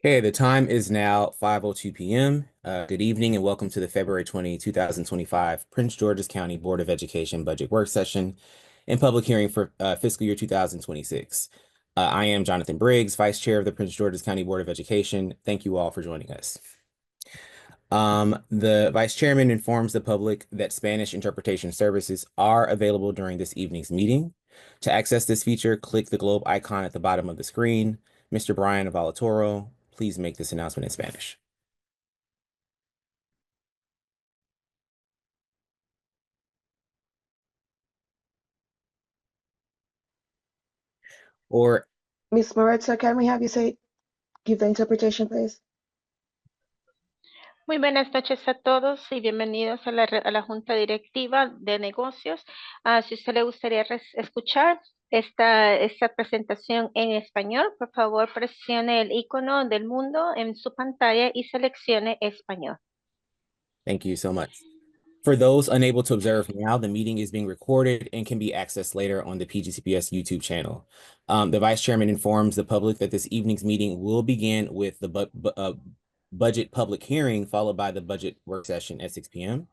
Hey, the time is now 5:02 p.m. Good evening and welcome to the February 2025 Prince George's County Board of Education Budget Work Session and Public Hearing for fiscal year 2026. I am Jonathan Briggs, Vice Chair of the Prince George's County Board of Education. Thank you all for joining us. The Vice Chairman informs the public that Spanish interpretation services are available during this evening's meeting. To access this feature, click the globe icon at the bottom of the screen. Mr. Brian Valatoro, please make this announcement in Spanish. Or Miss Maritza, can we have you give the interpretation, please? Muy buenas noches a todos y bienvenidos a la Junta Directiva de Negocios. Si usted le gustaría escuchar esta presentación en español, por favor presione el icono del mundo en su pantalla y seleccione español. Thank you so much. For those unable to observe now, the meeting is being recorded and can be accessed later on the PGCPS YouTube channel. The Vice Chairman informs the public that this evening's meeting will begin with the budget public hearing, followed by the budget work session at 6 p.m.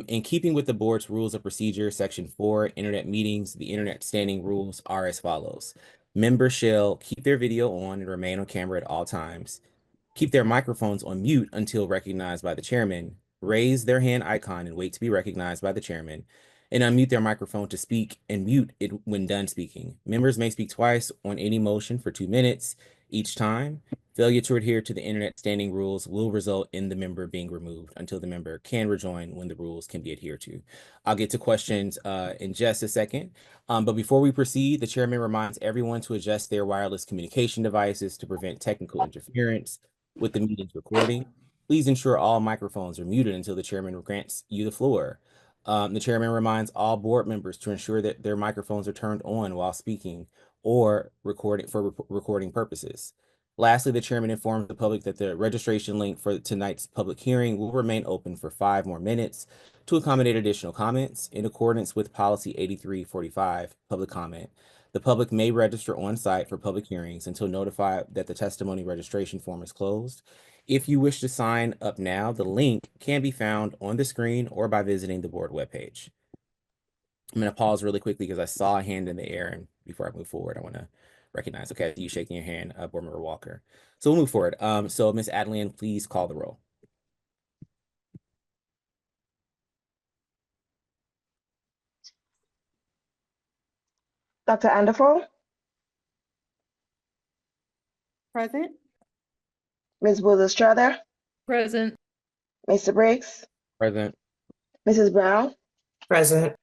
In keeping with the board's rules of procedure, section 4, internet meetings, the internet standing rules are as follows. Members shall keep their video on and remain on camera at all times. Keep their microphones on mute until recognized by the chairman. Raise their hand icon and wait to be recognized by the chairman, and unmute their microphone to speak and mute it when done speaking. Members may speak twice on any motion for 2 minutes each time. Failure to adhere to the internet standing rules will result in the member being removed until the member can rejoin when the rules can be adhered to. I'll get to questions in just a second. But before we proceed, the chairman reminds everyone to adjust their wireless communication devices to prevent technical interference with the meeting's recording. Please ensure all microphones are muted until the chairman grants you the floor. The chairman reminds all board members to ensure that their microphones are turned on while speaking or recording for recording purposes. Lastly, the chairman informs the public that the registration link for tonight's public hearing will remain open for 5 more minutes to accommodate additional comments in accordance with policy 8345, public comment. The public may register on site for public hearings until notified that the testimony registration form is closed. If you wish to sign up now, the link can be found on the screen or by visiting the board webpage. I'm going to pause really quickly because I saw a hand in the air, and before I move forward, I want to recognize, okay, you shaking your hand, Board Member Walker. So we'll move forward. So Ms. Adelian, please call the roll. Dr. Anderford? Present. Ms. Woods-Strother? Present. Mr. Briggs? Present. Mrs. Brown? Present.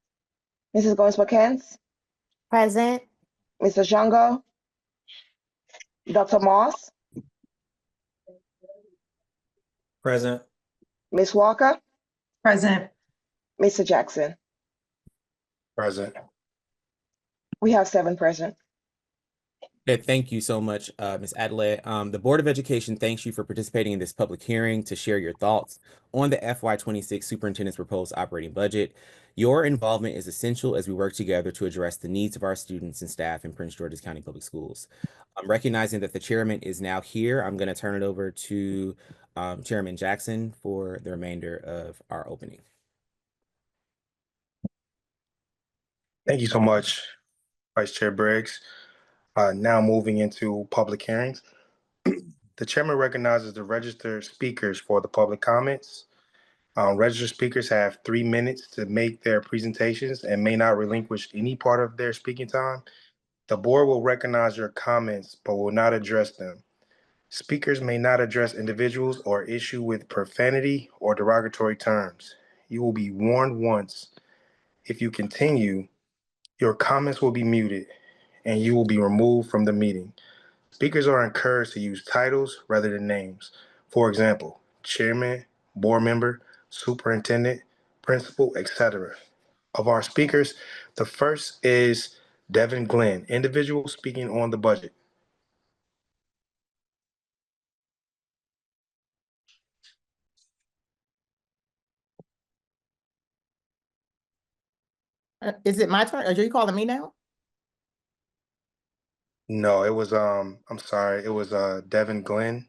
Mrs. Gomez-McCants? Present. Mr. Jongo? Dr. Moss? Present. Ms. Walker? Present. Mr. Jackson? Present. We have 7 present. Okay, thank you so much, Ms. Adelaide. The Board of Education thanks you for participating in this public hearing to share your thoughts on the FY-26 Superintendent's proposed operating budget. Your involvement is essential as we work together to address the needs of our students and staff in Prince George's County Public Schools. Recognizing that the chairman is now here, I'm going to turn it over to Chairman Jackson for the remainder of our opening. Thank you so much, Vice Chair Briggs. Now moving into public hearings. The chairman recognizes the registered speakers for the public comments. Registered speakers have 3 minutes to make their presentations and may not relinquish any part of their speaking time. The board will recognize your comments, but will not address them. Speakers may not address individuals or issue with profanity or derogatory terms. You will be warned once. If you continue, your comments will be muted and you will be removed from the meeting. Speakers are encouraged to use titles rather than names. For example, chairman, board member, superintendent, principal, etc. Of our speakers, the first is Devin Glenn, individual speaking on the budget. Is it my turn? Are you calling me now? No, it was I'm sorry, it was Devin Glenn.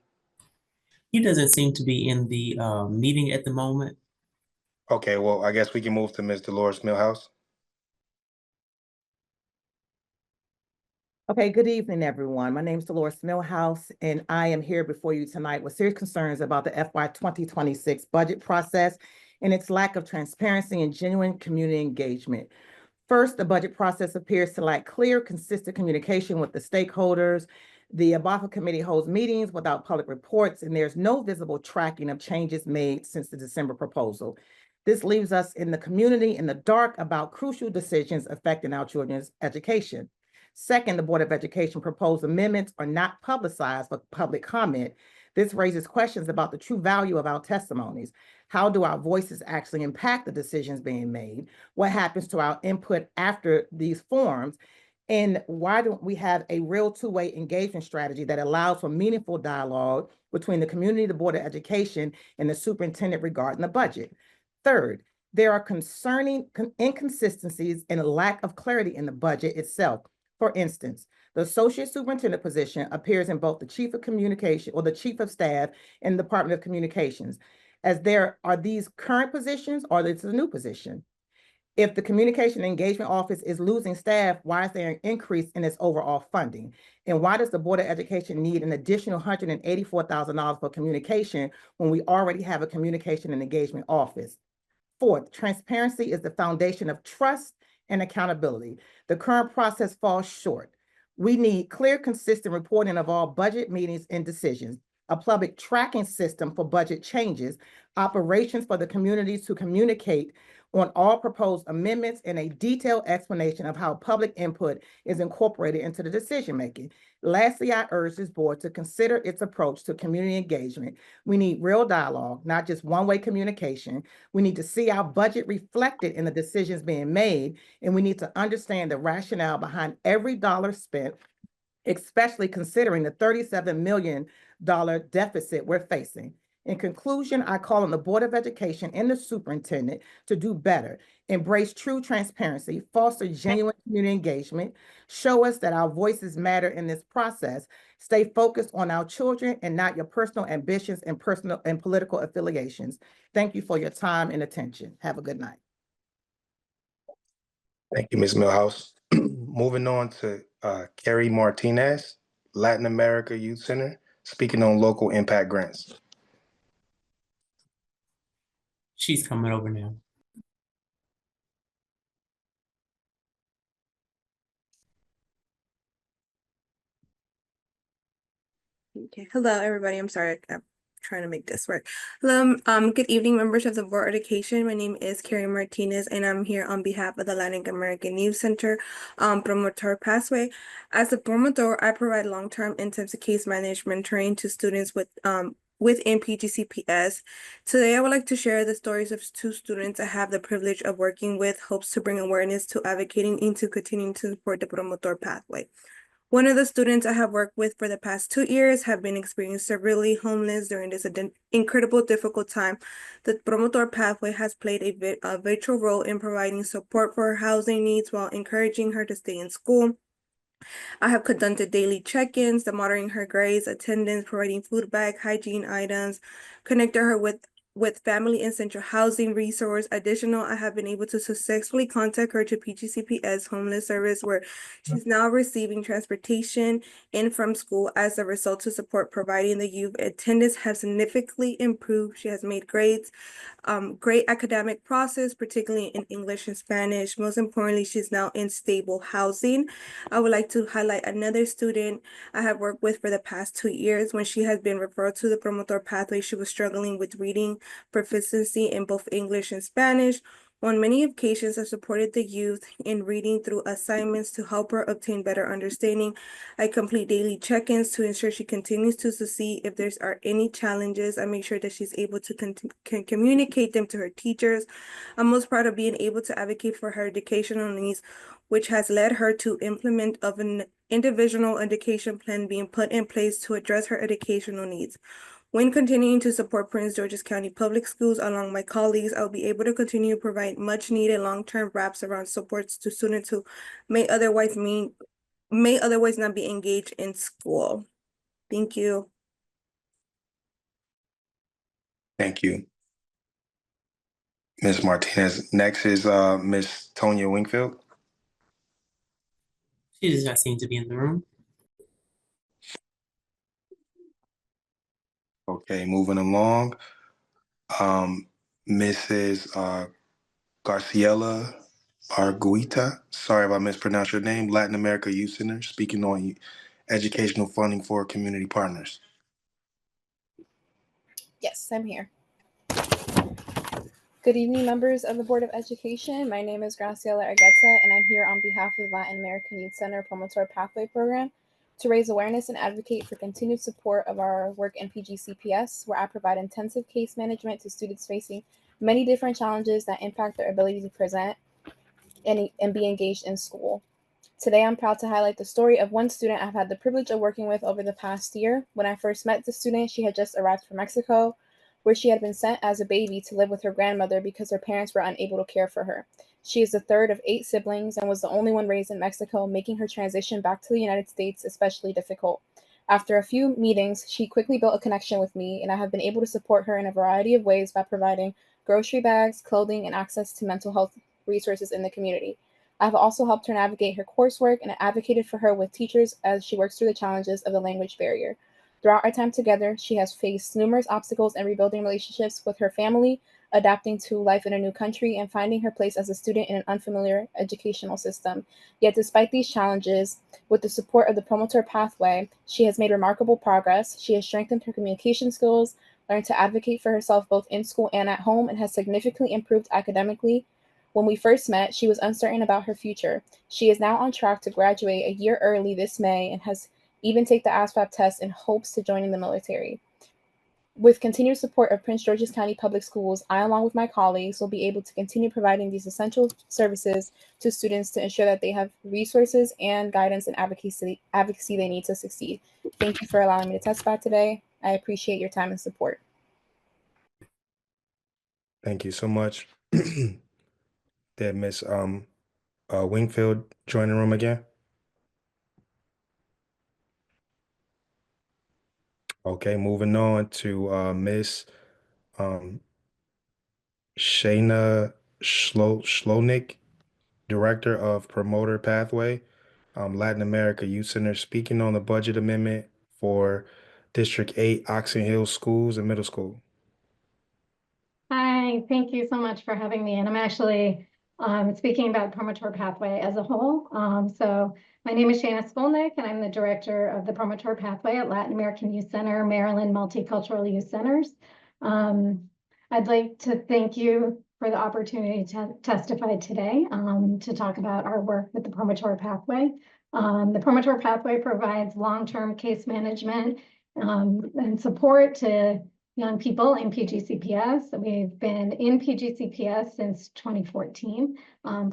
He doesn't seem to be in the meeting at the moment. Okay, well, I guess we can move to Ms. Dolores Millhouse. Okay, good evening, everyone. My name is Dolores Millhouse, and I am here before you tonight with serious concerns about the FY 2026 budget process and its lack of transparency and genuine community engagement. First, the budget process appears to lack clear, consistent communication with the stakeholders. The ABAFA committee holds meetings without public reports, and there's no visible tracking of changes made since the December proposal. This leaves us in the community in the dark about crucial decisions affecting our children's education. Second, the Board of Education proposed amendments are not publicized for public comment. This raises questions about the true value of our testimonies. How do our voices actually impact the decisions being made? What happens to our input after these forums? And why don't we have a real two-way engagement strategy that allows for meaningful dialogue between the community, the Board of Education, and the superintendent regarding the budget? Third, there are concerning inconsistencies and a lack of clarity in the budget itself. For instance, the associate superintendent position appears in both the chief of communication or the chief of staff and the Department of Communications. As there are these current positions or this is a new position? If the communication and engagement office is losing staff, why is there an increase in its overall funding? And why does the Board of Education need an additional $184,000 for communication when we already have a communication and engagement office? Fourth, transparency is the foundation of trust and accountability. The current process falls short. We need clear, consistent reporting of all budget meetings and decisions, a public tracking system for budget changes, operations for the communities to communicate on all proposed amendments, and a detailed explanation of how public input is incorporated into the decision-making. Lastly, I urge this board to consider its approach to community engagement. We need real dialogue, not just one-way communication. We need to see our budget reflected in the decisions being made, and we need to understand the rationale behind every dollar spent, especially considering the $37 million deficit we're facing. In conclusion, I call on the Board of Education and the superintendent to do better, embrace true transparency, foster genuine community engagement, show us that our voices matter in this process, stay focused on our children and not your personal ambitions and personal and political affiliations. Thank you for your time and attention. Have a good night. Thank you, Ms. Millhouse. Moving on to Carrie Martinez, Latin America Youth Center, speaking on local impact grants. She's coming over now. Okay, hello everybody. I'm sorry, I'm trying to make this work. Hello, good evening, members of the Board of Education. My name is Carrie Martinez, and I'm here on behalf of the Latin American Youth Center Promotor Pathway. As a promotor, I provide long-term intensive case management training to students within PGCPS. Today, I would like to share the stories of two students I have the privilege of working with, hopes to bring awareness to advocating into continuing to support the Promotor Pathway. One of the students I have worked with for the past 2 years have been experiencing severely homeless during this incredible difficult time. The Promotor Pathway has played a vital role in providing support for her housing needs while encouraging her to stay in school. I have conducted daily check-ins, monitoring her grades, attendance, providing food bag, hygiene items, connected her with family and central housing resource. Additional, I have been able to successfully contact her to PGCPS homeless service, where she's now receiving transportation in from school as a result to support providing the youth. Attendance has significantly improved. She has made grades, great academic process, particularly in English and Spanish. Most importantly, she's now in stable housing. I would like to highlight another student I have worked with for the past 2 years. When she has been referred to the Promotor Pathway, she was struggling with reading proficiency in both English and Spanish. On many occasions, I supported the youth in reading through assignments to help her obtain better understanding. I complete daily check-ins to ensure she continues to succeed. If there are any challenges, I make sure that she's able to can communicate them to her teachers. I'm most proud of being able to advocate for her educational needs, which has led her to implement of an individual education plan being put in place to address her educational needs. When continuing to support Prince George's County Public Schools along my colleagues, I'll be able to continue to provide much needed long-term wraps around supports to students who may otherwise not be engaged in school. Thank you. Thank you, Ms. Martinez. Next is Ms. Tonya Wingfield. She does not seem to be in the room. Okay, moving along. Mrs. Garciela Arguita, sorry if I mispronounced your name, Latin America Youth Center, speaking on educational funding for community partners. Yes, I'm here. Good evening, members of the Board of Education. My name is Graciela Argueta, and I'm here on behalf of the Latin American Youth Center Promotor Pathway Program to raise awareness and advocate for continued support of our work in PGCPS, where I provide intensive case management to students facing many different challenges that impact their ability to present and be engaged in school. Today, I'm proud to highlight the story of one student I've had the privilege of working with over the past year. When I first met the student, she had just arrived from Mexico, where she had been sent as a baby to live with her grandmother because her parents were unable to care for her. She is the third of 8 siblings and was the only one raised in Mexico, making her transition back to the United States especially difficult. After a few meetings, she quickly built a connection with me, and I have been able to support her in a variety of ways by providing grocery bags, clothing, and access to mental health resources in the community. I've also helped her navigate her coursework and advocated for her with teachers as she works through the challenges of the language barrier. Throughout our time together, she has faced numerous obstacles in rebuilding relationships with her family, adapting to life in a new country, and finding her place as a student in an unfamiliar educational system. Yet, despite these challenges, with the support of the Promotor Pathway, she has made remarkable progress. She has strengthened her communication skills, learned to advocate for herself both in school and at home, and has significantly improved academically. When we first met, she was uncertain about her future. She is now on track to graduate a year early this May and has even take the ASVAB test in hopes to joining the military. With continued support of Prince George's County Public Schools, I, along with my colleagues, will be able to continue providing these essential services to students to ensure that they have resources and guidance and advocacy they need to succeed. Thank you for allowing me to testify today. I appreciate your time and support. Thank you so much. Did Ms. Wingfield join the room again? Okay, moving on to Ms. Shayna Schlonik, Director of Promoter Pathway, Latin America Youth Center, speaking on the budget amendment for District 8 Oxon Hill Schools and Middle School. Hi, thank you so much for having me. And I'm actually speaking about Promotor Pathway as a whole. So my name is Shayna Skolnick, and I'm the director of the Promotor Pathway at Latin American Youth Center, Maryland Multicultural Youth Centers. I'd like to thank you for the opportunity to testify today to talk about our work with the Promotor Pathway. The Promotor Pathway provides long-term case management and support to young people in PGCPS. We've been in PGCPS since 2014,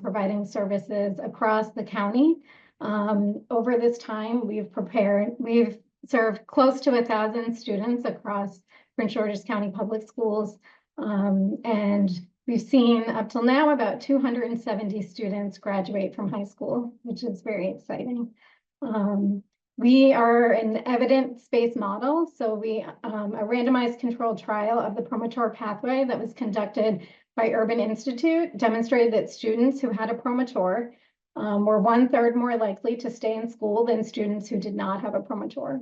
providing services across the county. Over this time, we've served close to 1,000 students across Prince George's County Public Schools. And we've seen up till now about 270 students graduate from high school, which is very exciting. We are an evidence-based model, so a randomized controlled trial of the Promotor Pathway that was conducted by Urban Institute demonstrated that students who had a Promotor were 1/3 more likely to stay in school than students who did not have a Promotor.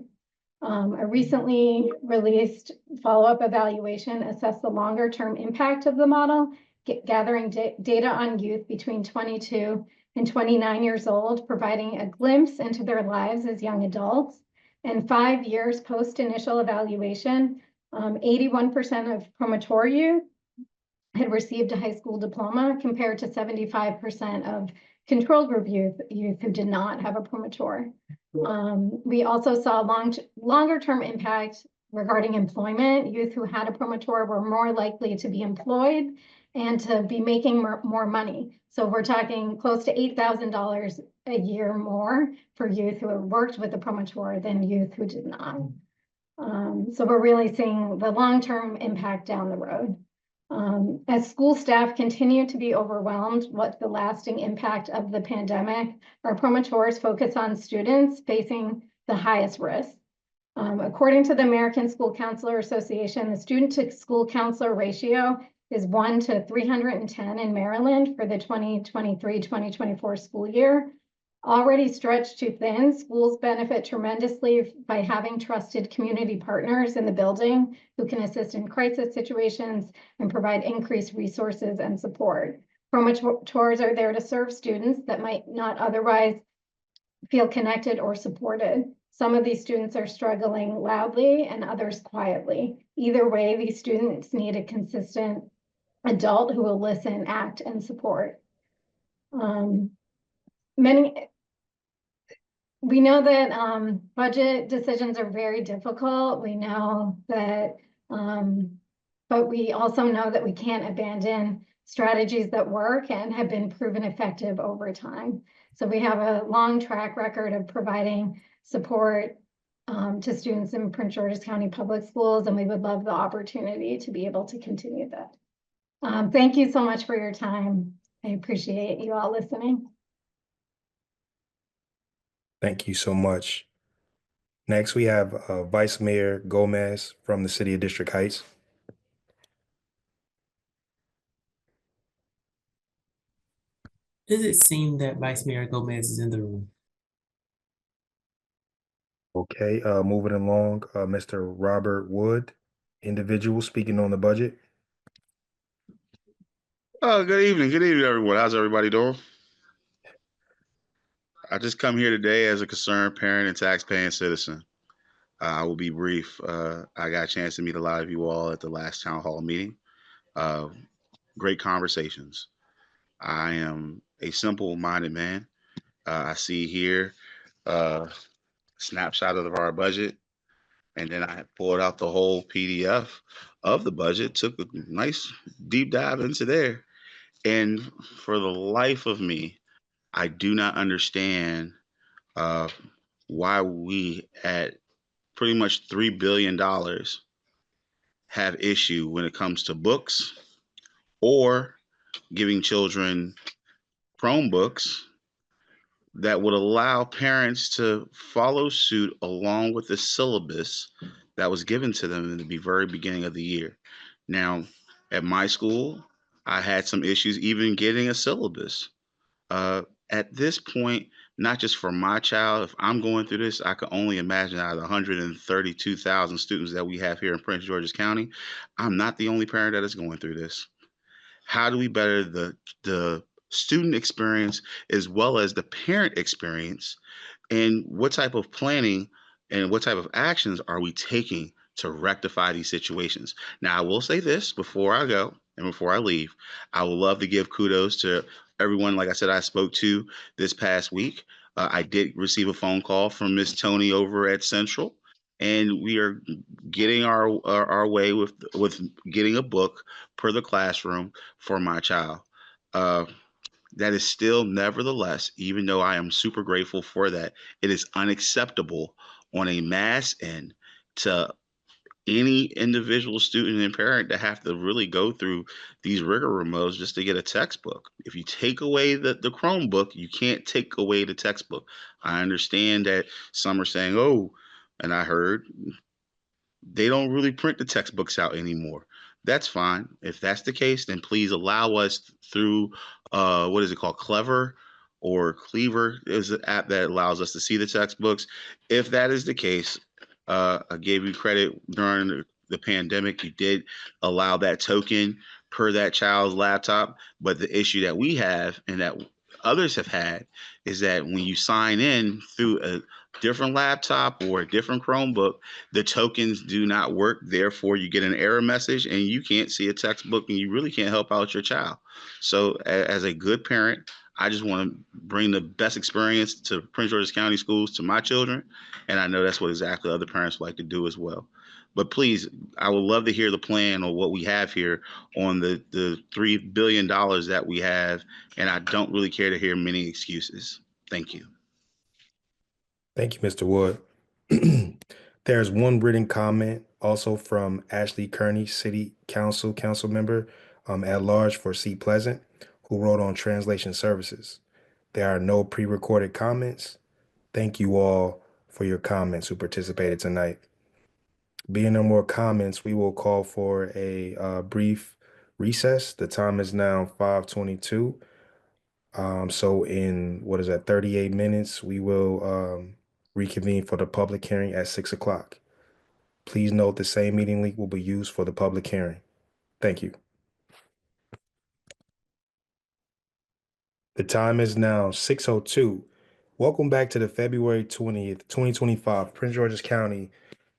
A recently released follow-up evaluation assessed the longer-term impact of the model, gathering data on youth between 22 and 29 years old, providing a glimpse into their lives as young adults. And 5 years post-initial evaluation, 81% of Promotor youth had received a high school diploma compared to 75% of control group youth who did not have a Promotor. We also saw longer-term impact regarding employment. Youth who had a Promotor were more likely to be employed and to be making more money. So we're talking close to $8,000 a year more for youth who have worked with a Promotor than youth who did not. So we're really seeing the long-term impact down the road. As school staff continue to be overwhelmed with the lasting impact of the pandemic, our promotors focus on students facing the highest risk. According to the American School Counselor Association, the student to school counselor ratio is 1 to 310 in Maryland for the 2023-2024 school year. Already stretched too thin, schools benefit tremendously by having trusted community partners in the building who can assist in crisis situations and provide increased resources and support. Promotors are there to serve students that might not otherwise feel connected or supported. Some of these students are struggling loudly and others quietly. Either way, these students need a consistent adult who will listen, act, and support. We know that budget decisions are very difficult. We know that, but we also know that we can't abandon strategies that work and have been proven effective over time. So we have a long track record of providing support to students in Prince George's County Public Schools, and we would love the opportunity to be able to continue that. Thank you so much for your time. I appreciate you all listening. Thank you so much. Next, we have Vice Mayor Gomez from the City of District Heights. Does it seem that Vice Mayor Gomez is in the room? Okay, moving along, Mr. Robert Wood, individual speaking on the budget. Good evening, everyone. How's everybody doing? I just come here today as a concerned parent and taxpaying citizen. I will be brief. I got a chance to meet a lot of you all at the last town hall meeting. Great conversations. I am a simple-minded man. I see here a snapshot of our budget, and then I pulled out the whole PDF of the budget, took a nice deep dive into there. And for the life of me, I do not understand why we at pretty much $3 billion have issue when it comes to books or giving children Chromebooks that would allow parents to follow suit along with the syllabus that was given to them in the very beginning of the year. Now, at my school, I had some issues even getting a syllabus. At this point, not just for my child, if I'm going through this, I can only imagine out of the 132,000 students that we have here in Prince George's County, I'm not the only parent that is going through this. How do we better the student experience as well as the parent experience? And what type of planning and what type of actions are we taking to rectify these situations? Now, I will say this before I go and before I leave, I would love to give kudos to everyone, like I said, I spoke to this past week. I did receive a phone call from Miss Tony over at Central, and we are getting our way with getting a book per the classroom for my child. That is still, nevertheless, even though I am super grateful for that, it is unacceptable on a mass end to any individual student and parent to have to really go through these rigorous modes just to get a textbook. If you take away the Chromebook, you can't take away the textbook. I understand that some are saying, oh, and I heard they don't really print the textbooks out anymore. That's fine. If that's the case, then please allow us through what is it called? Clever or Cleaver is an app that allows us to see the textbooks. If that is the case, I gave you credit during the pandemic. You did allow that token per that child's laptop. But the issue that we have and that others have had is that when you sign in through a different laptop or a different Chromebook, the tokens do not work. Therefore, you get an error message and you can't see a textbook and you really can't help out your child. So as a good parent, I just want to bring the best experience to Prince George's County schools to my children. And I know that's what exactly other parents like to do as well. But please, I would love to hear the plan on what we have here on the $3 billion that we have. And I don't really care to hear many excuses. Thank you. Thank you, Mr. Wood. There's one written comment also from Ashley Kearney, City Council member at large for Seat Pleasant, who wrote on translation services. There are no pre-recorded comments. Thank you all for your comments who participated tonight. Being no more comments, we will call for a brief recess. The time is now 5:22. So in, 38 minutes, we will reconvene for the public hearing at 6 o'clock. Please note the same meeting link will be used for the public hearing. Thank you. The time is now 6:02. Welcome back to the February 20th, 2025 Prince George's County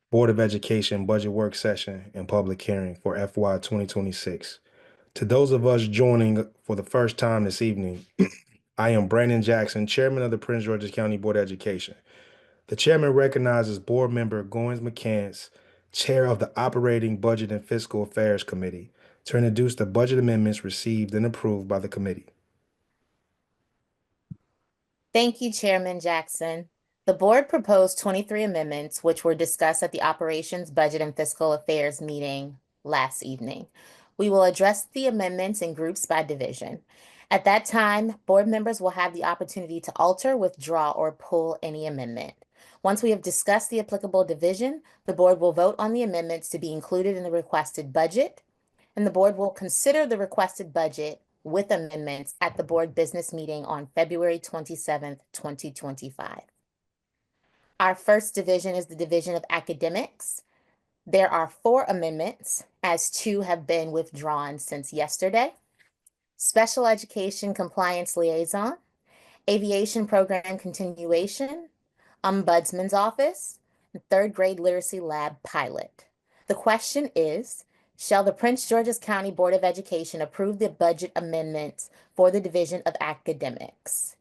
Board of Education Budget Work Session and Public Hearing for FY 2026. To those of us joining for the first time this evening, I am Brandon Jackson, Chairman of the Prince George's County Board of Education. The Chairman recognizes Board Member Goins McCants, Chair of the Operating Budget and Fiscal Affairs Committee, to introduce the budget amendments received and approved by the committee. Thank you, Chairman Jackson. The board proposed 23 amendments, which were discussed at the Operations, Budget, and Fiscal Affairs meeting last evening. We will address the amendments in groups by division. At that time, board members will have the opportunity to alter, withdraw, or pull any amendment. Once we have discussed the applicable division, the board will vote on the amendments to be included in the requested budget, and the board will consider the requested budget with amendments at the board business meeting on February 27th, 2025. Our first division is the Division of Academics. There are 4 amendments, as 2 have been withdrawn since yesterday. Special Education Compliance Liaison, Aviation Program Continuation, Ombudsman's Office, and 3rd Grade Literacy Lab Pilot. The question is, shall the Prince George's County Board of Education approve the budget amendments for the Division of Academics?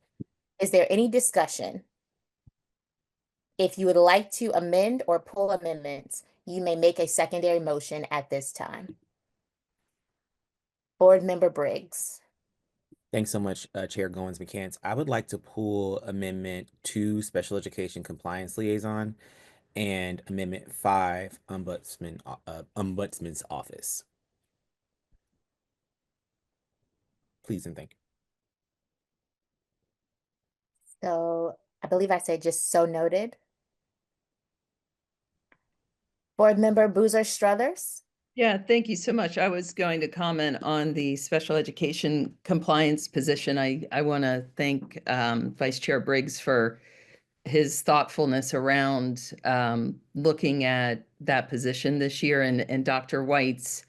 Is there any discussion? If you would like to amend or pull amendments, you may make a secondary motion at this time. Board Member Briggs. Thanks so much, Chair Goins McCants. I would like to pull Amendment 2, Special Education Compliance Liaison, and Amendment 5, Ombudsman's Office. Please and thank you. So I believe I said just so noted. Board Member Boozer Struthers. Yeah, thank you so much. I was going to comment on the special education compliance position. I want to thank Vice Chair Briggs for his thoughtfulness around looking at that position this year, and Dr. White's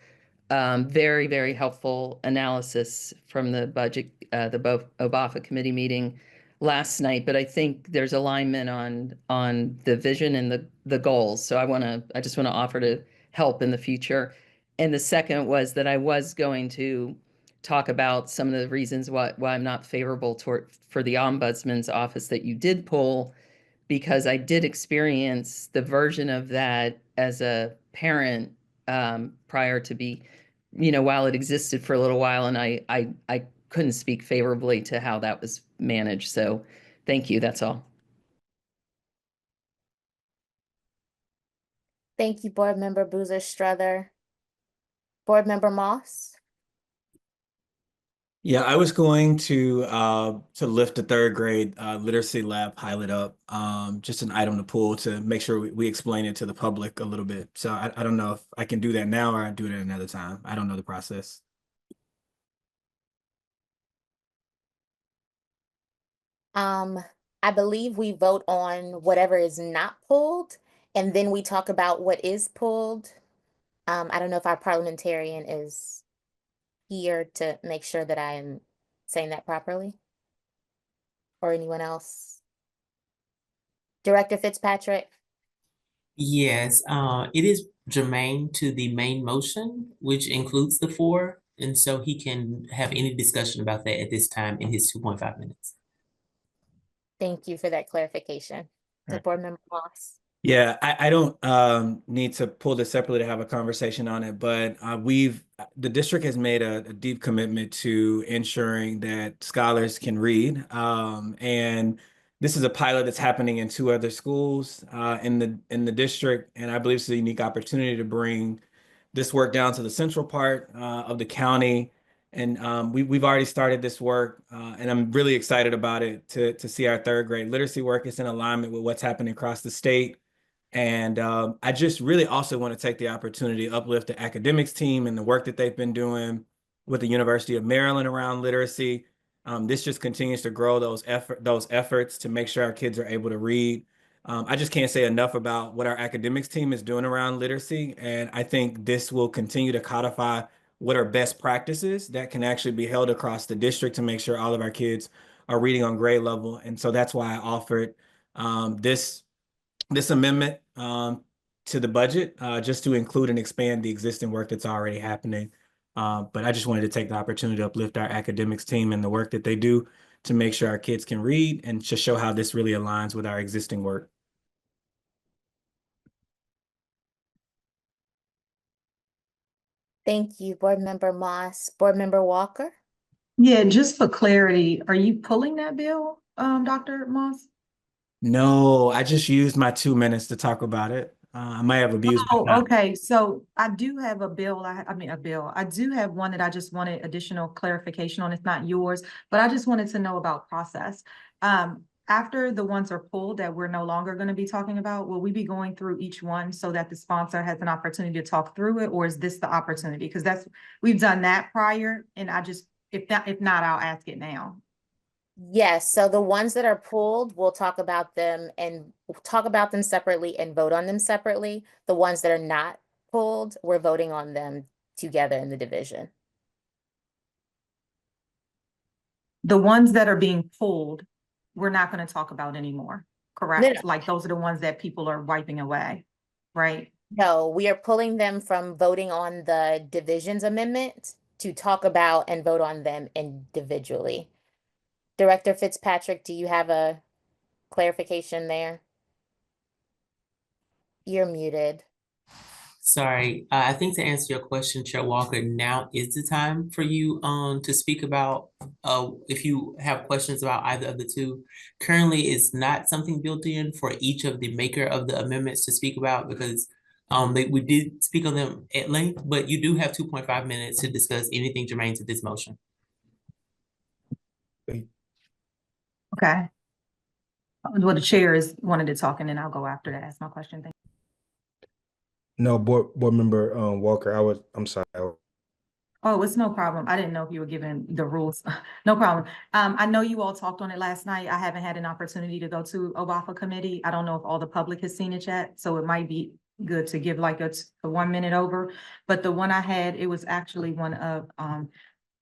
very, very helpful analysis from the budget, the OBAFA committee meeting last night. But I think there's alignment on the vision and the goals. So I just want to offer to help in the future. And the second was that I was going to talk about some of the reasons why I'm not favorable for the Ombudsman's Office that you did pull, because I did experience the version of that as a parent prior to while it existed for a little while, and I couldn't speak favorably to how that was managed. So thank you, that's all. Thank you, Board Member Boozer Struther. Board Member Moss. Yeah, I was going to lift the 3rd grade literacy lab pilot up, just an item to pull to make sure we explain it to the public a little bit. So I don't know if I can do that now or I do it at another time. I don't know the process. I believe we vote on whatever is not pulled, and then we talk about what is pulled. I don't know if our parliamentarian is here to make sure that I am saying that properly, or anyone else. Director Fitzpatrick. Yes, it is germane to the main motion, which includes the 4, and so he can have any discussion about that at this time in his 2.5 minutes. Thank you for that clarification. The Board Member Moss. Yeah, I don't need to pull this separately to have a conversation on it, but the district has made a deep commitment to ensuring that scholars can read. And this is a pilot that's happening in 2 other schools in the district, and I believe it's a unique opportunity to bring this work down to the central part of the county And we've already started this work, and I'm really excited about it to see our third grade literacy work is in alignment with what's happening across the state. And I just really also want to take the opportunity to uplift the academics team and the work that they've been doing with the University of Maryland around literacy. This just continues to grow those efforts to make sure our kids are able to read. I just can't say enough about what our academics team is doing around literacy. And I think this will continue to codify what are best practices that can actually be held across the district to make sure all of our kids are reading on grade level. And so that's why I offered this amendment to the budget just to include and expand the existing work that's already happening. But I just wanted to take the opportunity to uplift our academics team and the work that they do to make sure our kids can read and to show how this really aligns with our existing work. Thank you, Board Member Moss. Board Member Walker? Yeah, just for clarity, are you pulling that bill, Dr. Moss? No, I just used my 2 minutes to talk about it. I might have abused my Oh, time. okay. So I do have a bill. I mean, a bill. I do have one that I just wanted additional clarification on. It's not yours, but I just wanted to know about process. After the ones are pulled that we're no longer going to be talking about, will we be going through each one so that the sponsor has an opportunity to talk through it, or is this the opportunity? Because we've done that prior, and if not, I'll ask it now. Yes, so the ones that are pulled, we'll talk about them separately and vote on them separately. The ones that are not pulled, we're voting on them together in the division. The ones that are being pulled, we're not going to talk about anymore, correct? No. Like those are the ones that people are wiping away, right? No, we are pulling them from voting on the division's amendment to talk about and vote on them individually. Director Fitzpatrick, do you have a clarification there? You're muted. Sorry, I think to answer your question, Chair Walker, now is the time for you to speak about if you have questions about either of the two. Currently, it's not something built in for each of the maker of the amendments to speak about because we did speak on them at length, but you do have 2.5 minutes to discuss anything germane to this motion. Okay. Well, the chair is wanted to talk, and then I'll go after that. Ask my question. Thank No, board member Walker, I'm sorry. Oh, it's no problem. I didn't know if you were given the rules. No problem. I know you all talked on it last night. I haven't had an opportunity to go to OBAFA committee. I don't know if all the public has seen it yet, so it might be good to give like a 1 minute over. But the one I had, it was actually one of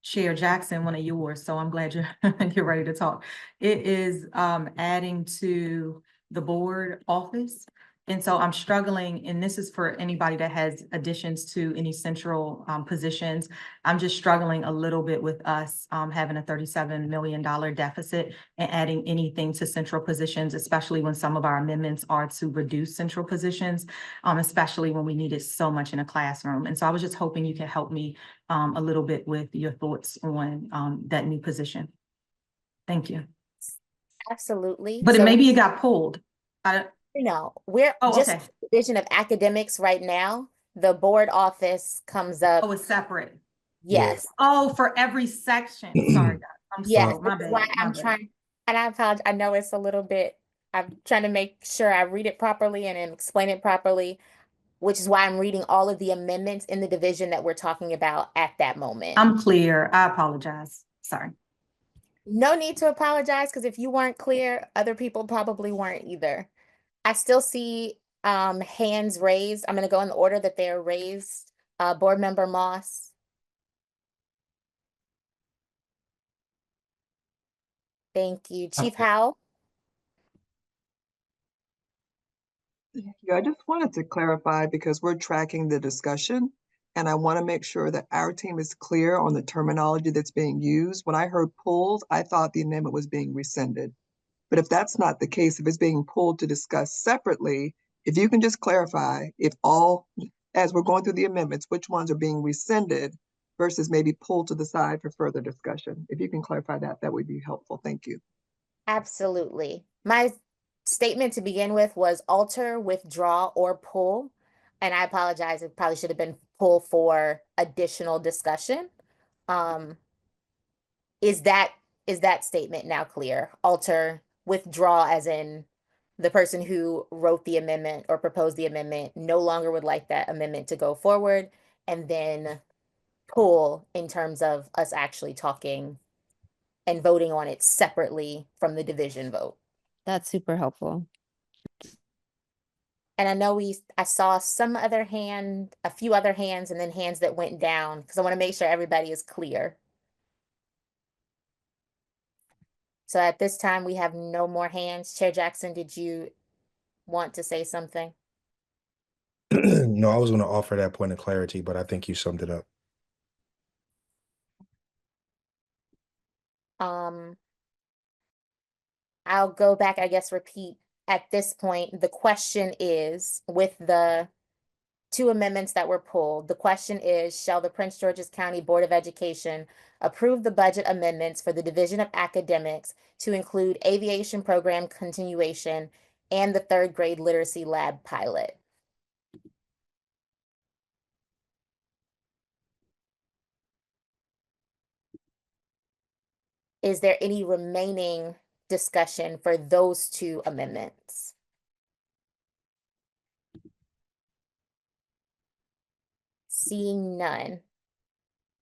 Chair Jackson, one of yours. So I'm glad you're ready to talk. It is adding to the board office. And so I'm struggling, and this is for anybody that has additions to any central positions. I'm just struggling a little bit with us having a $37 million deficit and adding anything to central positions, especially when some of our amendments are to reduce central positions, especially when we need it so much in a classroom. And so I was just hoping you could help me a little bit with your thoughts on that new position. Thank you. Absolutely. But So maybe it got pulled. We're just okay. division of academics right now. The board office comes up. Oh, it's separate. Yes. Oh, for every section. Sorry, guys. I'm yes, slow. My bad. why I'm trying, and I apologize. I know it's a little bit. I'm trying to make sure I read it properly and then explain it properly, which is why I'm reading all of the amendments in the division that we're talking about at that moment. I'm clear. I apologize. Sorry. No need to apologize, because if you weren't clear, other people probably weren't either. I still see hands raised. I'm going to go in the order that they're raised. Board Member Moss. Thank you. Chief Howell. Yeah, I just wanted to clarify because we're tracking the discussion and I want to make sure that our team is clear on the terminology that's being used. When I heard pulled, I thought the amendment was being rescinded. But if that's not the case, if it's being pulled to discuss separately, if you can just clarify if all, as we're going through the amendments, which ones are being rescinded versus maybe pulled to the side for further discussion. If you can clarify that, that would be helpful. Thank you. Absolutely. My statement to begin with was alter, withdraw, or pull. And I apologize. It probably should have been pull for additional discussion. Is that statement now clear? Alter, withdraw as in the person who wrote the amendment or proposed the amendment no longer would like that amendment to go forward, and then pull in terms of us actually talking and voting on it separately from the division vote. That's super helpful. And I know I saw a few other hands and then hands that went down because I want to make sure everybody is clear. So at this time, we have no more hands. Chair Jackson, did you want to say something? No, I was going to offer that point of clarity, but I think you summed it up. I'll go back, I guess, repeat. At this point, the question is, with the two amendments that were pulled, the question is, shall the Prince George's County Board of Education approve the budget amendments for the Division of Academics to include aviation program continuation and the third grade literacy lab pilot? Is there any remaining discussion for those two amendments? Seeing none.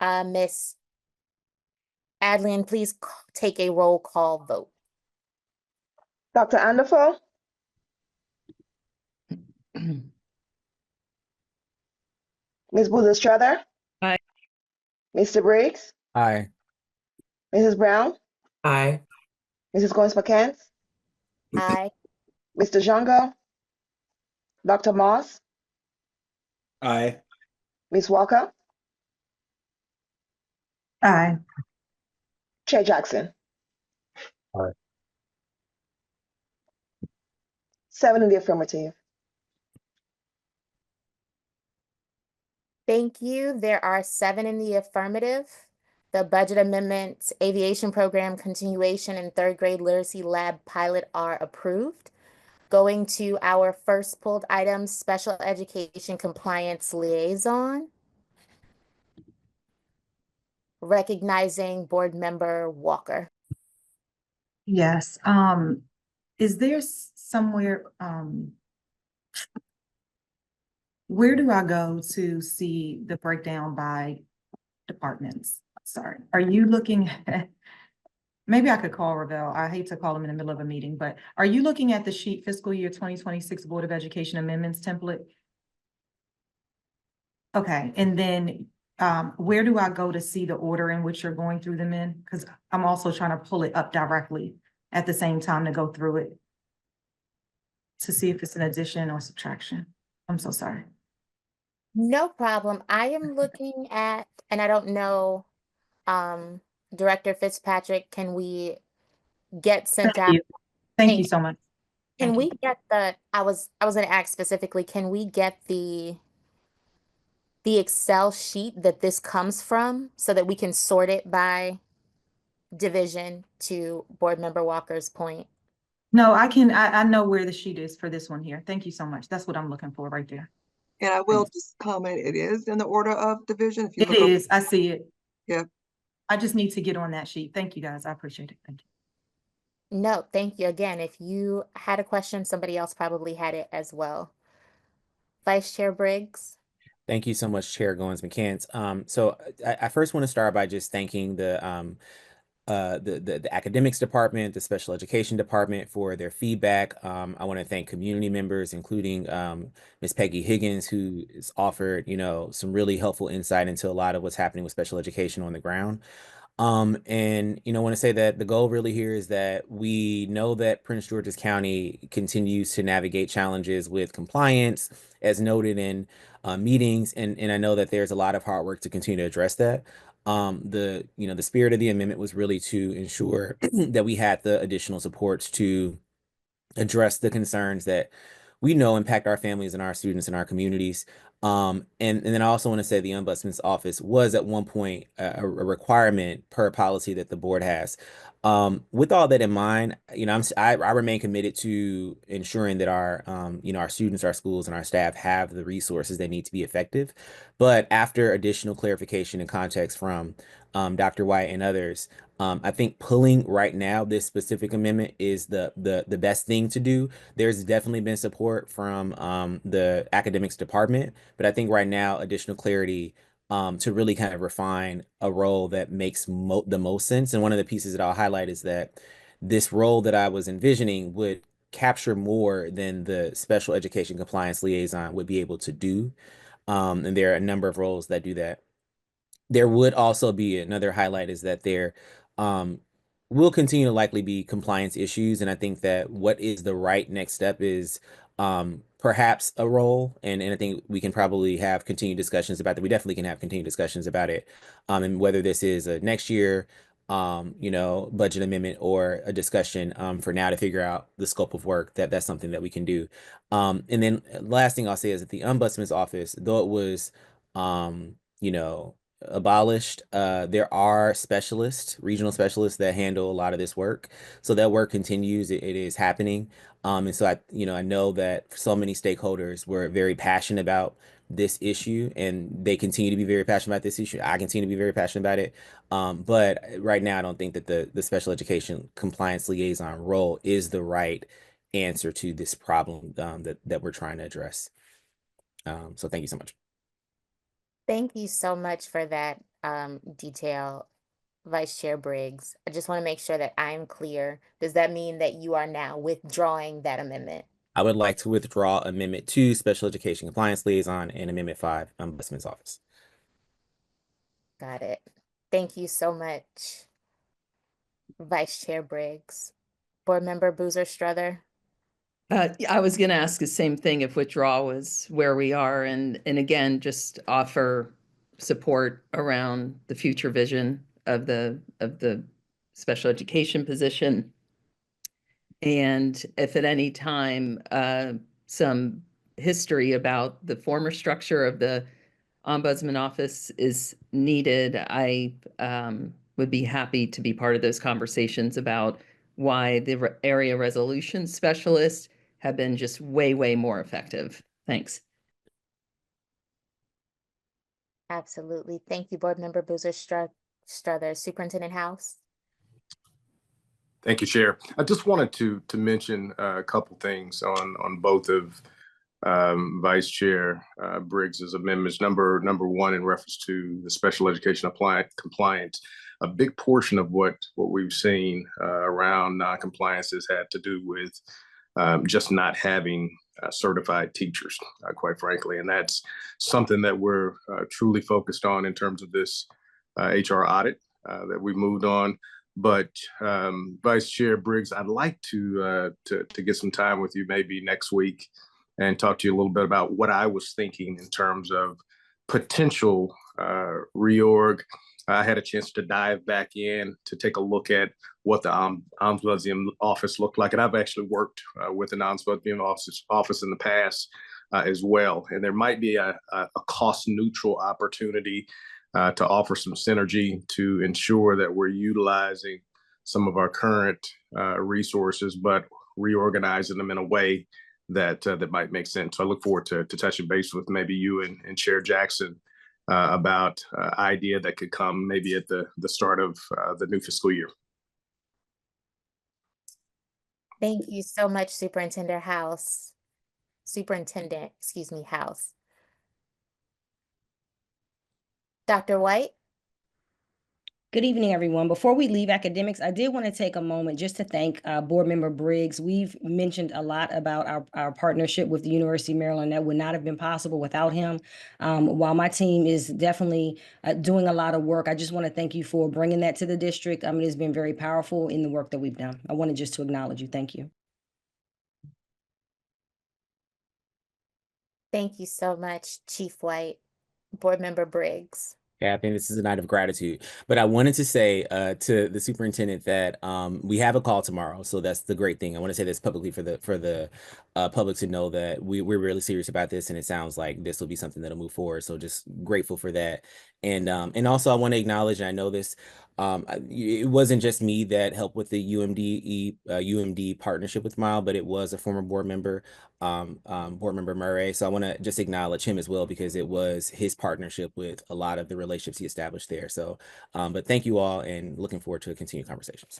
Miss Adlian, please take a roll call vote. Dr. Anderford? Ms. Booth-Estrada? Aye. Mr. Briggs? Aye. Mrs. Brown? Aye. Mrs. Goins-McCants? Aye. Mr. Jongo? Dr. Moss? Aye. Ms. Walker? Aye. Chair Jackson? Aye. 7 in the affirmative. Thank you. There are 7 in the affirmative. The budget amendments, aviation program continuation, and third grade literacy lab pilot are approved. Going to our first pulled item, special education compliance liaison. Recognizing board member Walker. Yes, is there somewhere, where do I go to see the breakdown by departments? Sorry, are you looking at, maybe I could call Ravel. I hate to call him in the middle of a meeting, but are you looking at the sheet fiscal year 2026 Board of Education amendments template? Okay, and then where do I go to see the order in which you're going through them in? Because I'm also trying to pull it up directly at the same time to go through it to see if it's an addition or subtraction. I'm so sorry. No problem. I am looking at, and I don't know, Director Fitzpatrick, can we get sent out? Thank you so much. Can we get I was gonna ask specifically, can we get the Excel sheet that this comes from so that we can sort it by division, to board member Walker's point? No, I know where the sheet is for this one here. Thank you so much. That's what I'm looking for right there. And I will just comment, it is in the order of division. If you It look is, I see it. Yep. I just need to get on that sheet. Thank you, guys. I appreciate it. Thank you. No, thank you. Again, if you had a question, somebody else probably had it as well. Vice Chair Briggs. Thank you so much, Chair Goins-McCants. So I first want to start by just thanking the academics department, the special education department for their feedback. I want to thank community members, including Ms. Peggy Higgins, who has offered, some really helpful insight into a lot of what's happening with special education on the ground. And want to say that the goal really here is that we know that Prince George's County continues to navigate challenges with compliance, as noted in meetings, and I know that there's a lot of hard work to continue to address that. The spirit of the amendment was really to ensure that we had the additional supports to address the concerns that we know impact our families and our students and our communities. And then I also want to say the Ombudsman's Office was at one point a requirement per policy that the board has. With all that in mind, I remain committed to ensuring that our students, our schools, and our staff have the resources they need to be effective. But after additional clarification and context from Dr. White and others, I think pulling right now this specific amendment is the best thing to do. There's definitely been support from the academics department, but I think right now additional clarity to really kind of refine a role that makes the most sense. And one of the pieces that I'll highlight is that this role that I was envisioning would capture more than the special education compliance liaison would be able to do. And there are a number of roles that do that. There would also be another highlight is that there um, will continue to likely be compliance issues. And I think that what is the right next step is perhaps a role. And I think we can probably have continued discussions about that. We definitely can have continued discussions about it. And whether this is a next year, budget amendment or a discussion for now to figure out the scope of work, that's something that we can do. And then last thing I'll say is that the Ombudsman's Office, though it was, abolished. There are specialists, regional specialists that handle a lot of this work. So that work continues. It is happening. And so I know that so many stakeholders were very passionate about this issue and they continue to be very passionate about this issue. I continue to be very passionate about it. But right now, I don't think that the special education compliance liaison role is the right answer to this problem that we're trying to address. So thank you so much. Thank you so much for that detail, Vice Chair Briggs. I just want to make sure that I'm clear. Does that mean that you are now withdrawing that amendment? I would like to withdraw Amendment 2, Special Education Compliance Liaison, and Amendment 5, Ombudsman's Office. Got it. Thank you so much, Vice Chair Briggs. Board Member Boozer Struther. I was going to ask the same thing if withdrawal was where we are, and again, just offer support around the future vision of the special education position. And if at any time some history about the former structure of the Ombudsman Office is needed, I would be happy to be part of those conversations about why the area resolution specialists have been just way, way more effective. Thanks. Absolutely. Thank you, Board Member Boozer Struther. Superintendent House. Thank you, Chair. I just wanted to mention a couple things on both of Vice Chair Briggs's amendments. Number one, in reference to the special education compliance, a big portion of what we've seen around non-compliance has had to do with just not having certified teachers, quite frankly. And that's something that we're truly focused on in terms of this HR audit that we moved on. But Vice Chair Briggs, I'd like to get some time with you maybe next week and talk to you a little bit about what I was thinking in terms of potential reorg. I had a chance to dive back in to take a look at what the Ombudsman Office looked like. And I've actually worked with an Ombudsman office in the past as well. And there might be a cost neutral opportunity to offer some synergy to ensure that we're utilizing some of our current resources, but reorganizing them in a way that might make sense. So I look forward to touching base with maybe you and Chair Jackson about idea that could come maybe at the start of the new fiscal year. Thank you so much, Superintendent House. House. Dr. White? Good evening, everyone. Before we leave academics, I did want to take a moment just to thank Board Member Briggs. We've mentioned a lot about our partnership with the University of Maryland. That would not have been possible without him. While my team is definitely doing a lot of work, I just want to thank you for bringing that to the district. It has been very powerful in the work that we've done. I wanted just to acknowledge you. Thank you. Thank you so much, Chief White. Board Member Briggs. Kathy, this is a night of gratitude. But I wanted to say to the superintendent that we have a call tomorrow, so that's the great thing. I want to say this publicly for the public to know that we're really serious about this, and it sounds like this will be something that'll move forward. So just grateful for that, and also I want to acknowledge, and I know this. It wasn't just me that helped with the UMD partnership with Mile, but it was a former board member Murray. So I want to just acknowledge him as well, because it was his partnership with a lot of the relationships he established there. So, but thank you all, and looking forward to continued conversations.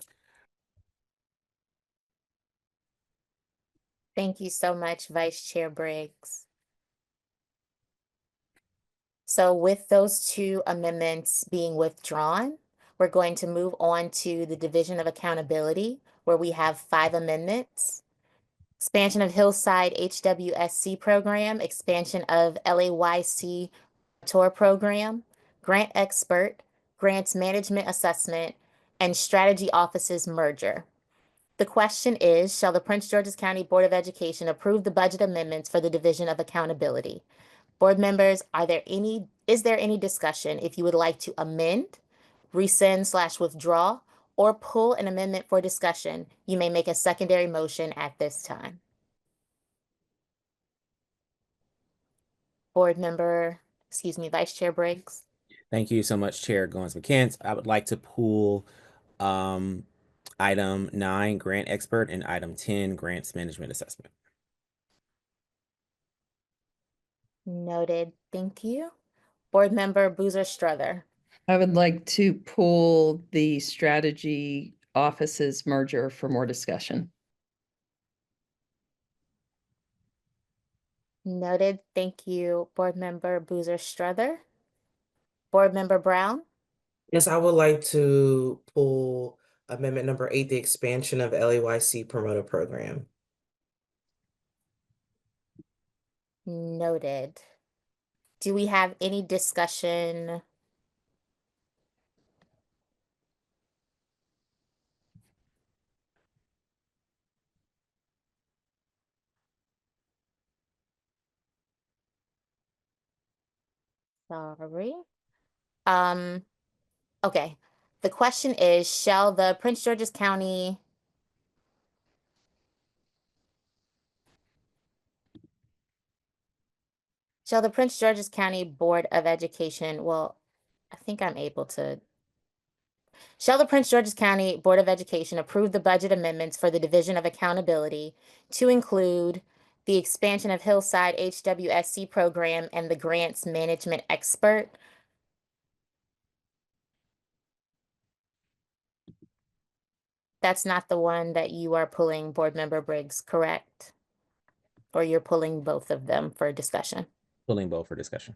Thank you so much, Vice Chair Briggs. So with those two amendments being withdrawn, we're going to move on to the Division of Accountability, where we have 5 amendments. Expansion of Hillside HWSC program, expansion of LAYC tour program, grant expert, grants management assessment, and strategy offices merger. The question is, shall the Prince George's County Board of Education approve the budget amendments for the Division of Accountability? Board members, is there any discussion if you would like to amend, rescind/withdraw, or pull an amendment for discussion? You may make a secondary motion at this time. Vice Chair Briggs. Thank you so much, Chair Goins-McCants. I would like to pull item 9, grant expert, and item 10, grants management assessment. Noted. Thank you. Board Member Boozer Strother. I would like to pull the strategy offices merger for more discussion. Noted. Thank you, Board Member Boozer Strother. Board Member Brown. Yes, I would like to pull amendment number 8, the expansion of LAYC promoter program. Noted. Do we have any discussion? Sorry. Okay. The question is, shall the Prince George's County Board of Education, well, I think I'm able to. Shall the Prince George's County Board of Education approve the budget amendments for the Division of Accountability to include the expansion of Hillside HWSC program and the grants management expert? That's not the one that you are pulling, Board Member Briggs, correct? Or you're pulling both of them for discussion? Pulling both for discussion.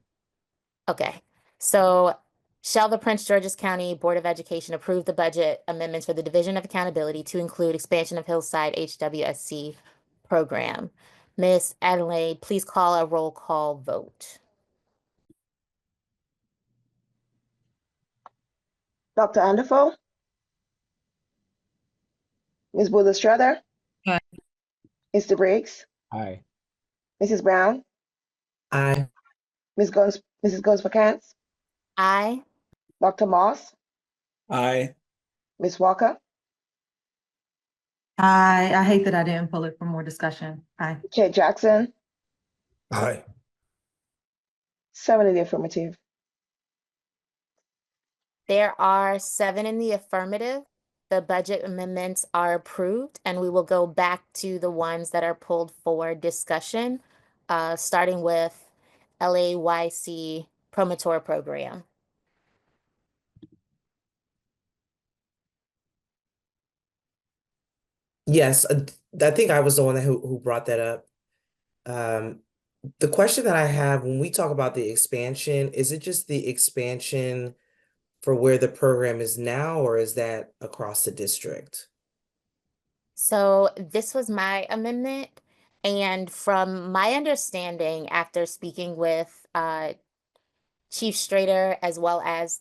Okay, so shall the Prince George's County Board of Education approve the budget amendments for the Division of Accountability to include expansion of Hillside HWSC program? Ms. Adelaide, please call a roll call vote. Dr. Anderfo? Ms. Boozer Strother? Aye. Mr. Briggs? Aye. Mrs. Brown? Aye. Mrs. Goins-McCants? Aye. Dr. Moss? Aye. Ms. Walker? I hate that I didn't pull it for more discussion. Aye. Chair Jackson? Aye. 7 in the affirmative. There are 7 in the affirmative. The budget amendments are approved, and we will go back to the ones that are pulled for discussion, starting with LAYC Promotor Program. Yes, I think I was the one who brought that up. The question that I have when we talk about the expansion, is it just the expansion for where the program is now, or is that across the district? So this was my amendment, and from my understanding, after speaking with Chief Strader, as well as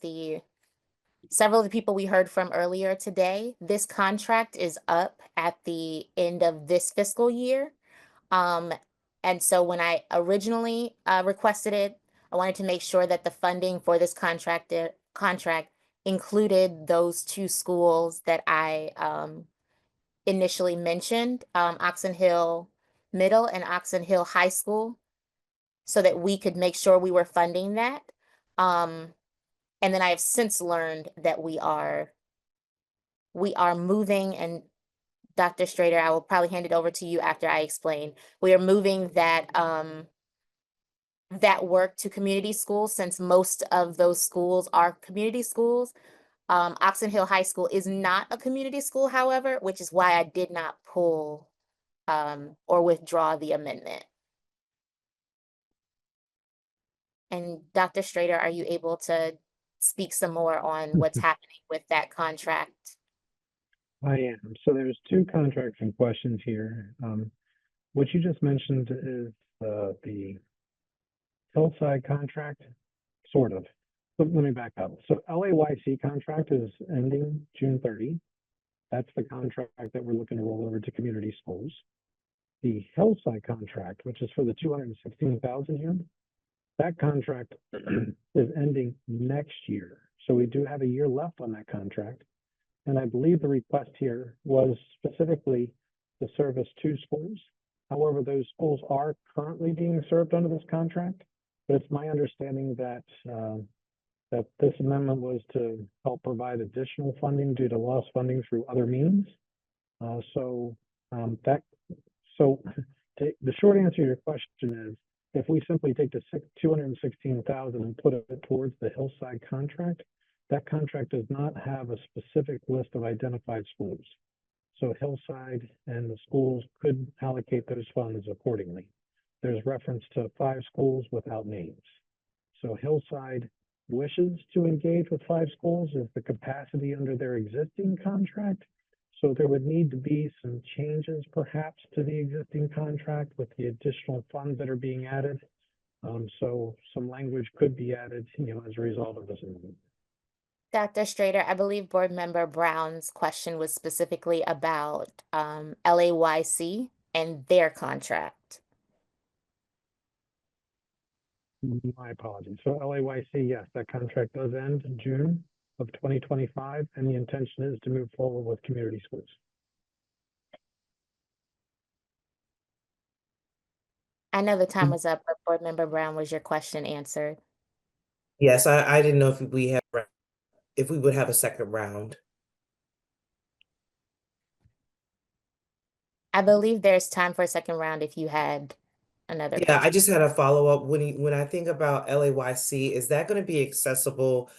several of the people we heard from earlier today, this contract is up at the end of this fiscal year. And so when I originally requested it, I wanted to make sure that the funding for this contract included those two schools that I initially mentioned, Oxon Hill Middle and Oxon Hill High School, so that we could make sure we were funding that. And then I have since learned that we are moving, and Dr. Strader, I will probably hand it over to you after I explain. We are moving that that work to community schools, since most of those schools are community schools. Oxon Hill High School is not a community school, however, which is why I did not pull or withdraw the amendment. And Dr. Strader, are you able to speak some more on what's happening with that contract? I am. So there's two contracts in questions here. What you just mentioned is the Hillside contract, sort of. But let me back up. So LAYC contract is ending June 30. That's the contract that we're looking to roll over to community schools. The Hillside contract, which is for the 216,000 here, that contract is ending next year. So we do have a year left on that contract. And I believe the request here was specifically to service two schools. However, those schools are currently being served under this contract. But it's my understanding that that this amendment was to help provide additional funding due to lost funding through other means. The short answer to your question is, if we simply take the 216,000 and put it towards the Hillside contract, that contract does not have a specific list of identified schools. So Hillside and the schools could allocate those funds accordingly. There's reference to 5 schools without names. So Hillside wishes to engage with 5 schools as the capacity under their existing contract. So there would need to be some changes perhaps to the existing contract with the additional funds that are being added. So some language could be added, as a result of this amendment. Dr. Strader, I believe Board Member Brown's question was specifically about LAYC and their contract. My apologies. So LAYC, yes, that contract does end in June of 2025, and the intention is to move forward with community schools. I know the time was up, but Board Member Brown, was your question answered? Yes, I didn't know if we would have a second round. I believe there's time for a second round if you had another Yeah, question. I just had a follow-up. When I think about LAYC, is that going to be accessible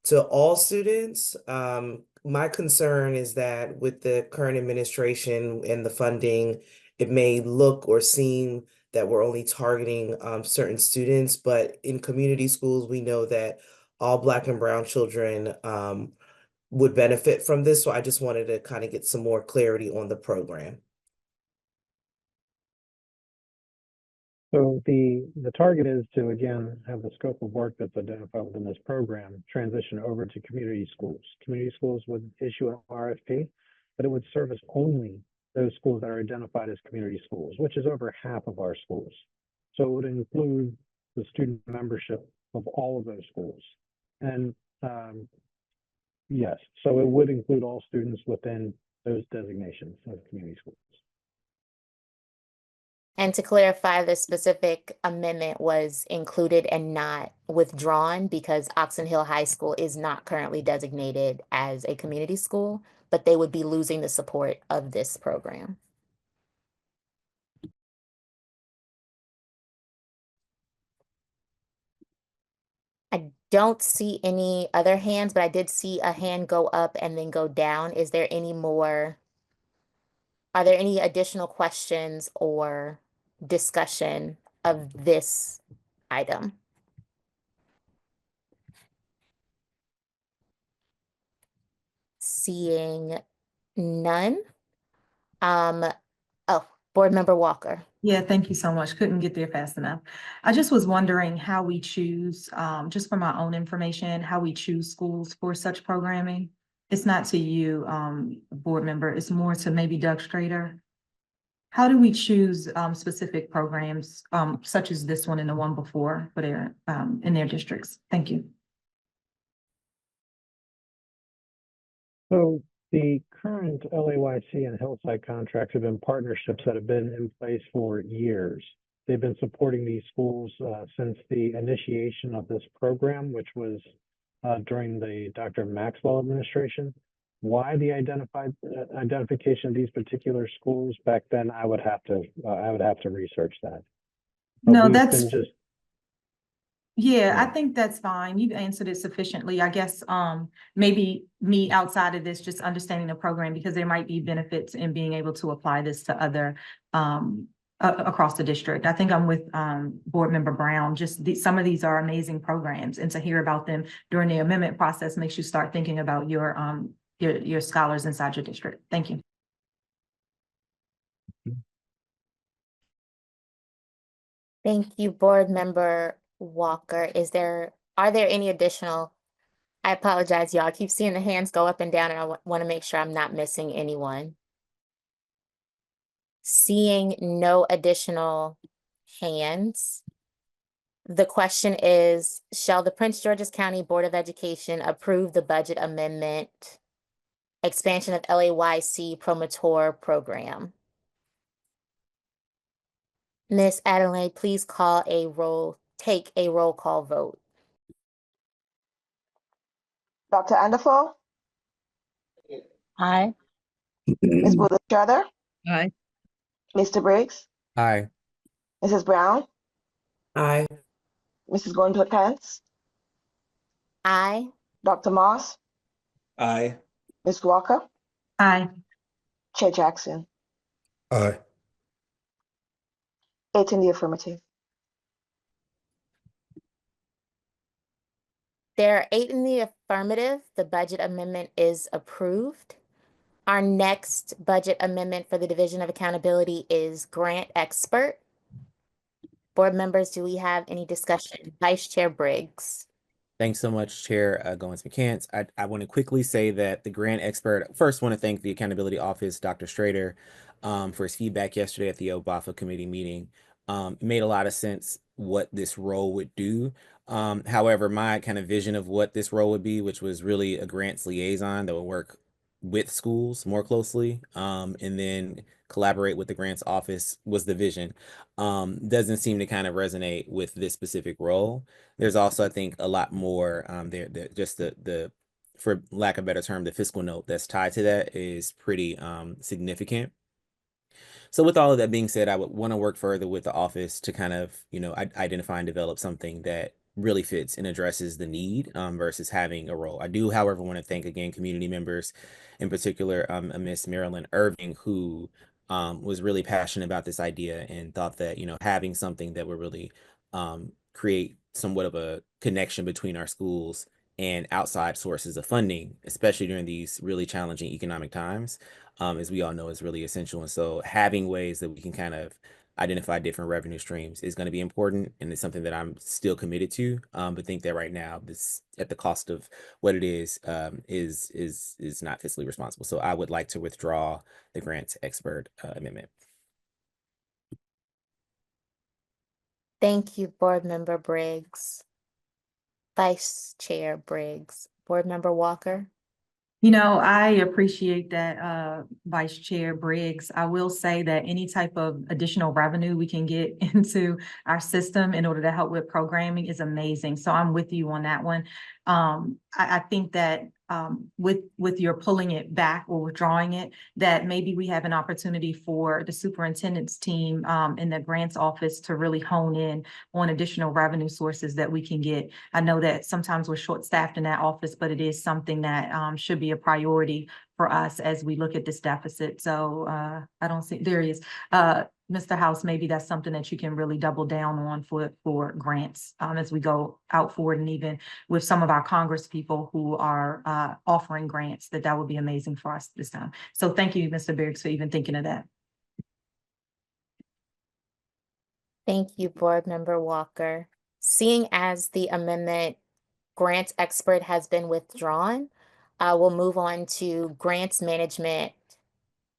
to all students? My concern is that with the current administration and the funding, it may look or seem that we're only targeting certain students, but in community schools, we know that all Black and Brown children would benefit from this. So I just wanted to kind of get some more clarity on the program. So the target is to, again, have the scope of work that's identified within this program transition over to community schools. Community schools would issue an RFP, but it would service only those schools that are identified as community schools, which is over half of our schools. So it would include the student membership of all of those schools. And yes, so it would include all students within those designations of community schools. And to clarify, the specific amendment was included and not withdrawn because Oxon Hill High School is not currently designated as a community school, but they would be losing the support of this program. I don't see any other hands, but I did see a hand go up and then go down. Is there any more? Are there any additional questions or discussion of this item? Seeing none. Oh, Board Member Walker. Yeah, thank you so much. Couldn't get there fast enough. I just was wondering how we choose, just for my own information, how we choose schools for such programming. It's not to you, board member, it's more to maybe Doug Strader. How do we choose specific programs such as this one and the one before for their in their districts? Thank you. So the current LAYC and Hillside contracts have been partnerships that have been in place for years. They've been supporting these schools since the initiation of this program, which was during the Dr. Maxwell administration. Why the identification of these particular schools back then, I would have to research that. But No, we've that's been just yeah, I yeah. think that's fine. You've answered it sufficiently. I guess maybe me outside of this, just understanding the program because there might be benefits in being able to apply this to other across the district. I think I'm with Board Member Brown. Just some of these are amazing programs, and to hear about them during the amendment process makes you start thinking about your scholars inside your district. Thank you. Thank you, Board Member Walker. Are there any additional? I apologize, y'all. I keep seeing the hands go up and down, and I want to make sure I'm not missing anyone. Seeing no additional hands, the question is, shall the Prince George's County Board of Education approve the budget amendment expansion of LAYC Promotor Program? Ms. Adelaide, please take a roll call vote. Dr. Anderful? Aye. Ms. Bouler-Strother? Aye. Mr. Briggs? Aye. Mrs. Brown? Aye. Mrs. Gordon-Pence? Aye. Dr. Moss? Aye. Ms. Walker? Aye. Chair Jackson? Aye. 8 in the affirmative. There are 8 in the affirmative. The budget amendment is approved. Our next budget amendment for the Division of Accountability is Grant Expert. Board members, do we have any discussion? Vice Chair Briggs. Thanks so much, Chair Goins McCants. I want to quickly say that the grant expert, first want to thank the Accountability Office, Dr. Strader, for his feedback yesterday at the OBAFA committee meeting. It made a lot of sense what this role would do. However, my kind of vision of what this role would be, which was really a grants liaison that would work with schools more closely, and then collaborate with the grants office, was the vision. Doesn't seem to kind of resonate with this specific role. There's also, I think, a lot more just the for lack of a better term, the fiscal note that's tied to that is pretty significant. So with all of that being said, I would want to work further with the office to kind of, identify and develop something that really fits and addresses the need versus having a role. I do, however, want to thank again community members, in particular, Miss Marilyn Irving, who was really passionate about this idea and thought that, having something that would really create somewhat of a connection between our schools and outside sources of funding, especially during these really challenging economic times, as we all know, is really essential. And so having ways that we can kind of identify different revenue streams is going to be important, and it's something that I'm still committed to. But think that right now, this at the cost of what it is not fiscally responsible. So I would like to withdraw the grants expert amendment. Thank you, Board Member Briggs. Vice Chair Briggs. Board Member Walker. I appreciate that, Vice Chair Briggs. I will say that any type of additional revenue we can get into our system in order to help with programming is amazing. So I'm with you on that one. I think that with your pulling it back or withdrawing it, that maybe we have an opportunity for the superintendent's team in the grants office to really hone in on additional revenue sources that we can get. I know that sometimes we're short-staffed in that office, but it is something that should be a priority for us as we look at this deficit. So I don't see, there he is. Mr. House, maybe that's something that you can really double down on for grants as we go out forward, and even with some of our Congress people who are offering grants, that would be amazing for us this time. So thank you, Mr. Biggs, for even thinking of that. Thank you, Board Member Walker. Seeing as the amendment grants expert has been withdrawn, we'll move on to grants management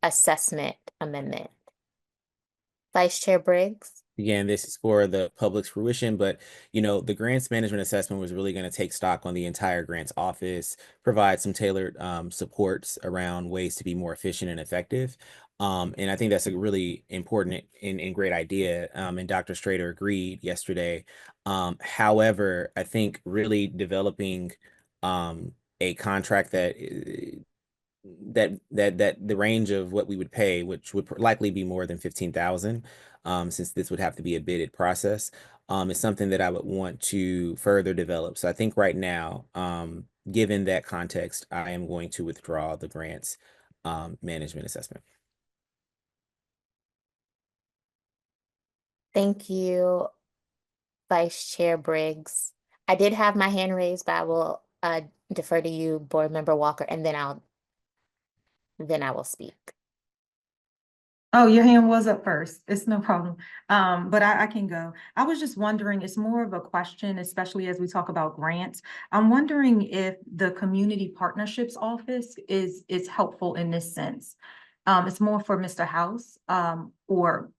assessment amendment. Vice Chair Briggs. Again, this is for the public's fruition, but the grants management assessment was really going to take stock on the entire grants office, provide some tailored supports around ways to be more efficient and effective. And I think that's a really important and great idea. And Dr. Strader agreed yesterday. However, I think really developing a contract that the range of what we would pay, which would likely be more than 15,000, since this would have to be a bidded process, is something that I would want to further develop. So I think right now, given that context, I am going to withdraw the grants management assessment. Thank you, Vice Chair Briggs. I did have my hand raised, but I will defer to you, Board Member Walker, and then I will speak. Oh, your hand was up first. It's no problem. But I can go. I was just wondering, it's more of a question, especially as we talk about grants. I'm wondering if the Community Partnerships Office is helpful in this sense. It's more for Mr. House, or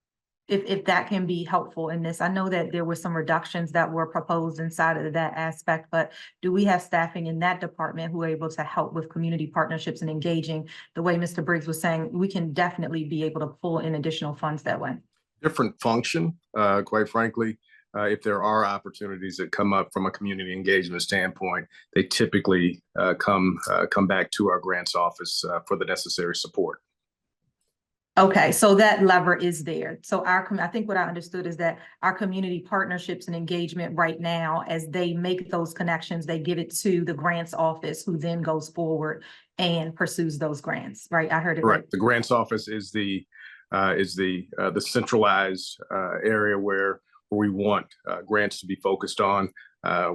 if that can be helpful in this. I know that there were some reductions that were proposed inside of that aspect, but do we have staffing in that department who are able to help with community partnerships and engaging? The way Mr. Briggs was saying, we can definitely be able to pull in additional funds that way. Different function, quite frankly. If there are opportunities that come up from a community engagement standpoint, they typically come back to our grants office for the necessary support. Okay, so that lever is there. So I think what I understood is that our community partnerships and engagement right now, as they make those connections, they give it to the grants office, who then goes forward and pursues those grants, right? I heard it Correct. right. The grants office is the centralized area where we want grants to be focused on,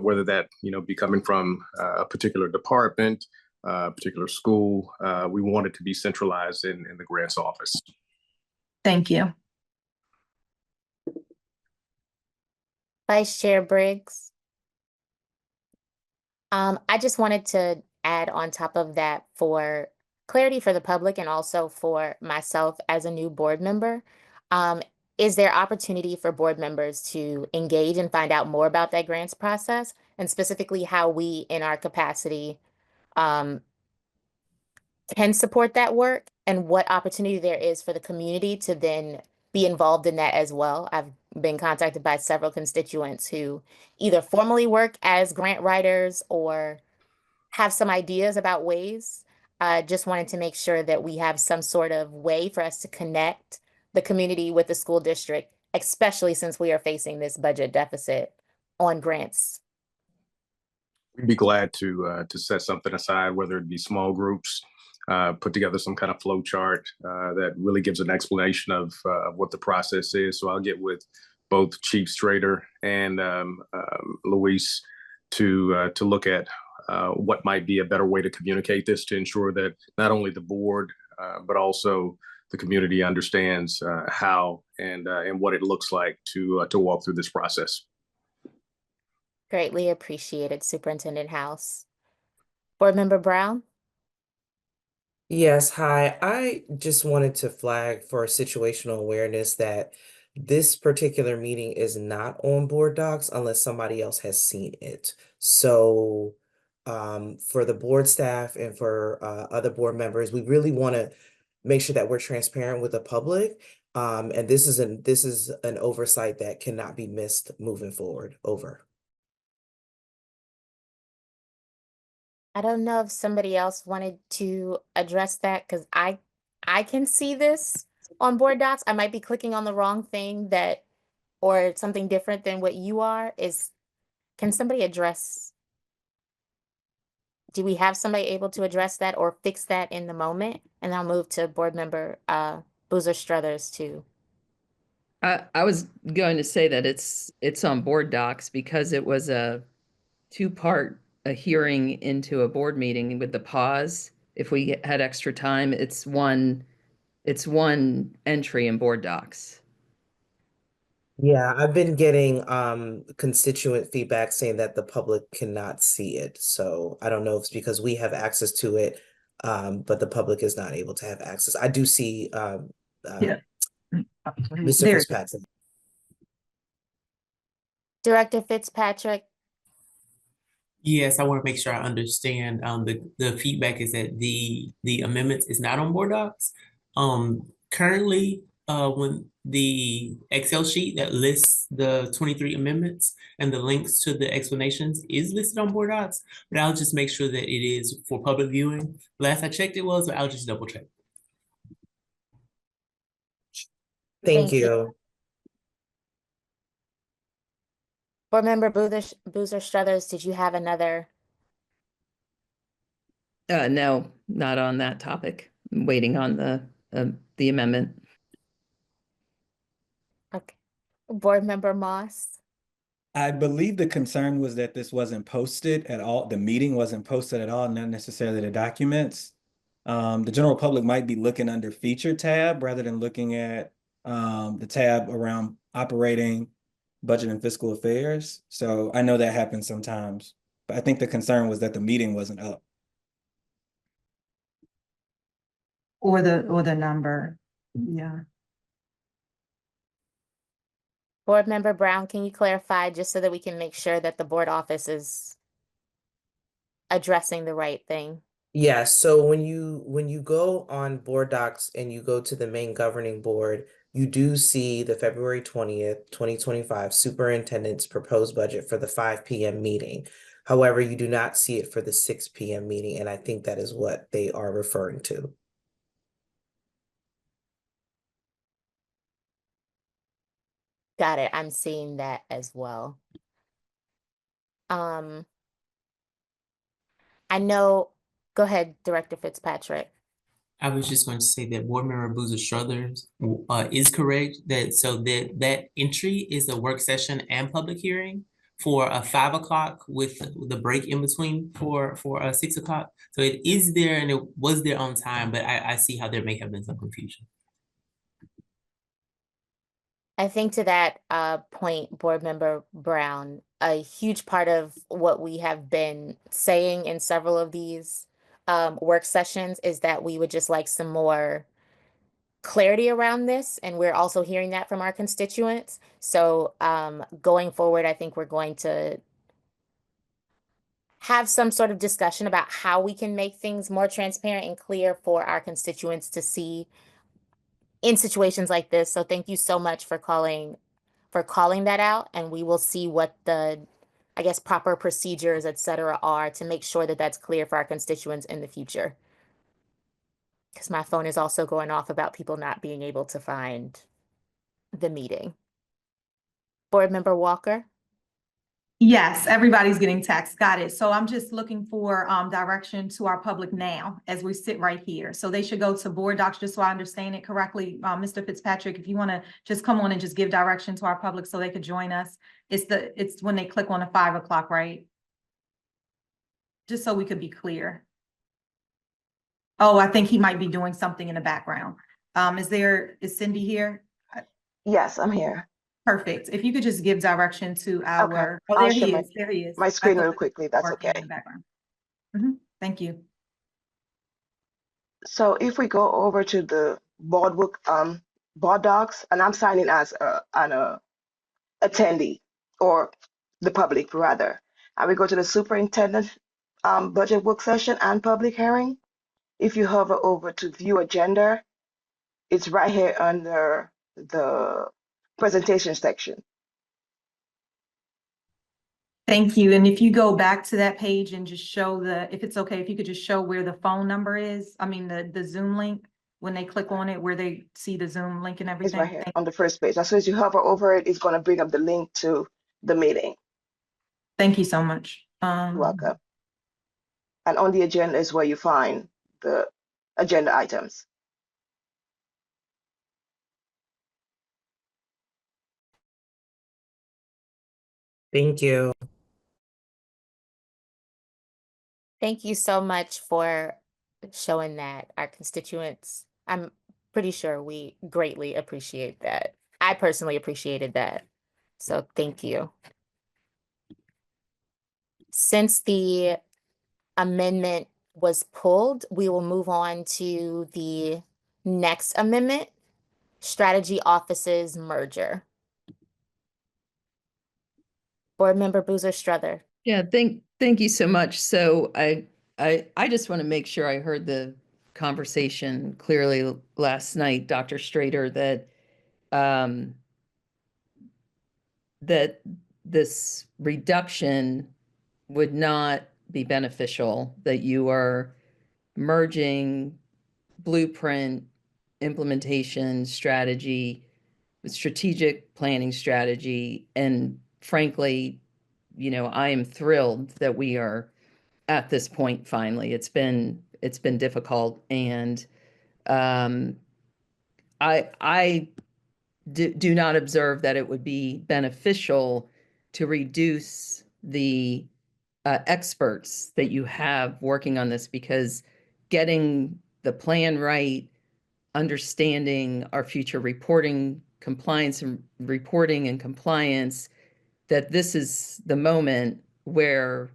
whether that be coming from a particular department, particular school. We want it to be centralized in the grants office. Thank you. Vice Chair Briggs. I just wanted to add on top of that, for clarity for the public and also for myself as a new board member, is there opportunity for board members to engage and find out more about that grants process, and specifically how we in our capacity can support that work, and what opportunity there is for the community to then be involved in that as well? I've been contacted by several constituents who either formally work as grant writers or have some ideas about ways. Just wanted to make sure that we have some sort of way for us to connect the community with the school district, especially since we are facing this budget deficit on grants. We'd be glad to set something aside, whether it be small groups, put together some kind of flow chart that really gives an explanation of what the process is. So I'll get with both Chief Strader and Luis to look at what might be a better way to communicate this, to ensure that not only the board, but also the community understands how and what it looks like to walk through this process. Greatly appreciated, Superintendent House. Board Member Brown? Yes, hi. I just wanted to flag for situational awareness that this particular meeting is not on board docs unless somebody else has seen it. So for the board staff and for other board members, we really want to make sure that we're transparent with the public. And this is an oversight that cannot be missed moving forward. Over. I don't know if somebody else wanted to address that, because I can see this on board docs. I might be clicking on the wrong thing or something different than what you are. Can somebody address? Do we have somebody able to address that or fix that in the moment? And I'll move to Board Member Boozer Struthers too. I was going to say that it's on board docs because it was a two-part hearing into a board meeting with the pause. If we had extra time, it's one entry in board docs. Yeah, I've been getting constituent feedback saying that the public cannot see it. So I don't know if it's because we have access to it, but the public is not able to have access. I do see Yeah. Mr. There. Fitzpatrick. Director Fitzpatrick. Yes, I want to make sure I understand. The feedback is that the amendments is not on board docs. Currently, when the Excel sheet that lists the 23 amendments and the links to the explanations is listed on board docs, but I'll just make sure that it is for public viewing. Last I checked it was, but I'll just double check. Thank you. Board Member Boozer Struthers, did you have another? No, not on that topic. I'm waiting on the amendment. Okay. Board Member Moss. I believe the concern was that this wasn't posted at all. The meeting wasn't posted at all, not necessarily the documents. The general public might be looking under feature tab rather than looking at the tab around operating budget and fiscal affairs. So I know that happens sometimes, but I think the concern was that the meeting wasn't up. Or the number, yeah. Board Member Brown, can you clarify just so that we can make sure that the board office is addressing the right thing? Yeah, so when you go on board docs and you go to the main governing board, you do see the February 20th, 2025 superintendent's proposed budget for the 5 p.m. meeting. However, you do not see it for the 6 p.m. meeting, and I think that is what they are referring to. Got it. I'm seeing that as well. I know, go ahead, Director Fitzpatrick. I was just going to say that Board Member Boozer Struthers is correct that that entry is a work session and public hearing for a 5 o'clock with the break in between for 6 o'clock. So it is there and it was there on time, but I see how there may have been some confusion. I think to that point, Board Member Brown, a huge part of what we have been saying in several of these work sessions is that we would just like some more clarity around this, and we're also hearing that from our constituents. So going forward, I think we're going to have some sort of discussion about how we can make things more transparent and clear for our constituents to see in situations like this. So thank you so much for calling that out, and we will see what the, I guess, proper procedures, et cetera, are to make sure that that's clear for our constituents in the future. Because my phone is also going off about people not being able to find the meeting. Board Member Walker? Yes, everybody's getting text. Got it. So I'm just looking for direction to our public now as we sit right here. So they should go to board docs, just so I understand it correctly. Mr. Fitzpatrick, if you want to just come on and just give direction to our public so they could join us. It's when they click on the 5 o'clock, right? Just so we could be clear. Oh, I think he might be doing something in the background. Is Cindy here? Yes, I'm here. Perfect. If you could just give direction to our, Okay. oh, I'll there share he is, there he is. my I screen thought real it quickly, was that's working okay. in the background. Thank you. So if we go over to the board docs, and I'm signing as an attendee, or the public rather, and we go to the superintendent budget work session and public hearing. If you hover over to view agenda, it's right here under the presentation section. Thank you. And if you go back to that page and just show if it's okay, if you could just show where the phone number is, I mean, the Zoom link, when they click on it, where they see the Zoom link and It's everything. right here on the first page. As soon as you hover over it, it's going to bring up the link to the meeting. Thank you so much. You're welcome. And on the agenda is where you find the agenda items. Thank you. Thank you so much for showing that. Our constituents, I'm pretty sure we greatly appreciate that. I personally appreciated that. So thank you. Since the amendment was pulled, we will move on to the next amendment. strategy offices merger. Board Member Boozer Struther. Yeah, thank you so much. So I just want to make sure I heard the conversation clearly last night, Dr. Strader, that this reduction would not be beneficial, that you are merging blueprint, implementation, strategy, strategic planning strategy, and frankly, I am thrilled that we are at this point finally. It's been difficult, and I do not observe that it would be beneficial to reduce the experts that you have working on this, because getting the plan right, understanding our future reporting, compliance and reporting and compliance, that this is the moment where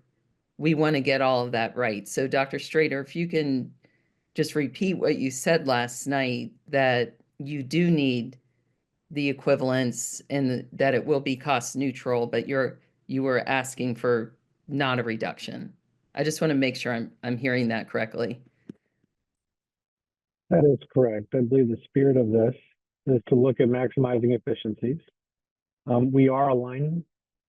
we want to get all of that right. So Dr. Strader, if you can just repeat what you said last night, that you do need the equivalence and that it will be cost neutral, but you were asking for not a reduction. I just want to make sure I'm hearing that correctly. That is correct. I believe the spirit of this is to look at maximizing efficiencies. We are aligning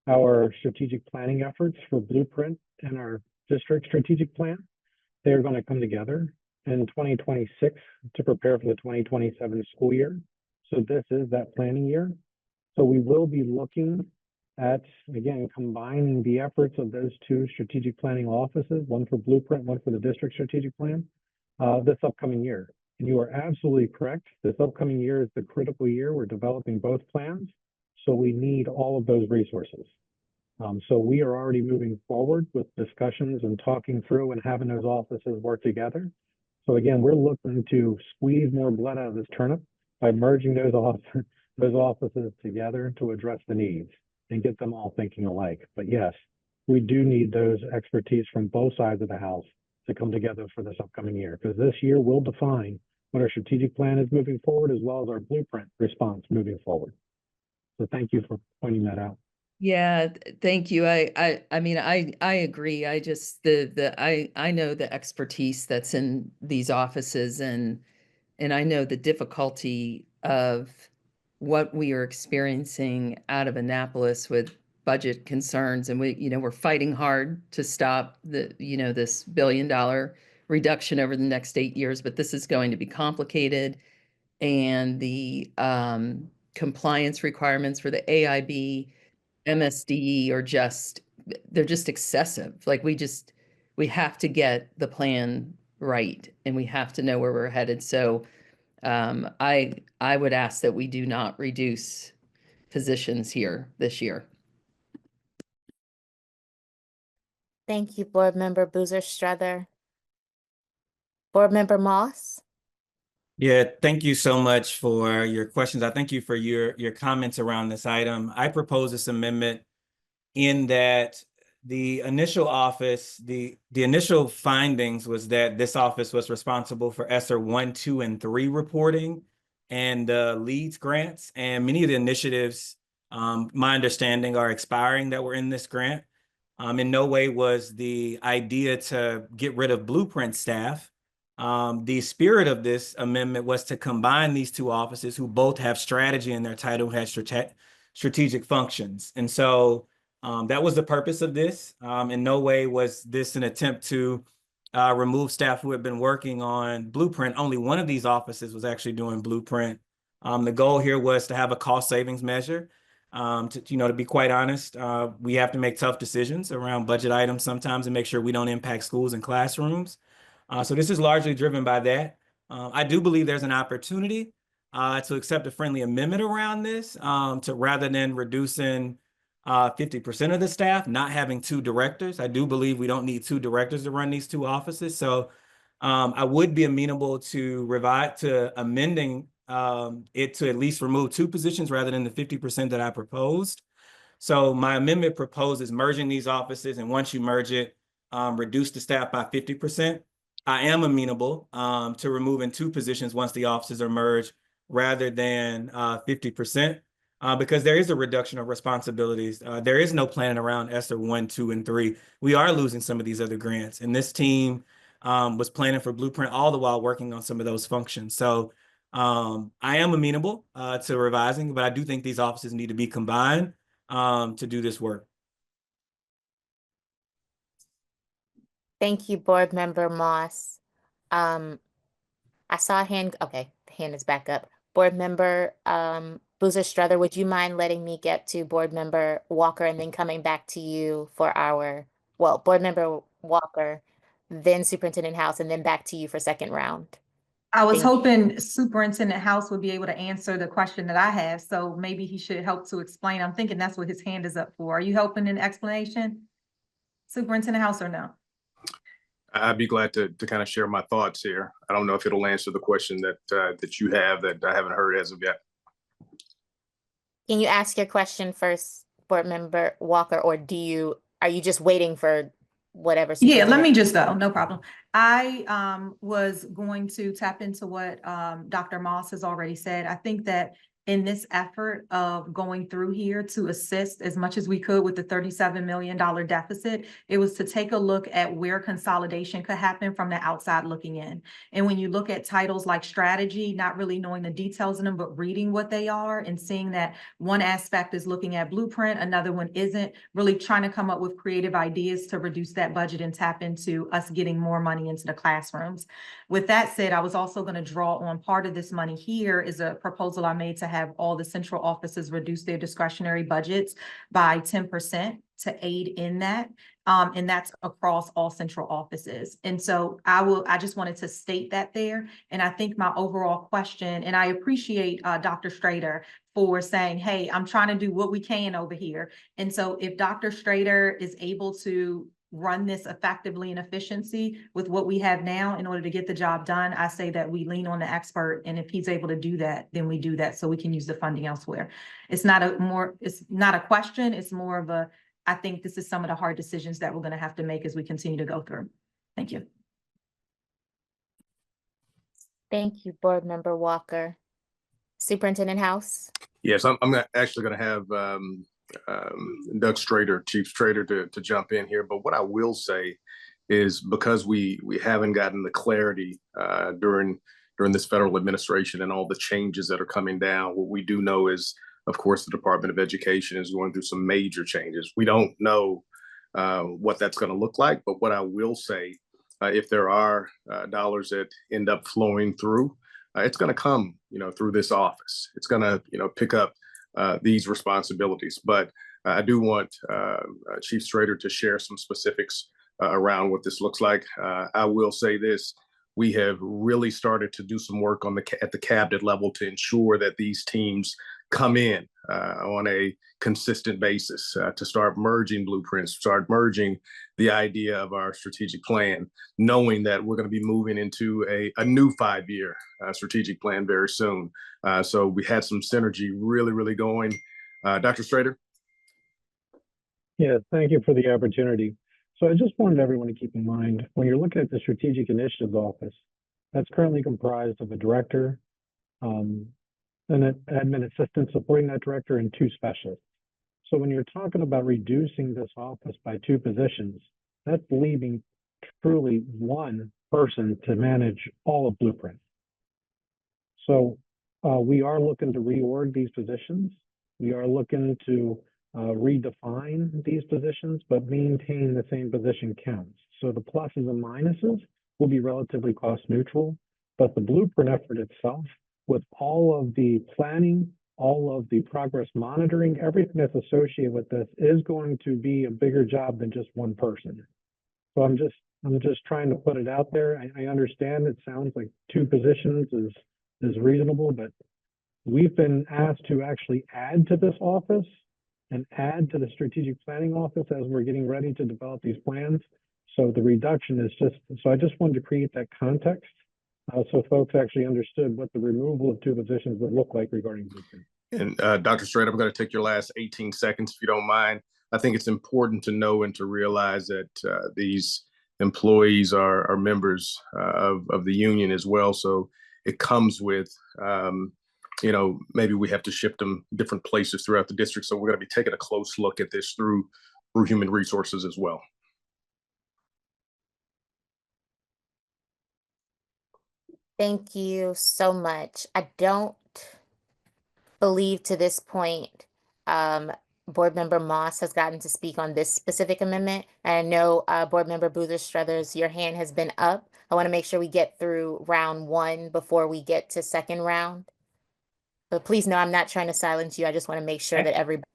our strategic planning efforts for Blueprint and our district strategic plan. They're going to come together in 2026 to prepare for the 2027 school year. So this is that planning year. So we will be looking at, again, combining the efforts of those two strategic planning offices, one for Blueprint, one for the district strategic plan, this upcoming year. And you are absolutely correct. This upcoming year is the critical year. We're developing both plans. So we need all of those resources. So we are already moving forward with discussions and talking through and having those offices work together. So again, we're looking to squeeze more blood out of this turnip by merging those offices together to address the needs and get them all thinking alike. But yes, we do need those expertise from both sides of the house to come together for this upcoming year, because this year will define what our strategic plan is moving forward, as well as our blueprint response moving forward. So thank you for pointing that out. Yeah, thank you. I mean, I agree. I just I know the expertise that's in these offices, and I know the difficulty of what we are experiencing out of Annapolis with budget concerns, and we're fighting hard to stop this $1 billion reduction over the next 8 years, but this is going to be complicated, and the compliance requirements for the AIB, MSD they're just excessive. Like we have to get the plan right, and we have to know where we're headed. So I would ask that we do not reduce positions here this year. Thank you, Board Member Boozer Struther. Board Member Moss. Yeah, thank you so much for your questions. I thank you for your comments around this item. I propose this amendment in that the initial office, the initial findings was that this office was responsible for ESSER 1, 2, and 3 reporting and leads grants. And many of the initiatives, my understanding, are expiring that were in this grant. In no way was the idea to get rid of Blueprint staff. The spirit of this amendment was to combine these two offices who both have strategy in their title, had strategic functions. And so that was the purpose of this. In no way was this an attempt to remove staff who had been working on Blueprint. Only one of these offices was actually doing Blueprint. The goal here was to have a cost savings measure. To be quite honest, we have to make tough decisions around budget items sometimes and make sure we don't impact schools and classrooms. So this is largely driven by that. I do believe there's an opportunity to accept a friendly amendment around this, to rather than reducing 50% of the staff, not having 2 directors. I do believe we don't need 2 directors to run these 2 offices. So I would be amenable to amending it to at least remove 2 positions rather than the 50% that I proposed. So my amendment proposes merging these offices, and once you merge it, reduce the staff by 50%. I am amenable to removing 2 positions once the offices are merged, rather than 50%. Because there is a reduction of responsibilities. There is no planning around ESSER 1, 2, and 3. We are losing some of these other grants. And this team was planning for Blueprint all the while working on some of those functions. So I am amenable to revising, but I do think these offices need to be combined to do this work. Thank you, Board Member Moss. I saw a hand. Okay, the hand is back up. Board Member Boozer Strother, would you mind letting me get to Board Member Walker and then coming back to you for Board Member Walker, then Superintendent House, and then back to you for second round. I was hoping Superintendent House would be able to answer the question that I have, so maybe he should help to explain. I'm thinking that's what his hand is up for. Are you helping in explanation, Superintendent House, or no? I'd be glad to kind of share my thoughts here. I don't know if it'll answer the question that you have that I haven't heard as of yet. Can you ask your question first, Board Member Walker, or are you just waiting for whatever? Yeah, let me just go, no problem. I was going to tap into what Dr. Moss has already said. I think that in this effort of going through here to assist as much as we could with the $37 million deficit, it was to take a look at where consolidation could happen from the outside looking in. And when you look at titles like strategy, not really knowing the details in them, but reading what they are and seeing that one aspect is looking at Blueprint, another one isn't, really trying to come up with creative ideas to reduce that budget and tap into us getting more money into the classrooms. With that said, I was also going to draw on part of this money here is a proposal I made to have all the central offices reduce their discretionary budgets by 10% to aid in that. And that's across all central offices. And so I just wanted to state that there. And I think my overall question, and I appreciate Dr. Strader for saying, hey, I'm trying to do what we can over here. And so if Dr. Strader is able to run this effectively and efficiency with what we have now in order to get the job done, I say that we lean on the expert. And if he's able to do that, then we do that so we can use the funding elsewhere. It's not a question. It's more of I think this is some of the hard decisions that we're going to have to make as we continue to go through. Thank you. Thank you, Board Member Walker. Superintendent House? Yes, I'm actually going to have Doug Strader, Chief Strader, to jump in here. But what I will say is because we haven't gotten the clarity during this federal administration and all the changes that are coming down, what we do know is, of course, the Department of Education is going through some major changes. We don't know what that's going to look like, but what I will say, if there are dollars that end up flowing through, it's going to come, through this office. It's going to, pick up these responsibilities. But I do want Chief Strader to share some specifics around what this looks like. I will say this. We have really started to do some work at the cabinet level to ensure that these teams come in on a consistent basis to start merging blueprints, start merging the idea of our strategic plan, knowing that we're going to be moving into a new 5-year strategic plan very soon. So we had some synergy really going. Dr. Strader? Yeah, thank you for the opportunity. So I just wanted everyone to keep in mind, when you're looking at the Strategic Initiatives Office, that's currently comprised of a director, an admin assistant supporting that director, and 2 specialists. So when you're talking about reducing this office by 2 positions, that's leaving truly 1 person to manage all of Blueprint. So we are looking to reorg these positions. We are looking to redefine these positions, but maintain the same position counts. So the pluses and minuses will be relatively cost neutral, but the Blueprint effort itself, with all of the planning, all of the progress monitoring, everything that's associated with this is going to be a bigger job than just 1 person. So I'm just trying to put it out there. I understand it sounds like 2 positions is reasonable, but we've been asked to actually add to this office and add to the strategic planning office as we're getting ready to develop these plans. So the reduction is so I just wanted to create that context so folks actually understood what the removal of 2 positions would look like regarding Blueprint. And Dr. Strader, I'm going to take your last 18 seconds if you don't mind. I think it's important to know and to realize that these employees are members of the union as well. So it comes with maybe we have to shift them different places throughout the district. So we're going to be taking a close look at this through human resources as well. Thank you so much. I don't believe to this point, Board Member Moss has gotten to speak on this specific amendment. I know, Board Member Boozer Struthers, your hand has been up. I want to make sure we get through round one before we get to second round. But please know I'm not trying to silence you. I just want to make sure that everybody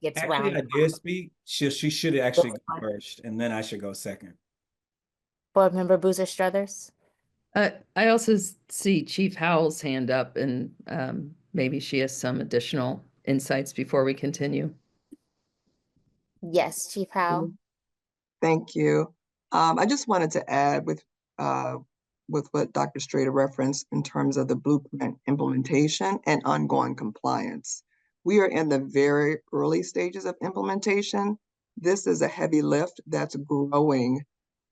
gets Actually, round. I did speak. She should actually go first, and then I should go second. Board Member Boozer Struthers. I also see Chief Howell's hand up, and maybe she has some additional insights before we continue. Yes, Chief Howell. Thank you. I just wanted to add with what Dr. Strader referenced in terms of the blueprint implementation and ongoing compliance. We are in the very early stages of implementation. This is a heavy lift that's growing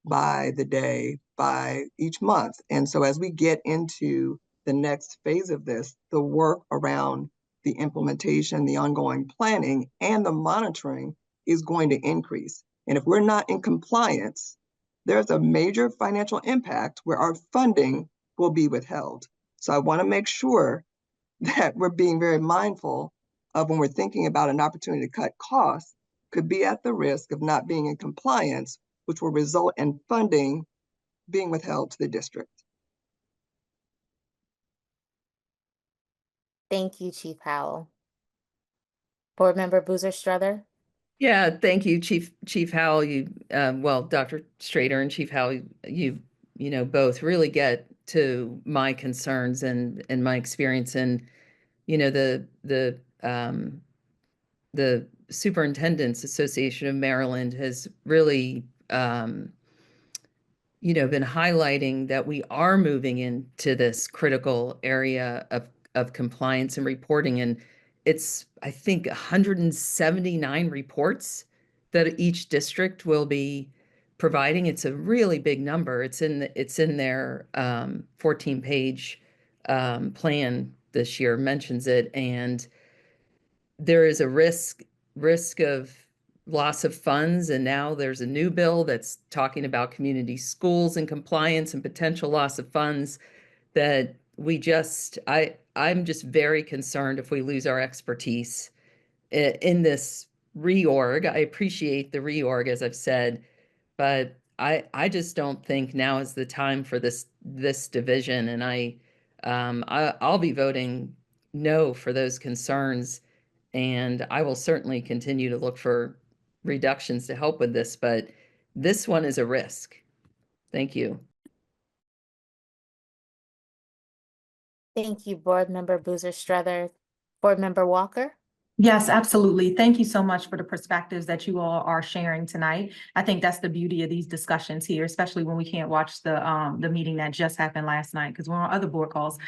by the day, by each month. And so as we get into the next phase of this, the work around the implementation, the ongoing planning, and the monitoring is going to increase. And if we're not in compliance, there's a major financial impact where our funding will be withheld. So I want to make sure that we're being very mindful of when we're thinking about an opportunity to cut costs, could be at the risk of not being in compliance, which will result in funding being withheld to the district. Thank you, Chief Howell. Board Member Boozer Struther. Yeah, thank you, Chief Howell. You, well, Dr. Strader and Chief Howell, you both really get to my concerns and my experience. And the Superintendents Association of Maryland has really been highlighting that we are moving into this critical area of compliance and reporting. And it's, I think, 179 reports that each district will be providing. It's a really big number. It's in their 14-page plan this year, mentions it. And there is a risk of loss of funds, and now there's a new bill that's talking about community schools and compliance and potential loss of funds that I'm just very concerned if we lose our expertise in this reorg. I appreciate the reorg, as I've said, but I just don't think now is the time for this division, and I'll be voting no for those concerns. And I will certainly continue to look for reductions to help with this, but this one is a risk. Thank you. Thank you, Board Member Boozer Struther. Board Member Walker. Yes, absolutely. Thank you so much for the perspectives that you all are sharing tonight. I think that's the beauty of these discussions here, especially when we can't watch the meeting that just happened last night because we're on other board calls.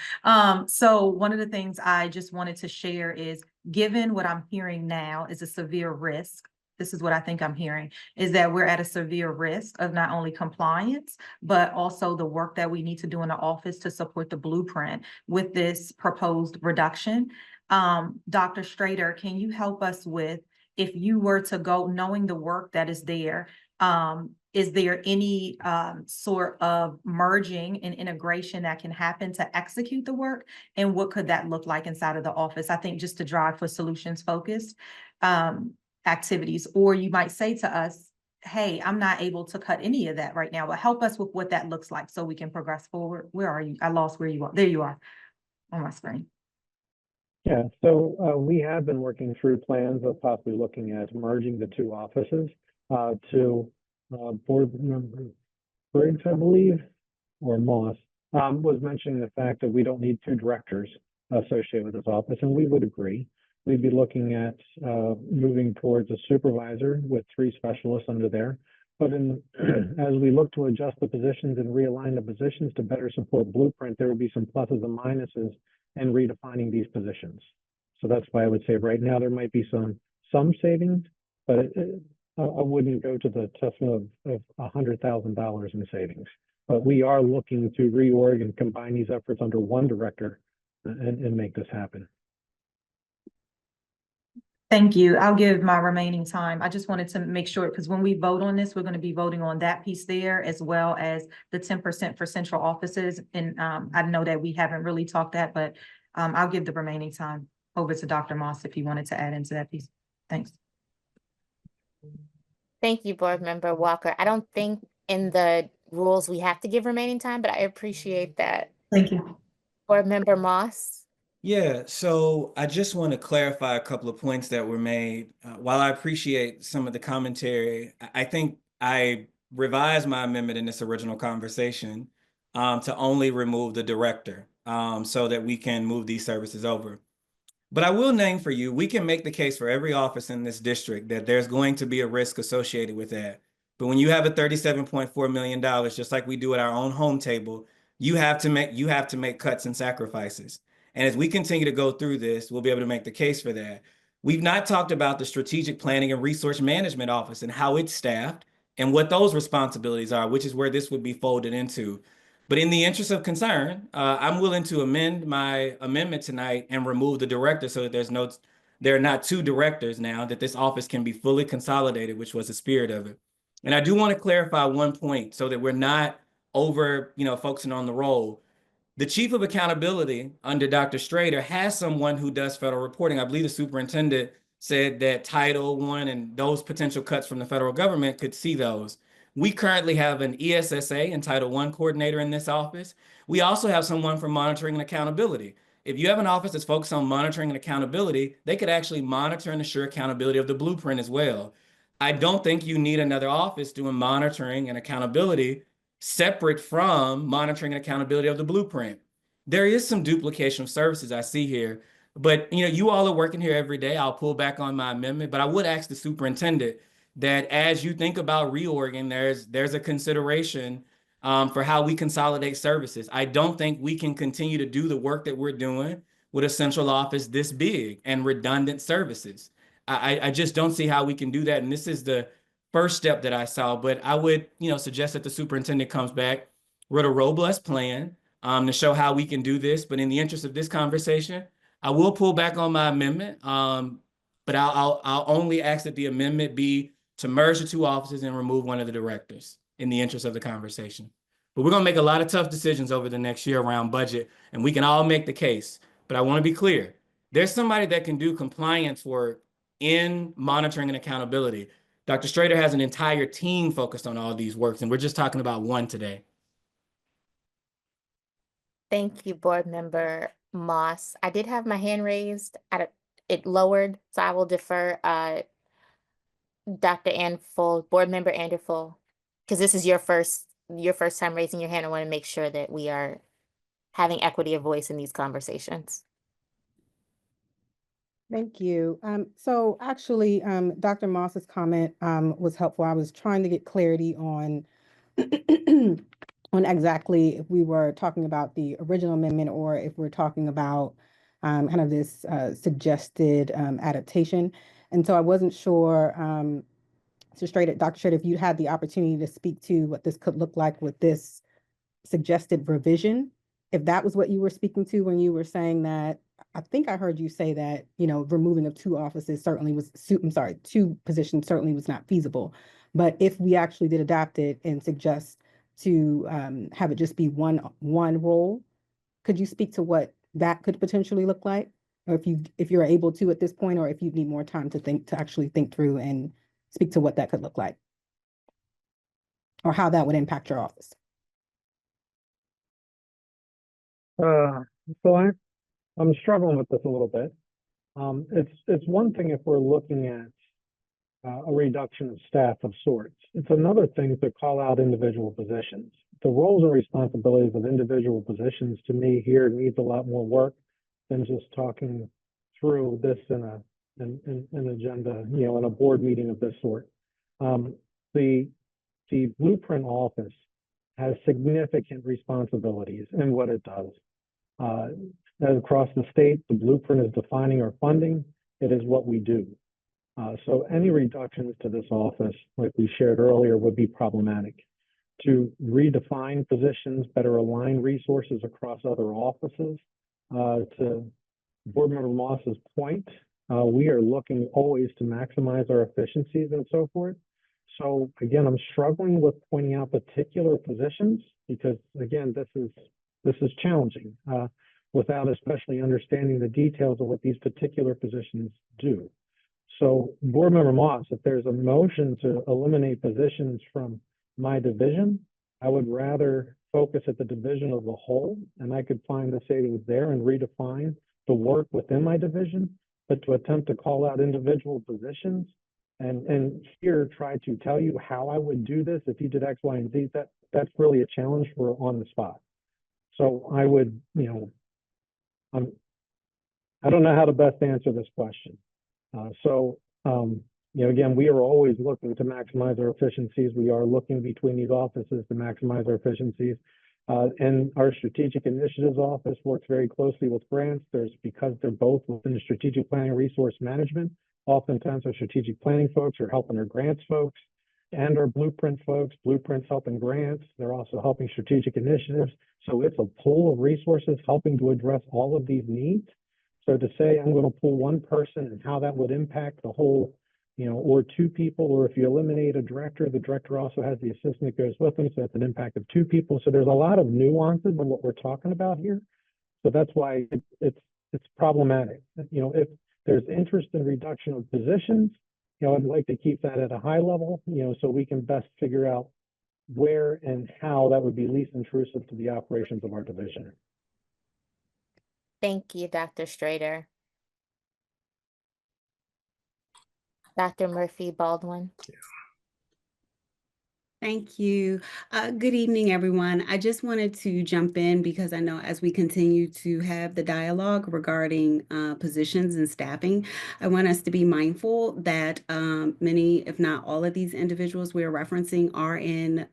So one of the things I just wanted to share is, given what I'm hearing now is a severe risk, this is what I think I'm hearing, is that we're at a severe risk of not only compliance, but also the work that we need to do in the office to support the blueprint with this proposed reduction. Dr. Strader, can you help us with, if you were to go knowing the work that is there any sort of merging and integration that can happen to execute the work? And what could that look like inside of the office? I think just to drive for solutions focused activities, or you might say to us, hey, I'm not able to cut any of that right now, but help us with what that looks like so we can progress forward. Where are you? I lost where you are. There you are on my screen. Yeah, so we have been working through plans of possibly looking at merging the two offices to Board Member Briggs, I believe, or Moss, was mentioning the fact that we don't need two directors associated with this office, and we would agree. We'd be looking at moving towards a supervisor with 3 specialists under there. But as we look to adjust the positions and realign the positions to better support Blueprint, there would be some pluses and minuses and redefining these positions. So that's why I would say right now there might be some savings, but I wouldn't go to the testament of $100,000 in savings. But we are looking to reorg and combine these efforts under one director and make this happen. Thank you. I'll give my remaining time. I just wanted to make sure, because when we vote on this, we're going to be voting on that piece there as well as the 10% for central offices. And I know that we haven't really talked that, but I'll give the remaining time over to Dr. Moss if he wanted to add into that piece. Thanks. Thank you, Board Member Walker. I don't think in the rules we have to give remaining time, but I appreciate that. Thank you. Board Member Moss. Yeah, so I just want to clarify a couple of points that were made. While I appreciate some of the commentary, I think I revised my amendment in this original conversation to only remove the director so that we can move these services over. But I will name for you, we can make the case for every office in this district that there's going to be a risk associated with that. But when you have a $37.4 million, just like we do at our own home table, you have to make cuts and sacrifices. And as we continue to go through this, we'll be able to make the case for that. We've not talked about the Strategic Planning and Resource Management Office and how it's staffed and what those responsibilities are, which is where this would be folded into. But in the interest of concern, I'm willing to amend my amendment tonight and remove the director so that there are not two directors now, that this office can be fully consolidated, which was the spirit of it. And I do want to clarify one point so that we're not focusing on the role. The chief of accountability under Dr. Strader has someone who does federal reporting. I believe the superintendent said that Title I and those potential cuts from the federal government could see those. We currently have an ESSA and Title I coordinator in this office. We also have someone for monitoring and accountability. If you have an office that's focused on monitoring and accountability, they could actually monitor and assure accountability of the blueprint as well. I don't think you need another office doing monitoring and accountability separate from monitoring and accountability of the blueprint. There is some duplication of services I see here, but you all are working here every day. I'll pull back on my amendment, but I would ask the superintendent that as you think about reorging, there's a consideration for how we consolidate services. I don't think we can continue to do the work that we're doing with a central office this big and redundant services. I just don't see how we can do that. And this is the first step that I saw, but I would, suggest that the superintendent comes back with a robust plan to show how we can do this. But in the interest of this conversation, I will pull back on my amendment. But I'll only ask that the amendment be to merge the two offices and remove one of the directors in the interest of the conversation. But we're gonna make a lot of tough decisions over the next year around budget, and we can all make the case. But I want to be clear, there's somebody that can do compliance work in monitoring and accountability. Dr. Strader has an entire team focused on all these works, and we're just talking about one today. Thank you, Board Member Moss. I did have my hand raised. It lowered, so I will defer Dr. Anfull, Board Member Anderfull, because this is your first time raising your hand. I want to make sure that we are having equity of voice in these conversations. Thank you. So actually, Dr. Moss's comment was helpful. I was trying to get clarity on on exactly if we were talking about the original amendment or if we're talking about kind of this suggested adaptation. And so I wasn't sure, Dr. Strader, if you had the opportunity to speak to what this could look like with this suggested revision, if that was what you were speaking to when you were saying that. I think I heard you say that, removing of two offices certainly was, two positions certainly was not feasible. But if we actually did adopt it and suggest to have it just be one role, could you speak to what that could potentially look like? Or if you're able to at this point, or if you need more time to actually think through and speak to what that could look like, or how that would impact your office. So I'm struggling with this a little bit. It's one thing if we're looking at a reduction of staff of sorts. It's another thing to call out individual positions. The roles and responsibilities of individual positions, to me, here needs a lot more work than just talking through this in an agenda, in a board meeting of this sort. The Blueprint office has significant responsibilities in what it does. Across the state, the Blueprint is defining our funding. It is what we do. So any reductions to this office, like we shared earlier, would be problematic. To redefine positions, better align resources across other offices, To Board Member Moss's point, we are looking always to maximize our efficiencies and so forth. So again, I'm struggling with pointing out particular positions because again, this is challenging without especially understanding the details of what these particular positions do. So Board Member Moss, if there's a motion to eliminate positions from my division, I would rather focus at the division as a whole, and I could find the savings there and redefine the work within my division, but to attempt to call out individual positions and here try to tell you how I would do this if you did X, Y, and Z, that's really a challenge for on the spot. So I would, I don't know how to best answer this question. Again, we are always looking to maximize our efficiencies. We are looking between these offices to maximize our efficiencies. And our strategic initiatives office works very closely with grants. Because they're both within the strategic planning resource management, oftentimes our strategic planning folks are helping our grants folks and our blueprint folks. Blueprints helping grants. They're also helping strategic initiatives. So it's a pool of resources helping to address all of these needs. So to say I'm going to pull one person and how that would impact the whole, or two people, or if you eliminate a director, the director also has the assistant that goes with them. So that's an impact of two people. So there's a lot of nuances in what we're talking about here. So that's why it's problematic. If there's interest in reduction of positions, I'd like to keep that at a high level, so we can best figure out where and how that would be least intrusive to the operations of our division. Thank you, Dr. Strader. Dr. Murphy Baldwin. Thank you. Good evening, everyone. I just wanted to jump in because I know as we continue to have the dialogue regarding positions and staffing, I want us to be mindful that many, if not all of these individuals we are referencing are in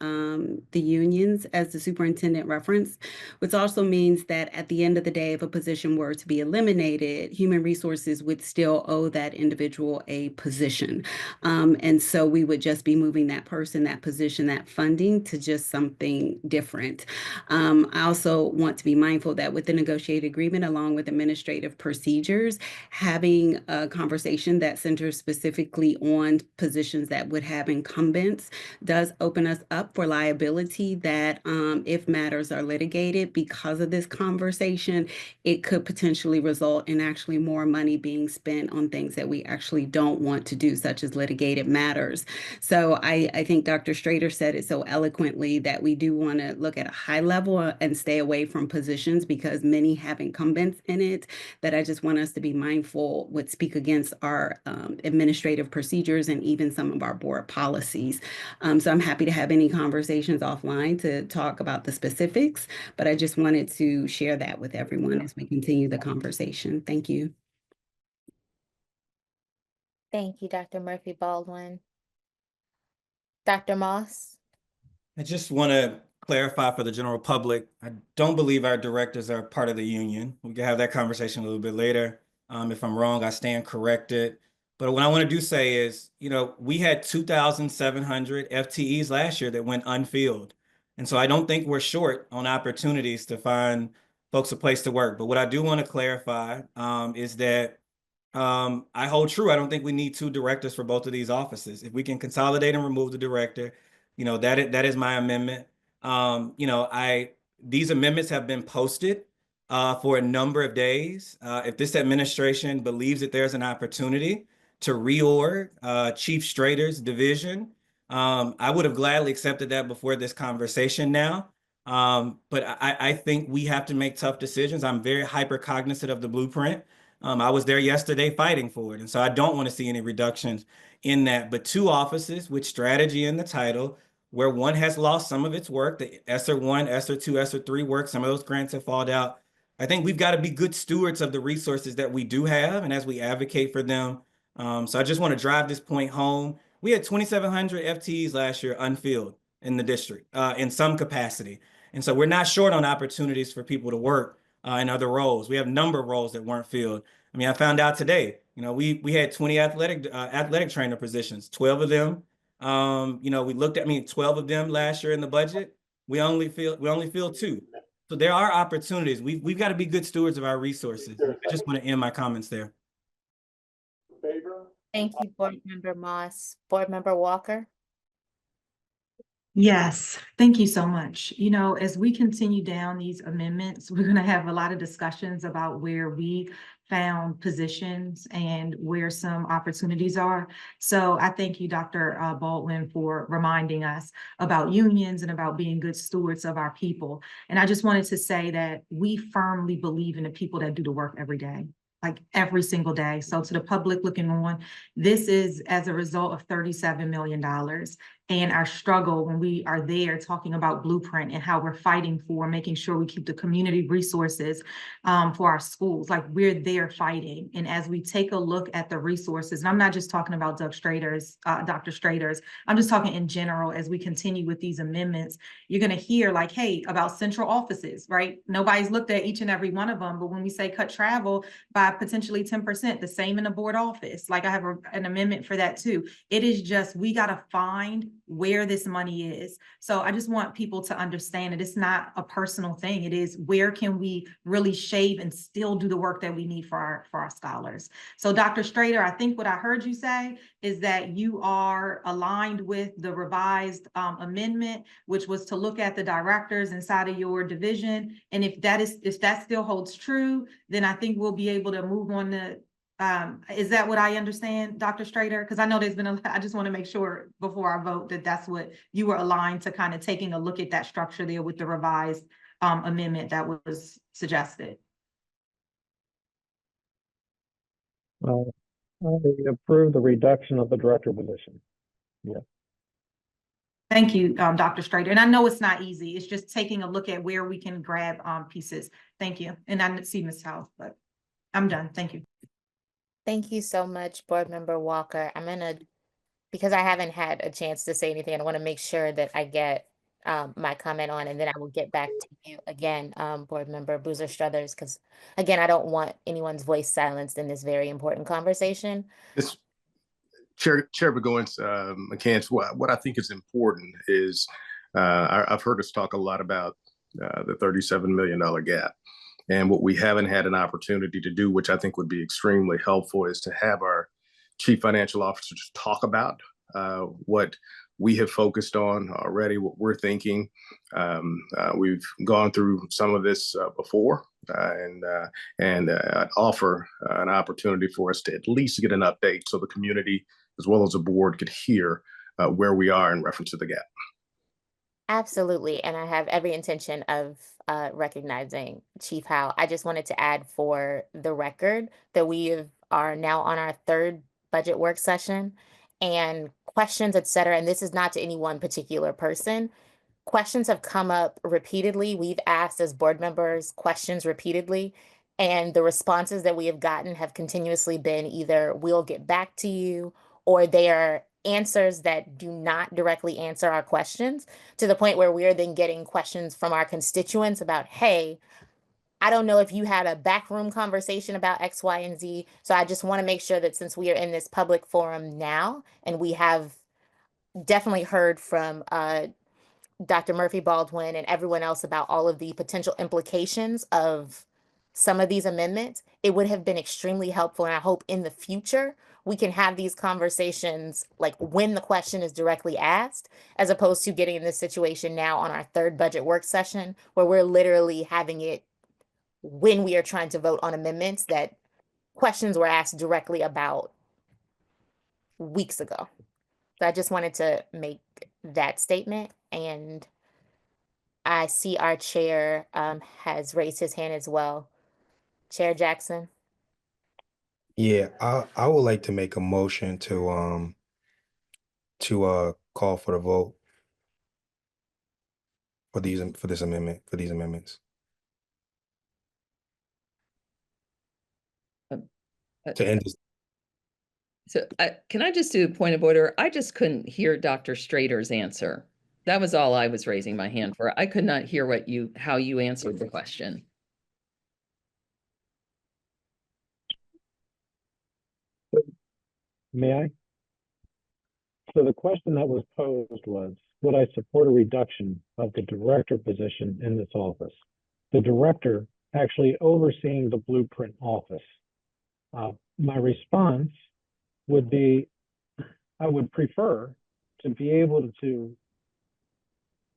the unions as the superintendent referenced, which also means that at the end of the day, if a position were to be eliminated, human resources would still owe that individual a position. And so we would just be moving that person, that position, that funding to just something different. I also want to be mindful that with the negotiated agreement, along with administrative procedures, having a conversation that centers specifically on positions that would have incumbents does open us up for liability that if matters are litigated because of this conversation, it could potentially result in actually more money being spent on things that we actually don't want to do, such as litigated matters. So I think Dr. Strader said it so eloquently that we do want to look at a high level and stay away from positions because many have incumbents in it, that I just want us to be mindful would speak against our administrative procedures and even some of our board policies. So I'm happy to have any conversations offline to talk about the specifics, but I just wanted to share that with everyone as we continue the conversation. Thank you. Thank you, Dr. Murphy Baldwin. Dr. Moss. I just want to clarify for the general public, I don't believe our directors are part of the union. We can have that conversation a little bit later. If I'm wrong, I stand corrected. But what I want to say is, we had 2,700 FTEs last year that went unfilled. And so I don't think we're short on opportunities to find folks a place to work. But what I do want to clarify is that I hold true. I don't think we need two directors for both of these offices. If we can consolidate and remove the director, that is my amendment. These amendments have been posted for a number of days. If this administration believes that there's an opportunity to reorg Chief Strader's division, I would have gladly accepted that before this conversation now. But I think we have to make tough decisions. I'm very hyper cognizant of the blueprint. I was there yesterday fighting for it. And so I don't want to see any reductions in that. But two offices with strategy in the title, where one has lost some of its work, the ESSER 1, ESSER 2, ESSER 3 work, some of those grants have fallen out. I think we've got to be good stewards of the resources that we do have and as we advocate for them. So I just want to drive this point home. We had 2,700 FTEs last year unfilled in the district in some capacity. And so we're not short on opportunities for people to work in other roles. We have a number of roles that weren't filled. I mean, I found out today, we had 20 athletic trainer positions, 12 of them. We looked at 12 of them last year in the budget. We only filled 2. So there are opportunities. We've got to be good stewards of our resources. I just want to end my comments there. Thank you, Board Member Moss. Board Member Walker? Yes, thank you so much. You know, as we continue down these amendments, we're going to have a lot of discussions about where we found positions and where some opportunities are. So I thank you, Dr. Baldwin, for reminding us about unions and about being good stewards of our people. And I just wanted to say that we firmly believe in the people that do the work every day, like every single day. So to the public looking on, this is as a result of $37 million. And our struggle when we are there talking about blueprint and how we're fighting for making sure we keep the community resources for our schools, like we're there fighting. And as we take a look at the resources, and I'm not just talking about Dr. Strader's, I'm just talking in general, as we continue with these amendments, you're gonna hear like, hey, about central offices, right? Nobody's looked at each and every one of them, but when we say cut travel by potentially 10%, the same in the board office, like I have an amendment for that too. It is just, we gotta find where this money is. So I just want people to understand that it's not a personal thing. It is where can we really shave and still do the work that we need for our scholars. So Dr. Strader, I think what I heard you say is that you are aligned with the revised amendment, which was to look at the directors inside of your division. And if that still holds true, then I think we'll be able to move on to is that what I understand, Dr. Strader? Because I know there's been I just want to make sure before I vote that that's what you were aligned to, kind of taking a look at that structure there with the revised amendment that was suggested. I approve the reduction of the director position. Yeah. Thank you, Dr. Strader. And I know it's not easy. It's just taking a look at where we can grab pieces. Thank you. And I see Ms. House, but I'm done. Thank you. Thank you so much, Board Member Walker. I'm gonna, because I haven't had a chance to say anything, I want to make sure that I get my comment on, and then I will get back to you again, Board Member Boozer Struthers, because again, I don't want anyone's voice silenced in this very important conversation. This Chair Begowens, McCants, what I think is important is I've heard us talk a lot about the $37 million gap. And what we haven't had an opportunity to do, which I think would be extremely helpful, is to have our chief financial officer just talk about what we have focused on already, what we're thinking. We've gone through some of this before, and I'd offer an opportunity for us to at least get an update so the community as well as the board could hear where we are in reference to the gap. Absolutely, and I have every intention of recognizing Chief Howe. I just wanted to add for the record that are now on our third budget work session, and questions, et cetera, and this is not to any one particular person. Questions have come up repeatedly. We've asked as board members questions repeatedly, and the responses that we have gotten have continuously been either we'll get back to you, or they are answers that do not directly answer our questions, to the point where we're then getting questions from our constituents about, hey, I don't know if you had a backroom conversation about X, Y, and Z. So I just want to make sure that since we are in this public forum now, and we have definitely heard from Dr. Murphy Baldwin and everyone else about all of the potential implications of some of these amendments, it would have been extremely helpful. And I hope in the future, we can have these conversations like when the question is directly asked, as opposed to getting in this situation now on our third budget work session, where we're literally having it when we are trying to vote on amendments that questions were asked directly about weeks ago. So I just wanted to make that statement. And I see our chair has raised his hand as well. Chair Jackson. Yeah, I would like to make a motion to call for the vote for these amendments. To end this. So can I just do a point of order? I just couldn't hear Dr. Strader's answer. That was all I was raising my hand for. I could not hear how you answered the question. May I? So the question that was posed was, would I support a reduction of the director position in this office? the director actually overseeing the blueprint office. My response would be, I would prefer to be able to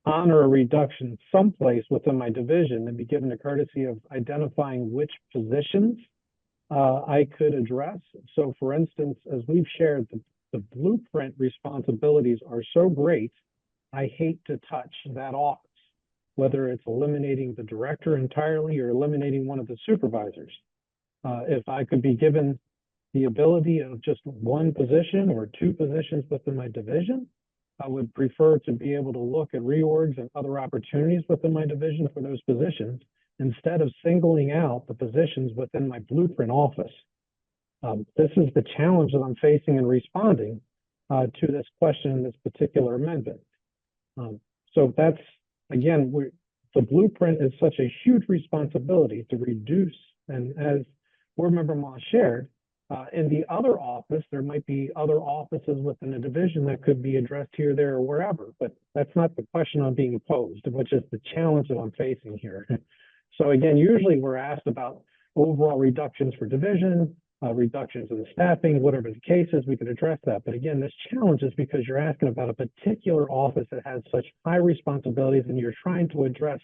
honor a reduction someplace within my division and be given the courtesy of identifying which positions I could address. So for instance, as we've shared, the blueprint responsibilities are so great, I hate to touch that office, whether it's eliminating the director entirely or eliminating one of the supervisors. If I could be given the ability of just one position or two positions within my division, I would prefer to be able to look at reorgs and other opportunities within my division for those positions instead of singling out the positions within my blueprint office. This is the challenge that I'm facing in responding to this question in this particular amendment. So that's, again, the blueprint is such a huge responsibility to reduce, and as Board Member Moss shared, in the other office, there might be other offices within a division that could be addressed here, there, or wherever, but that's not the question I'm being posed, which is the challenge that I'm facing here. So again, usually we're asked about overall reductions for division, reductions in the staffing, whatever the case is, we could address that. But again, this challenge is because you're asking about a particular office that has such high responsibilities and you're trying to address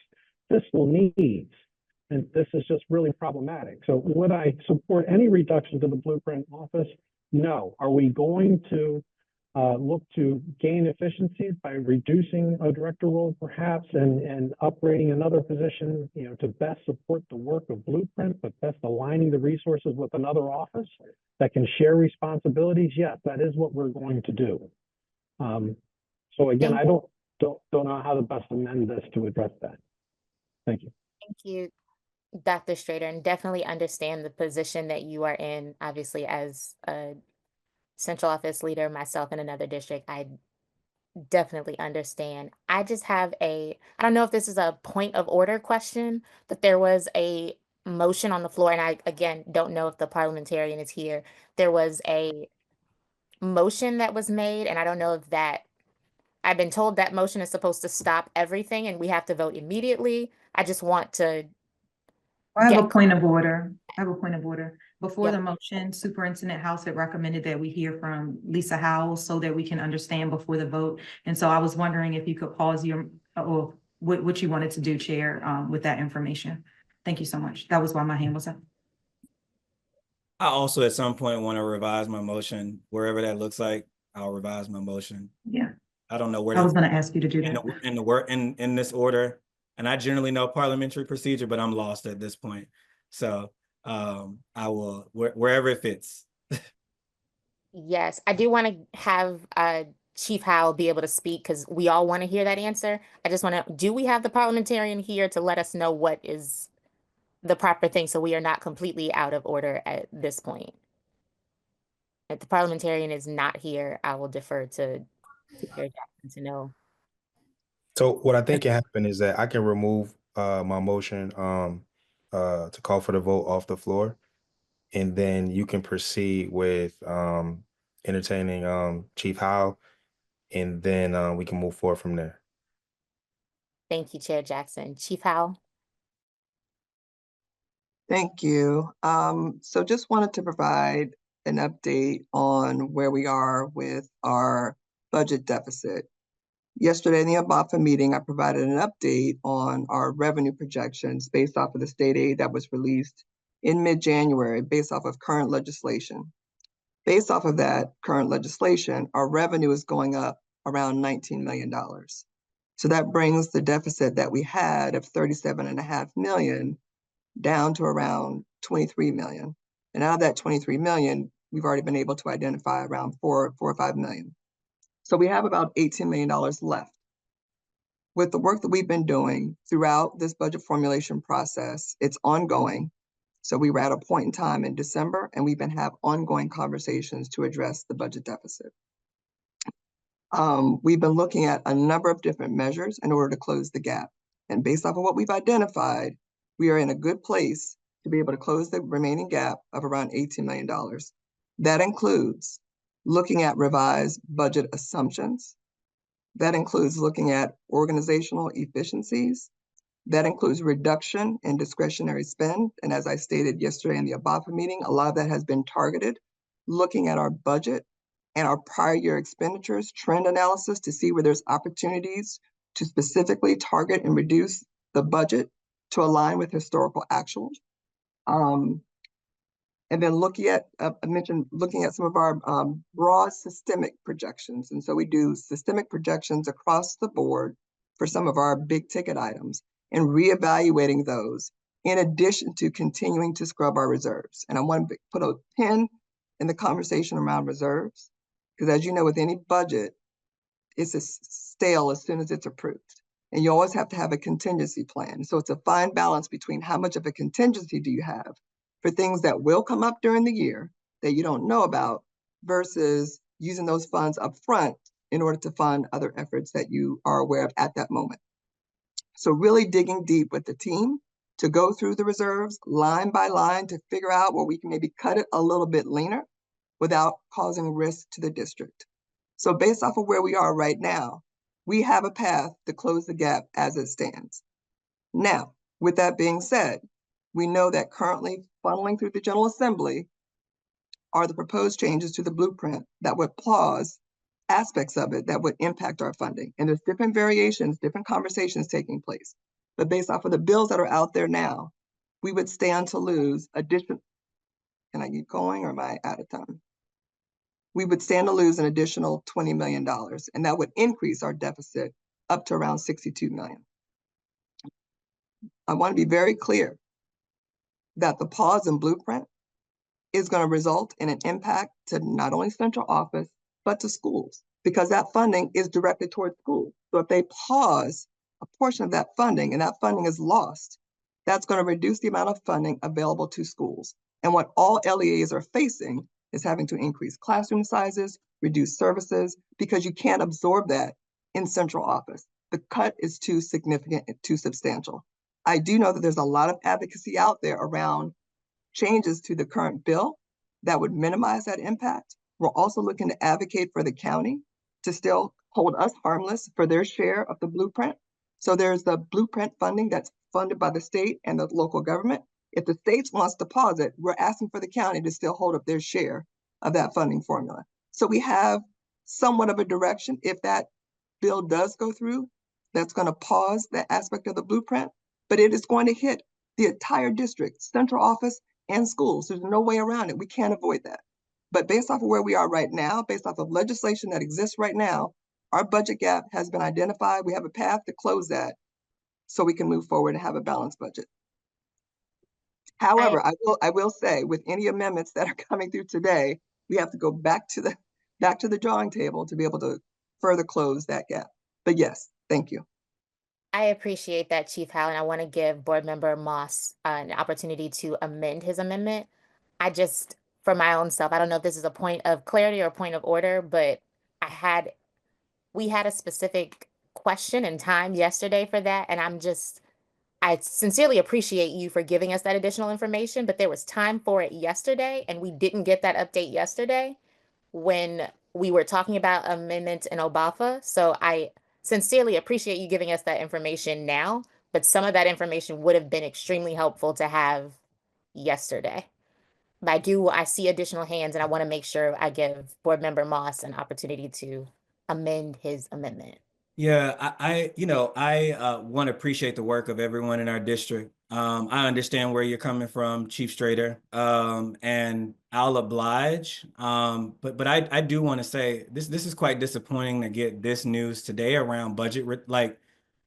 fiscal needs. And this is just really problematic. So would I support any reduction to the blueprint office? No. Are we going to look to gain efficiencies by reducing a director role perhaps and upgrading another position, to best support the work of blueprint, but best aligning the resources with another office that can share responsibilities? Yes, that is what we're going to do. So again, I don't know how to best amend this to address that. Thank you. Thank you, Dr. Strader, and definitely understand the position that you are in. Obviously, as a central office leader, myself in another district, I definitely understand. I just have I don't know if this is a point of order question, but there was a motion on the floor, and I, again, don't know if the parliamentarian is here. There was a motion that was made, and I don't know if I've been told that motion is supposed to stop everything and we have to vote immediately. I just want to I have a point of order. Before Yep. the motion, Superintendent House had recommended that we hear from Lisa Howell so that we can understand before the vote. And so I was wondering if you could pause or what you wanted to do, Chair, with that information. Thank you so much. That was why my hand was up. I also at some point want to revise my motion, wherever that looks like. I'll revise my motion. Yeah. I don't know where I was going to ask you to do that. in this order. And I generally know parliamentary procedure, but I'm lost at this point. So I will wherever it fits. Yes, I do want to have Chief Howell be able to speak because we all want to hear that answer. I just want to, do we have the parliamentarian here to let us know what is the proper thing so we are not completely out of order at this point? If the parliamentarian is not here, I will defer to Chair Jackson to know. So what I think can happen is that I can remove my motion to call for the vote off the floor, and then you can proceed with entertaining Chief Howe, and then we can move forward from there. Thank you, Chair Jackson. Chief Howell. Thank you. So just wanted to provide an update on where we are with our budget deficit. Yesterday in the ABAFA meeting, I provided an update on our revenue projections based off of the state aid that was released in mid-January based off of current legislation. Based off of that current legislation, our revenue is going up around $19 million. So that brings the deficit that we had of $37.5 million down to around 23 million. And out of that 23 million, we've already been able to identify around four or 5 million. So we have about $18 million left. With the work that we've been doing throughout this budget formulation process, it's ongoing. So we were at a point in time in December, and we've been having ongoing conversations to address the budget deficit. We've been looking at a number of different measures in order to close the gap. And based off of what we've identified, we are in a good place to be able to close the remaining gap of around $18 million. That includes looking at revised budget assumptions. That includes looking at organizational efficiencies. That includes reduction in discretionary spend. And as I stated yesterday in the ABAFA meeting, a lot of that has been targeted, looking at our budget and our prior year expenditures, trend analysis to see where there's opportunities to specifically target and reduce the budget to align with historical actuals. And then looking at, I mentioned looking at some of our broad systemic projections. And so we do systemic projections across the board for some of our big ticket items and reevaluating those in addition to continuing to scrub our reserves. And I want to put a pin in the conversation around reserves, because as you know, with any budget, it's a stale as soon as it's approved. And you always have to have a contingency plan. So it's a fine balance between how much of a contingency do you have for things that will come up during the year that you don't know about versus using those funds up front in order to fund other efforts that you are aware of at that moment. So really digging deep with the team to go through the reserves line by line to figure out where we can maybe cut it a little bit leaner without causing risk to the district. So based off of where we are right now, we have a path to close the gap as it stands. Now, with that being said, we know that currently funneling through the General Assembly are the proposed changes to the blueprint that would pause aspects of it that would impact our funding. And there's different variations, different conversations taking place. But based off of the bills that are out there now, we would stand to lose additional, can I keep going or am I out of time? We would stand to lose an additional $20 million, and that would increase our deficit up to around $62 million. I want to be very clear that the pause in blueprint is going to result in an impact to not only central office, but to schools, because that funding is directed towards schools. So if they pause a portion of that funding and that funding is lost, that's going to reduce the amount of funding available to schools. And what all LEAs are facing is having to increase classroom sizes, reduce services, because you can't absorb that in central office. The cut is too significant and too substantial. I do know that there's a lot of advocacy out there around changes to the current bill that would minimize that impact. We're also looking to advocate for the county to still hold us harmless for their share of the blueprint. So there's the blueprint funding that's funded by the state and the local government. If the state wants to pause it, we're asking for the county to still hold up their share of that funding formula. So we have somewhat of a direction. If that bill does go through, that's going to pause that aspect of the blueprint, but it is going to hit the entire district, central office, and schools. There's no way around it. We can't avoid that. But based off of where we are right now, based off of legislation that exists right now, our budget gap has been identified. We have a path to close that so we can move forward and have a balanced budget. However, I will say with any amendments that are coming through today, we have to go back to the drawing table to be able to further close that gap. But yes, thank you. I appreciate that, Chief Howell, and I want to give Board Member Moss an opportunity to amend his amendment. I just, for my own self, I don't know if this is a point of clarity or a point of order, but we had a specific question and time yesterday for that, and I sincerely appreciate you for giving us that additional information, but there was time for it yesterday, and we didn't get that update yesterday when we were talking about amendments in OBAFA. So I sincerely appreciate you giving us that information now, but some of that information would have been extremely helpful to have yesterday. But I see additional hands, and I want to make sure I give Board Member Moss an opportunity to amend his amendment. Yeah, I want to appreciate the work of everyone in our district. I understand where you're coming from, Chief Strader, and I'll oblige. But I do want to say this is quite disappointing to get this news today around budget, like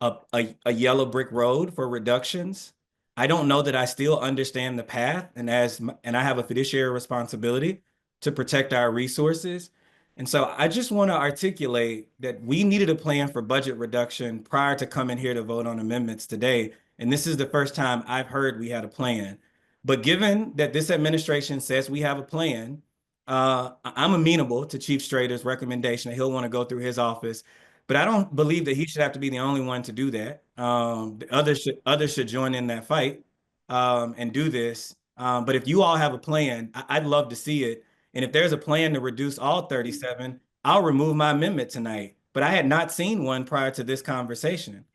a yellow brick road for reductions. I don't know that I still understand the path, and I have a fiduciary responsibility to protect our resources. And so I just want to articulate that we needed a plan for budget reduction prior to coming here to vote on amendments today. And this is the first time I've heard we had a plan. But given that this administration says we have a plan, I'm amenable to Chief Strader's recommendation that he'll want to go through his office. But I don't believe that he should have to be the only one to do that. Others should join in that fight and do this. But if you all have a plan, I'd love to see it. And if there's a plan to reduce all 37, I'll remove my amendment tonight. But I had not seen one prior to this conversation.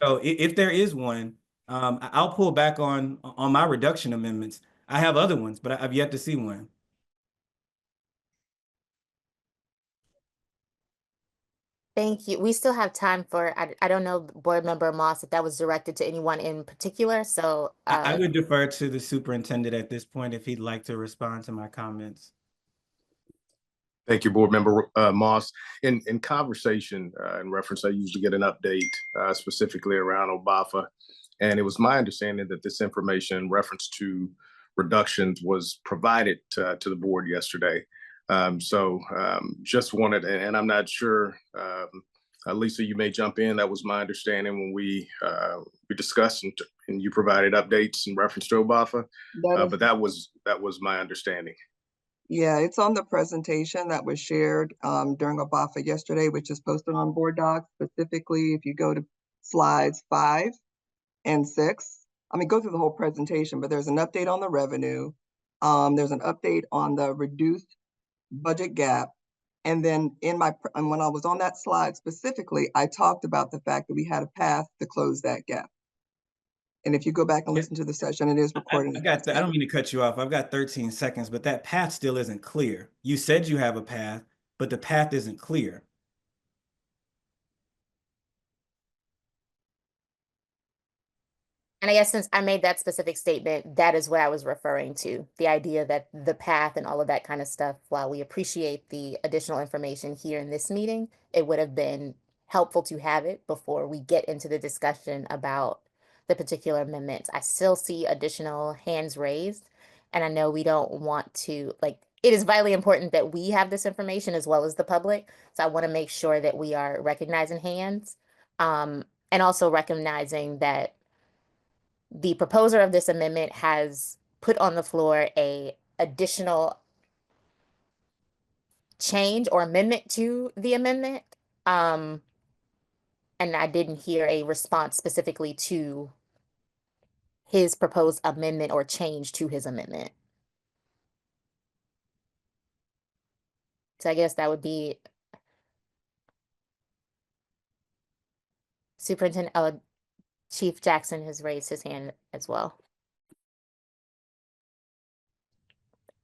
So if there is one, I'll pull back on my reduction amendments. I have other ones, but I've yet to see one. Thank you. We still have time for, I don't know, Board Member Moss, if that was directed to anyone in particular. So I would defer to the superintendent at this point if he'd like to respond to my comments. Thank you, Board Member Moss. In conversation, in reference, I usually get an update specifically around OBAFA. And it was my understanding that this information in reference to reductions was provided to the board yesterday. Just wanted, and I'm not sure, Lisa, you may jump in. That was my understanding when we discussed and you provided updates in reference to OBAFA. But that was my understanding. Yeah, it's on the presentation that was shared during OBAFA yesterday, which is posted on Board Docs. Specifically, if you go to slides 5 and 6, I mean, go through the whole presentation, but there's an update on the revenue. There's an update on the reduced budget gap. And then when I was on that slide specifically, I talked about the fact that we had a path to close that gap. And if you go back and listen to the session, it is recorded. I don't mean to cut you off. I've got 13 seconds, but that path still isn't clear. You said you have a path, but the path isn't clear. And I guess since I made that specific statement, that is what I was referring to. The idea that the path and all of that kind of stuff, while we appreciate the additional information here in this meeting, it would have been helpful to have it before we get into the discussion about the particular amendments. I still see additional hands raised, and I know we don't want to, like, it is vitally important that we have this information as well as the public. So I want to make sure that we are recognizing hands, and also recognizing that the proposer of this amendment has put on the floor a additional change or amendment to the amendment. And I didn't hear a response specifically to his proposed amendment or change to his amendment. So I guess that would be Superintendent, Chief Jackson has raised his hand as well.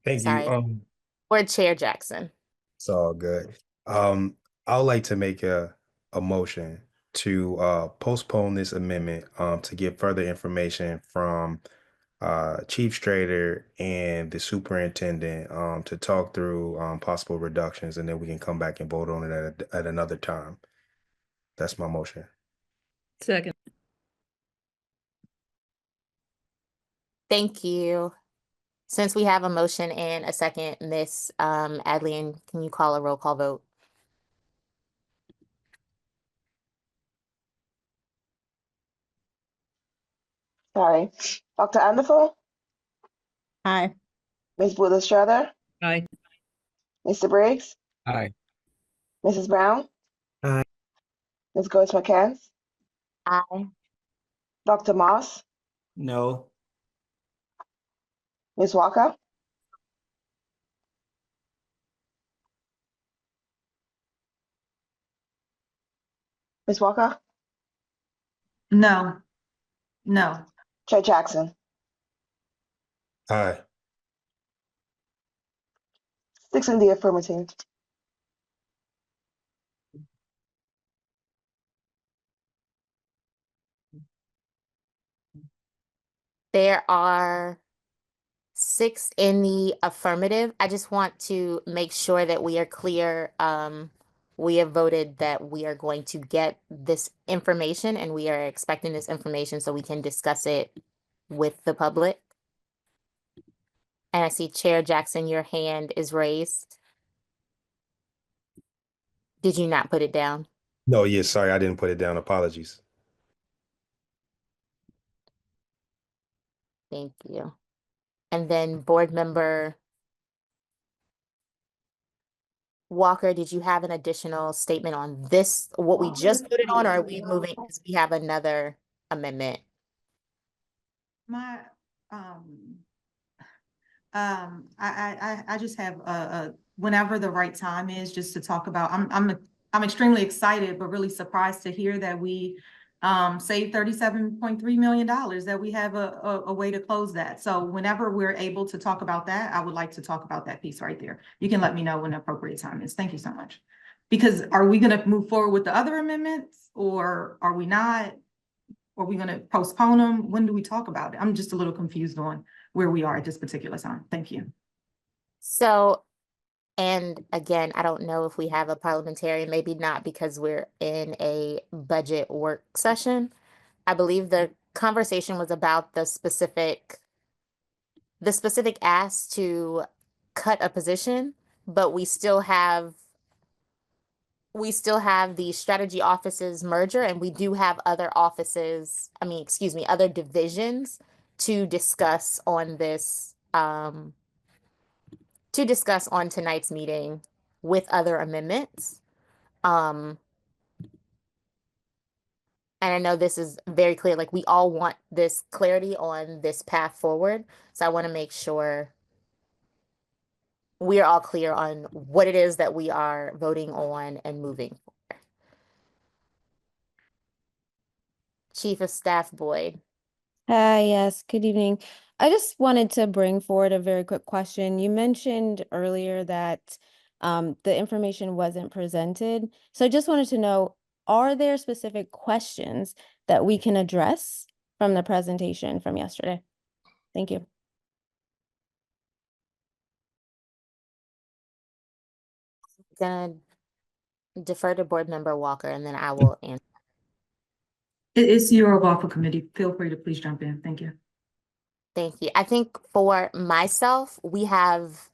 Thank Sorry. you. Or Chair Jackson. It's all good. I would like to make a motion to postpone this amendment to get further information from Chief Strader and the superintendent to talk through possible reductions, and then we can come back and vote on it at another time. That's my motion. Second. Thank you. Since we have a motion and a second, Miss Adlian, can you call a roll call vote? Sorry. Dr. Anderson? Aye. Ms. Buller-Strother? Aye. Mr. Briggs? Aye. Mrs. Brown? Aye. Ms. Ghost McCann? Aye. Dr. Moss? No. Ms. Walker? Ms. Walker? No. No. Chair Jackson? Aye. 6 in the affirmative. There are 6 in the affirmative. I just want to make sure that we are clear. We have voted that we are going to get this information and we are expecting this information so we can discuss it with the public. And I see Chair Jackson, your hand is raised. Did you not put it down? No, yes, sorry, I didn't put it down. Apologies. Thank you. And then Board Member Walker, did you have an additional statement on this, what we just voted on, or are we moving because we have another amendment? I just have whenever the right time is, just to talk about. I'm extremely excited, but really surprised to hear that we save $37.3 million, that we have a way to close that. So whenever we're able to talk about that, I would like to talk about that piece right there. You can let me know when the appropriate time is. Thank you so much. Because are we gonna move forward with the other amendments, or are we not? Or are we gonna postpone them? When do we talk about it? I'm just a little confused on where we are at this particular time. Thank you. So, and again, I don't know if we have a parliamentarian, maybe not, because we're in a budget work session. I believe the conversation was about the specific ask to cut a position, but we still have the strategy offices merger, and we do have other offices, other divisions to discuss on this, to discuss on tonight's meeting with other amendments. And I know this is very clear, like we all want this clarity on this path forward. So I want to make sure we are all clear on what it is that we are voting on and moving forward. Chief of Staff Boyd. Hi, yes, good evening. I just wanted to bring forward a very quick question. You mentioned earlier that the information wasn't presented. So I just wanted to know, are there specific questions that we can address from the presentation from yesterday? Thank you. Gonna defer to Board Member Walker, and then I will answer. It's your Waffle Committee. Feel free to please jump in. Thank you. Thank you. I think for myself, we have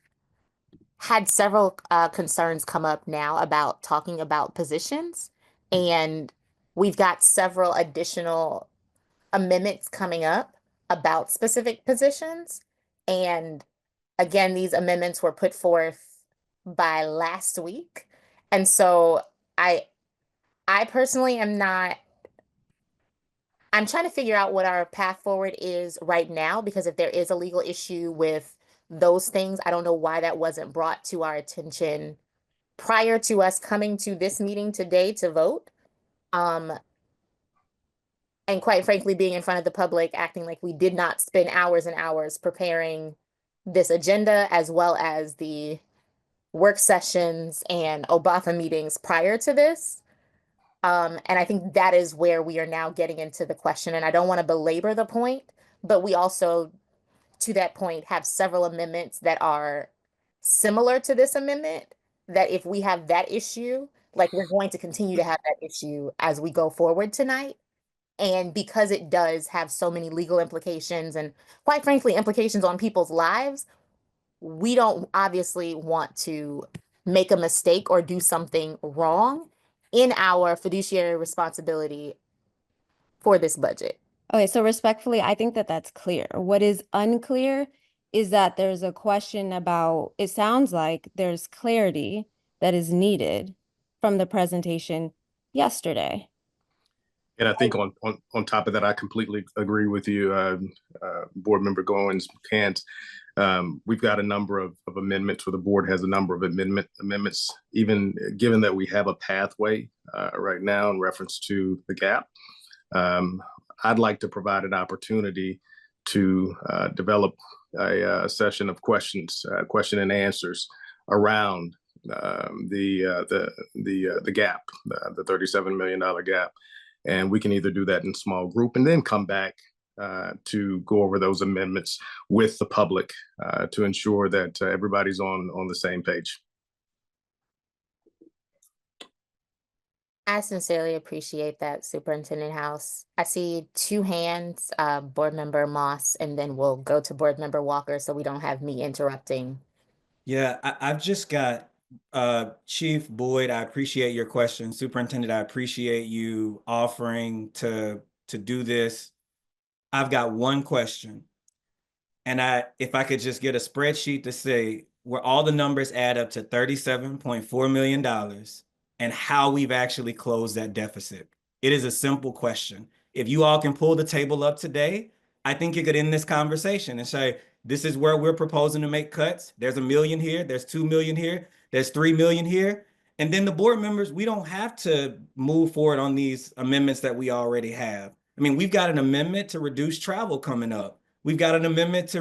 had several concerns come up now about talking about positions, and we've got several additional amendments coming up about specific positions. And again, these amendments were put forth by last week. And so I personally am not, I'm trying to figure out what our path forward is right now, because if there is a legal issue with those things, I don't know why that wasn't brought to our attention prior to us coming to this meeting today to vote. And quite frankly, being in front of the public, acting like we did not spend hours and hours preparing this agenda, as well as the work sessions and OBAFA meetings prior to this. And I think that is where we are now getting into the question. And I don't want to belabor the point, but we also, to that point, have several amendments that are similar to this amendment, that if we have that issue, like we're going to continue to have that issue as we go forward tonight. And because it does have so many legal implications and quite frankly, implications on people's lives, we don't obviously want to make a mistake or do something wrong in our fiduciary responsibility for this budget. Okay, so respectfully, I think that that's clear. What is unclear is that there's a question about, it sounds like there's clarity that is needed from the presentation yesterday. And I think on top of that, I completely agree with you, Board Member Goins, Kant. We've got a number of amendments, or the board has a number of amendments, even given that we have a pathway right now in reference to the gap. I'd like to provide an opportunity to develop a session of questions, question and answers around the gap, the $37 million gap. And we can either do that in small group and then come back to go over those amendments with the public to ensure that everybody's on the same page. I sincerely appreciate that, Superintendent House. I see two hands, Board Member Moss, and then we'll go to Board Member Walker so we don't have me interrupting. Yeah, I've just got Chief Boyd, I appreciate your question. Superintendent, I appreciate you offering to do this. I've got one question. And if I could just get a spreadsheet to say where all the numbers add up to $37.4 million and how we've actually closed that deficit. It is a simple question. If you all can pull the table up today, I think you could end this conversation and say, this is where we're proposing to make cuts. There's $1 million here, there's $2 million here, there's $3 million here. And then the board members, we don't have to move forward on these amendments that we already have. I mean, we've got an amendment to reduce travel coming up. We've got an amendment to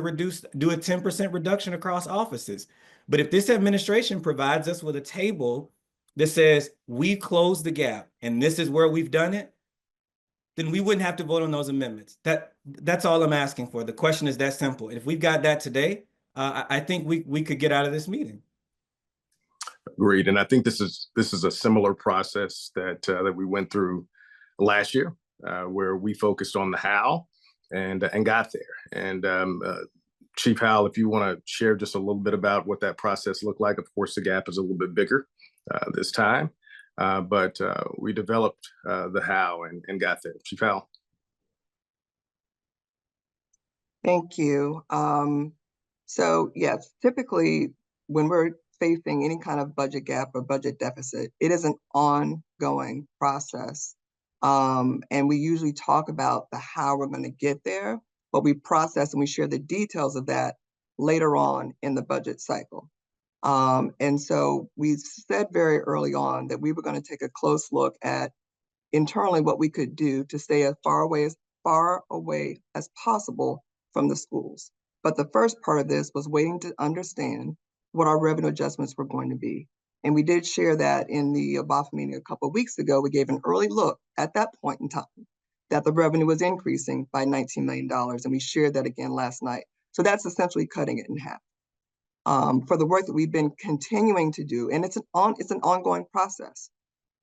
do a 10% reduction across offices. But if this administration provides us with a table that says we close the gap and this is where we've done it, then we wouldn't have to vote on those amendments. That's all I'm asking for. The question is that simple. If we've got that today, I think we could get out of this meeting. Agreed. And I think this is a similar process that we went through last year, where we focused on the how and got there. And Chief Howell, if you want to share just a little bit about what that process looked like. Of course, the gap is a little bit bigger this time, but we developed the how and got there. Chief Howell. Thank you. So yes, typically when we're facing any kind of budget gap or budget deficit, it is an ongoing process. And we usually talk about the how we're going to get there, but we process and we share the details of that later on in the budget cycle. And so we said very early on that we were going to take a close look at internally what we could do to stay as far away as possible from the schools. But the first part of this was waiting to understand what our revenue adjustments were going to be. And we did share that in the OBAFA meeting a couple of weeks ago. We gave an early look at that point in time that the revenue was increasing by $19 million. And we shared that again last night. So that's essentially cutting it in half. For the work that we've been continuing to do, and it's an ongoing process.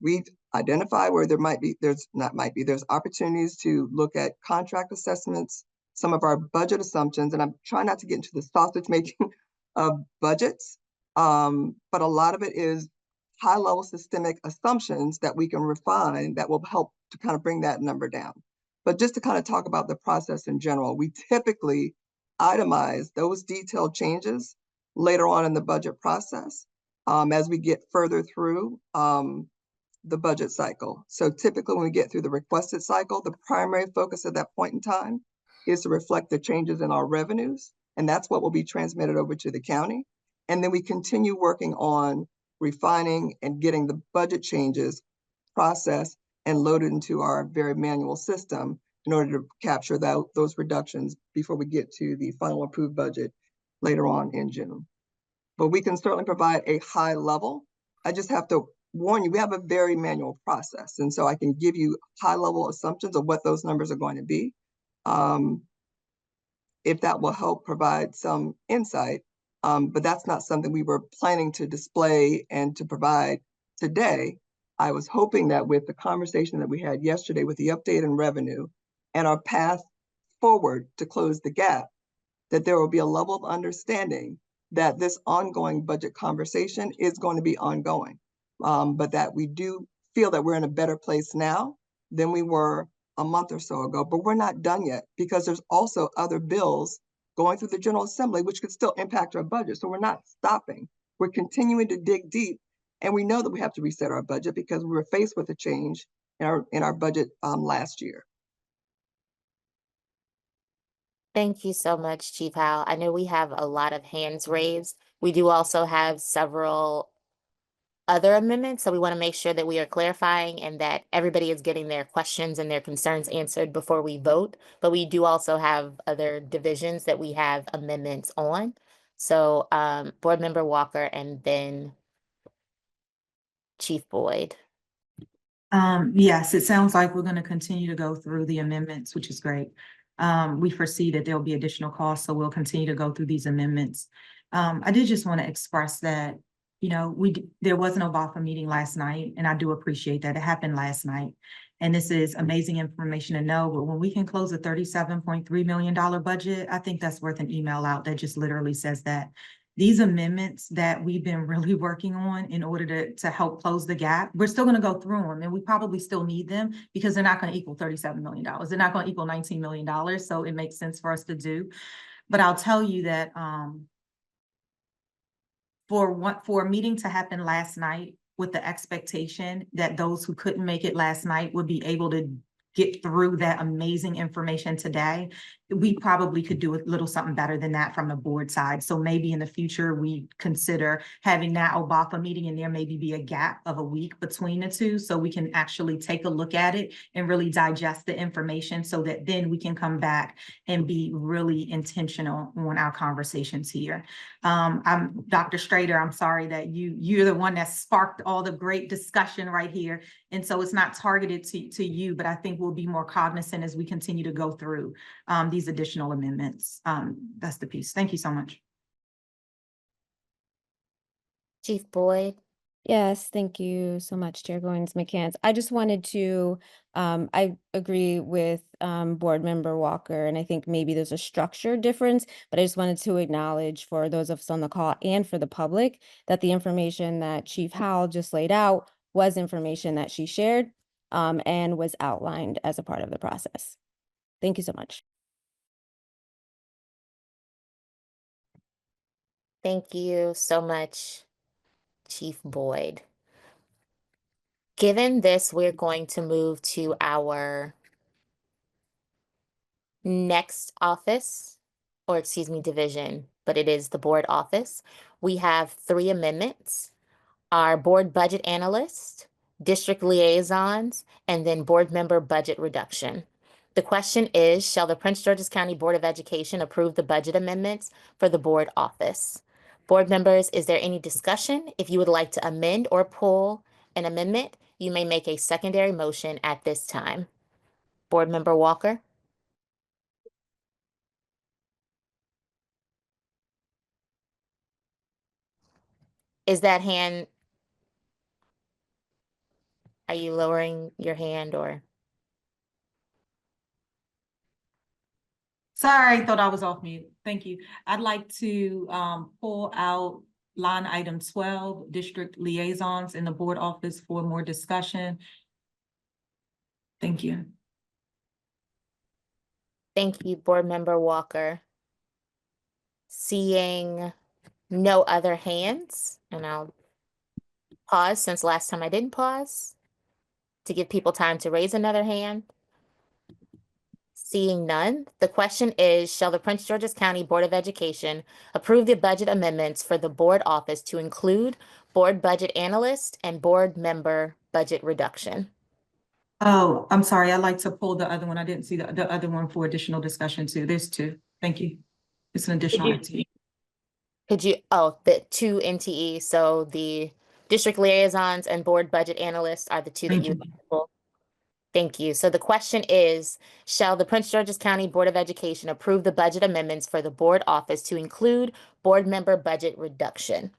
We've identified where there's opportunities to look at contract assessments, some of our budget assumptions, and I'm trying not to get into the sausage making of budgets, but a lot of it is high-level systemic assumptions that we can refine that will help to kind of bring that number down. But just to kind of talk about the process in general, we typically itemize those detailed changes later on in the budget process as we get further through the budget cycle. So typically when we get through the requested cycle, the primary focus at that point in time is to reflect the changes in our revenues, and that's what will be transmitted over to the county. And then we continue working on refining and getting the budget changes processed and loaded into our very manual system in order to capture those reductions before we get to the final approved budget later on in June. But we can certainly provide a high level. I just have to warn you, we have a very manual process. And so I can give you high level assumptions of what those numbers are going to be. If that will help provide some insight, but that's not something we were planning to display and to provide today. I was hoping that with the conversation that we had yesterday with the update in revenue and our path forward to close the gap, that there will be a level of understanding that this ongoing budget conversation is going to be ongoing, but that we do feel that we're in a better place now than we were a month or so ago. But we're not done yet because there's also other bills going through the General Assembly, which could still impact our budget. So we're not stopping. We're continuing to dig deep. And we know that we have to reset our budget because we were faced with a change in our budget last year. Thank you so much, Chief Howell. I know we have a lot of hands raised. We do also have several other amendments, so we want to make sure that we are clarifying and that everybody is getting their questions and their concerns answered before we vote. But we do also have other divisions that we have amendments on. So Board Member Walker and then Chief Boyd. Yes, it sounds like we're going to continue to go through the amendments, which is great. We foresee that there'll be additional costs, so we'll continue to go through these amendments. I did just want to express that, you know, there was an OBAFA meeting last night, and I do appreciate that. It happened last night. And this is amazing information to know, but when we can close a $37.3 million budget, I think that's worth an email out that just literally says that. These amendments that we've been really working on in order to help close the gap, we're still going to go through them, and we probably still need them because they're not going to equal $37 million. They're not going to equal $19 million. So it makes sense for us to do. But I'll tell you that for a meeting to happen last night with the expectation that those who couldn't make it last night would be able to get through that amazing information today, we probably could do a little something better than that from the board side. So maybe in the future, we consider having that OBAFA meeting, and there maybe be a gap of a week between the two, so we can actually take a look at it and really digest the information, so that then we can come back and be really intentional on our conversations here. I'm Dr. Strader, I'm sorry that you're the one that sparked all the great discussion right here. And so it's not targeted to you, but I think we'll be more cognizant as we continue to go through these additional amendments. That's the piece. Thank you so much. Chief Boyd. Yes, thank you so much, Chair Goins-McCants. I just wanted to, I agree with Board Member Walker, and I think maybe there's a structure difference, but I just wanted to acknowledge for those of us on the call and for the public that the information that Chief Howell just laid out was information that she shared and was outlined as a part of the process. Thank you so much. Thank you so much, Chief Boyd. Given this, we're going to move to our next office, or excuse me, division, but it is the board office. We have 3 amendments: our board budget analyst, district liaisons, and then board member budget reduction. The question is, shall the Prince George's County Board of Education approve the budget amendments for the board office? Board members, is there any discussion? If you would like to amend or pull an amendment, you may make a secondary motion at this time. Board Member Walker? Is that hand, are you lowering your hand or? Sorry, I thought I was off mute. Thank you. I'd like to pull out line item 12, district liaisons in the board office for more discussion. Thank you. Thank you, Board Member Walker. Seeing no other hands, and I'll pause since last time I didn't pause to give people time to raise another hand. Seeing none, the question is, shall the Prince George's County Board of Education approve the budget amendments for the board office to include board budget analyst and board member budget reduction? Oh, I'm sorry. I'd like to pull the other one. I didn't see the other one for additional discussion too. There's 2. Thank you. It's an additional activity. Could you, oh, the 2 NTE, so the district liaisons and board budget analysts are the 2 that Thank you you. would like to pull? Thank you. So the question is, shall the Prince George's County Board of Education approve the budget amendments for the board office to include board member budget reduction?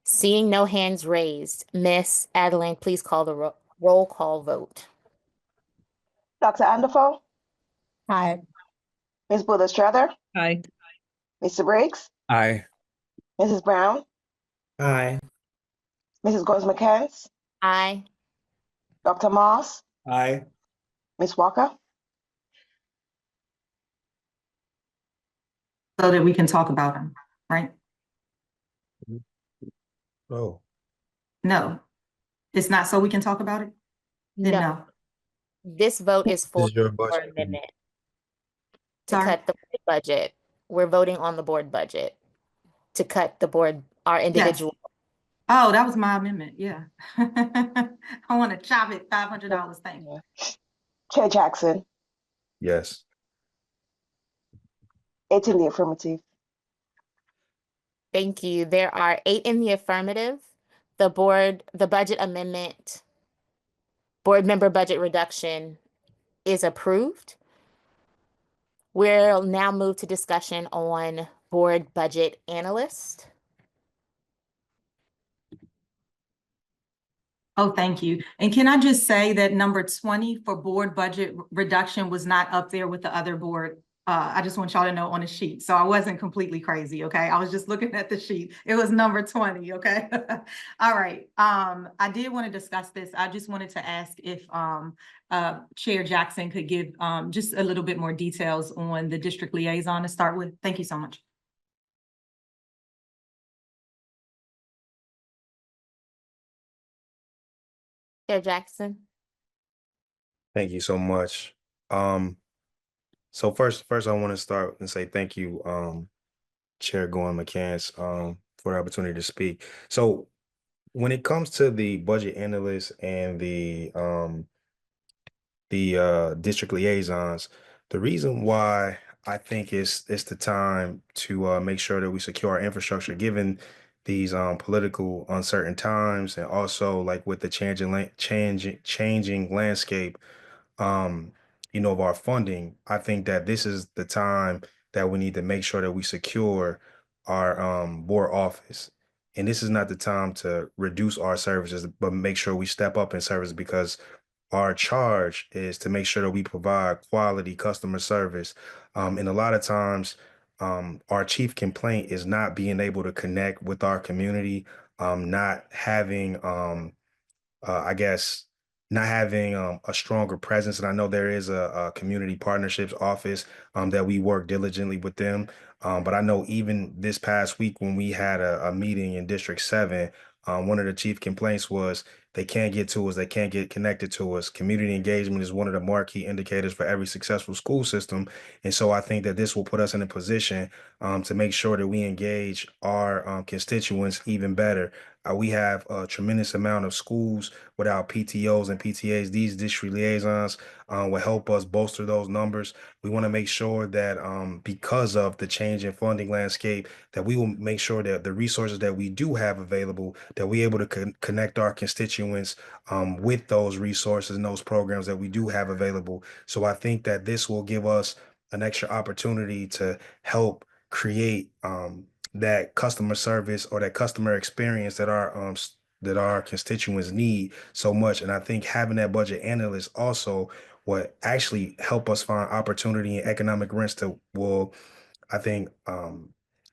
Seeing no hands raised, Miss Adeline, please call the roll call vote. Dr. Anderfo? Aye. Ms. Buller-Strother? Aye. Mr. Briggs? Aye. Mrs. Brown? Aye. Mrs. Goins-McCants? Aye. Dr. Moss? Aye. Ms. Walker? So that we can talk about them, right? Oh. No, it's not so we can talk about it? Then no. This vote is for This is your the board budget. amendment to Sorry? cut the board budget. We're voting on the board budget to cut the board, our Yes. individual. Oh, that was my amendment. Yeah. I want to chop it $500. Thank you. Chair Jackson? Yes. 8 in the affirmative. Thank you. There are 8 in the affirmative. The budget amendment, board member budget reduction is approved. We'll now move to discussion on board budget analyst. Oh, thank you. And can I just say that number 20 for board budget reduction was not up there with the other board. I just want y'all to know on the sheet. So I wasn't completely crazy, okay? I was just looking at the sheet. It was number 20, okay? All right. I did want to discuss this. I just wanted to ask if Chair Jackson could give just a little bit more details on the district liaison to start with. Thank you so much. Chair Jackson. Thank you so much. So first I want to start and say thank you, Chair Goin McCants, for the opportunity to speak. So when it comes to the budget analysts and the district liaisons, the reason why I think it's the time to make sure that we secure our infrastructure, given these political uncertain times, and also like with the changing landscape, um, of our funding. I think that this is the time that we need to make sure that we secure our board office. And this is not the time to reduce our services, but make sure we step up in service, because our charge is to make sure that we provide quality customer service. And a lot of times, our chief complaint is not being able to connect with our community, not having, I guess, not having a stronger presence. And I know there is a community partnerships office that we work diligently with them. But I know even this past week when we had a meeting in District 7, one of the chief complaints was they can't get to us, they can't get connected to us. Community engagement is one of the marquee indicators for every successful school system. And so I think that this will put us in a position to make sure that we engage our constituents even better. We have a tremendous amount of schools without PTOs and PTAs. These district liaisons will help us bolster those numbers. We want to make sure that because of the change in funding landscape, that we will make sure that the resources that we do have available, that we're able to connect our constituents with those resources and those programs that we do have available. So I think that this will give us an extra opportunity to help create that customer service or that customer experience that our constituents need so much. And I think having that budget analyst also will actually help us find opportunity and economic rents that will, I think,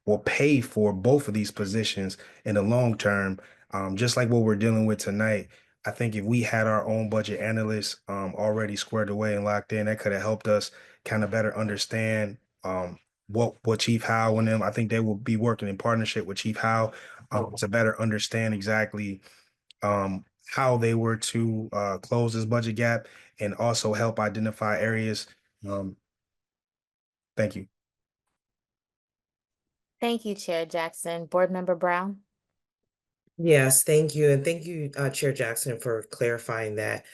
will pay for both of these positions in the long term. Just like what we're dealing with tonight. I think if we had our own budget analysts already squared away and locked in, that could have helped us kind of better understand what Chief Howe and them. I think they will be working in partnership with Chief Howe to better understand exactly how they were to close this budget gap and also help identify areas. Um, thank you. Thank you, Chair Jackson. Board Member Brown? Yes, thank you. And thank you, Chair Jackson, for clarifying that.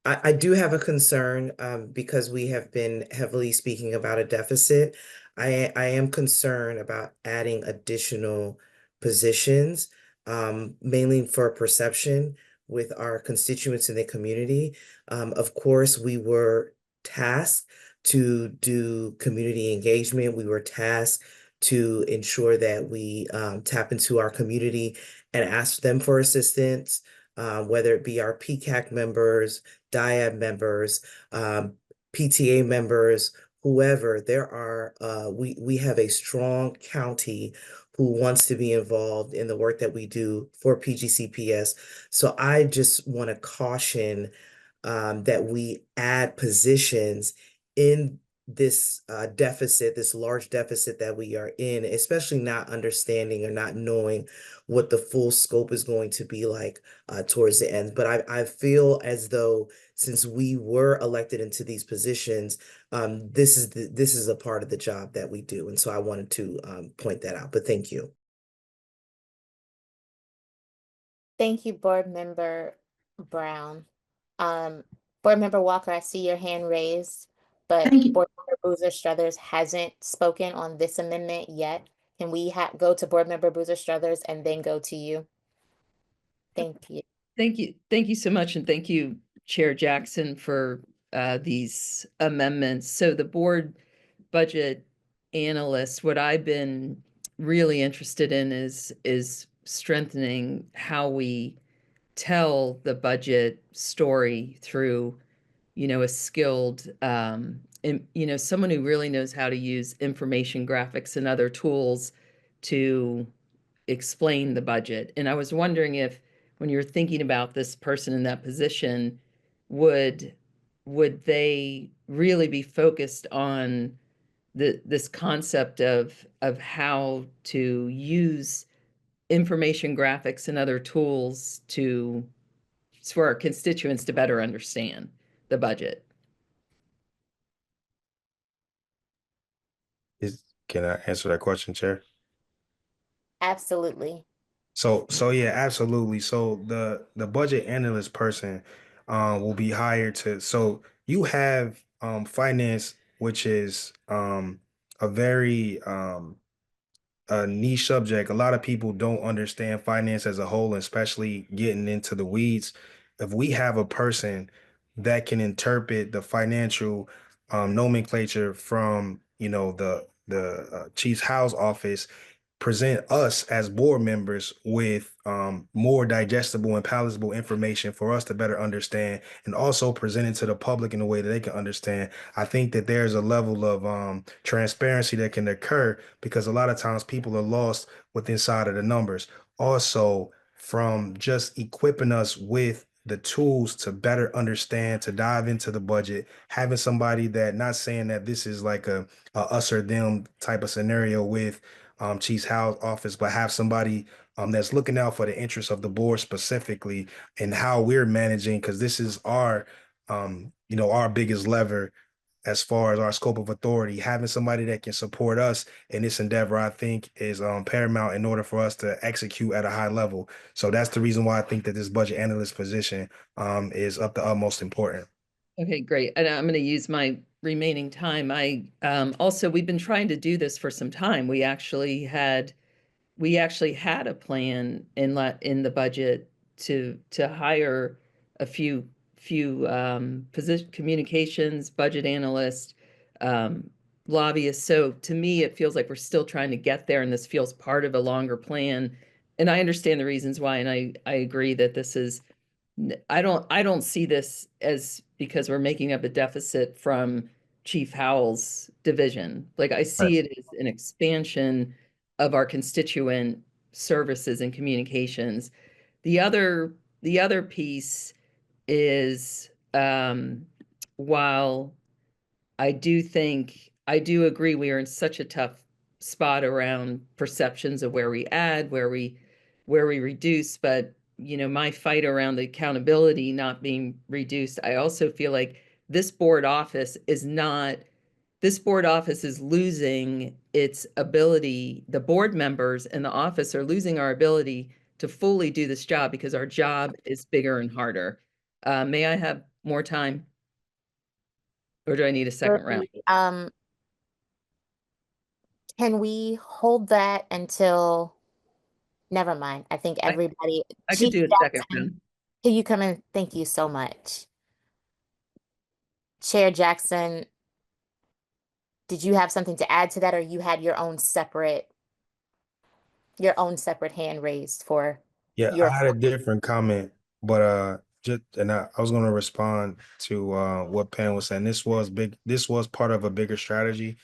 I do have a concern because we have been heavily speaking about a deficit. I am concerned about adding additional positions, mainly for perception with our constituents in the community. Of course, we were tasked to do community engagement. We were tasked to ensure that we tap into our community and ask them for assistance, whether it be our PCAC members, DIAB members, PTA members, whoever. We have a strong county who wants to be involved in the work that we do for PGCPS. So I just want to caution that we add positions in this deficit, this large deficit that we are in, especially not understanding or not knowing what the full scope is going to be like towards the end. But I feel as though since we were elected into these positions, this is a part of the job that we do. And so I wanted to point that out, but thank you. Thank you, Board Member Brown. Board Member Walker, I see your hand raised, but Thank you. Board Member Boozer Struthers hasn't spoken on this amendment yet. Can we go to Board Member Boozer Struthers and then go to you? Thank you. Thank you. Thank you so much. And thank you, Chair Jackson, for these amendments. So the board budget analyst, what I've been really interested in is strengthening how we tell the budget story through, a skilled, someone who really knows how to use information graphics and other tools to explain the budget. And I was wondering if, when you're thinking about this person in that position, would they really be focused on this concept of how to use information graphics and other tools for our constituents to better understand the budget. Can I answer that question, Chair? Absolutely. So yeah, absolutely. So the budget analyst person will be hired to, so you have finance, which is a very a niche subject. A lot of people don't understand finance as a whole, especially getting into the weeds. If we have a person that can interpret the financial nomenclature from, you know, the chief's house office, present us as board members with more digestible and palatable information for us to better understand, and also present it to the public in a way that they can understand. I think that there's a level of transparency that can occur, because a lot of times people are lost with inside of the numbers. Also, from just equipping us with the tools to better understand, to dive into the budget, having somebody that, not saying that this is like a us or them type of scenario with Chief's house office, but have somebody that's looking out for the interests of the board specifically, and how we're managing, because this is our you know, our biggest lever as far as our scope of authority. Having somebody that can support us in this endeavor, I think, is paramount in order for us to execute at a high level. So that's the reason why I think that this budget analyst position is of the utmost important. Okay, great. And I'm going to use my remaining time. Also, we've been trying to do this for some time. We actually had a plan in the budget to hire a few position communications, budget analyst, lobbyists. So to me, it feels like we're still trying to get there, and this feels part of a longer plan. And I understand the reasons why, and I agree that this is, I don't see this as because we're making up a deficit from Chief Howell's division. Like, I see it as an expansion of our constituent services and communications. The other piece is, while I do agree we are in such a tough spot around perceptions of where we add, where we reduce, but you know, my fight around the accountability not being reduced, I also feel like this board office is losing its ability. The board members and the office are losing our ability to fully do this job because our job is bigger and harder. May I have more time? Or do I need a second round? Can we hold that until, never mind. I think everybody. I could do a second round. Can you come in? Thank you so much. Chair Jackson, did you have something to add to that, or you had your own separate hand raised for Yeah, your? I had a different comment, but I was gonna respond to what Pam was saying. This was part of a bigger strategy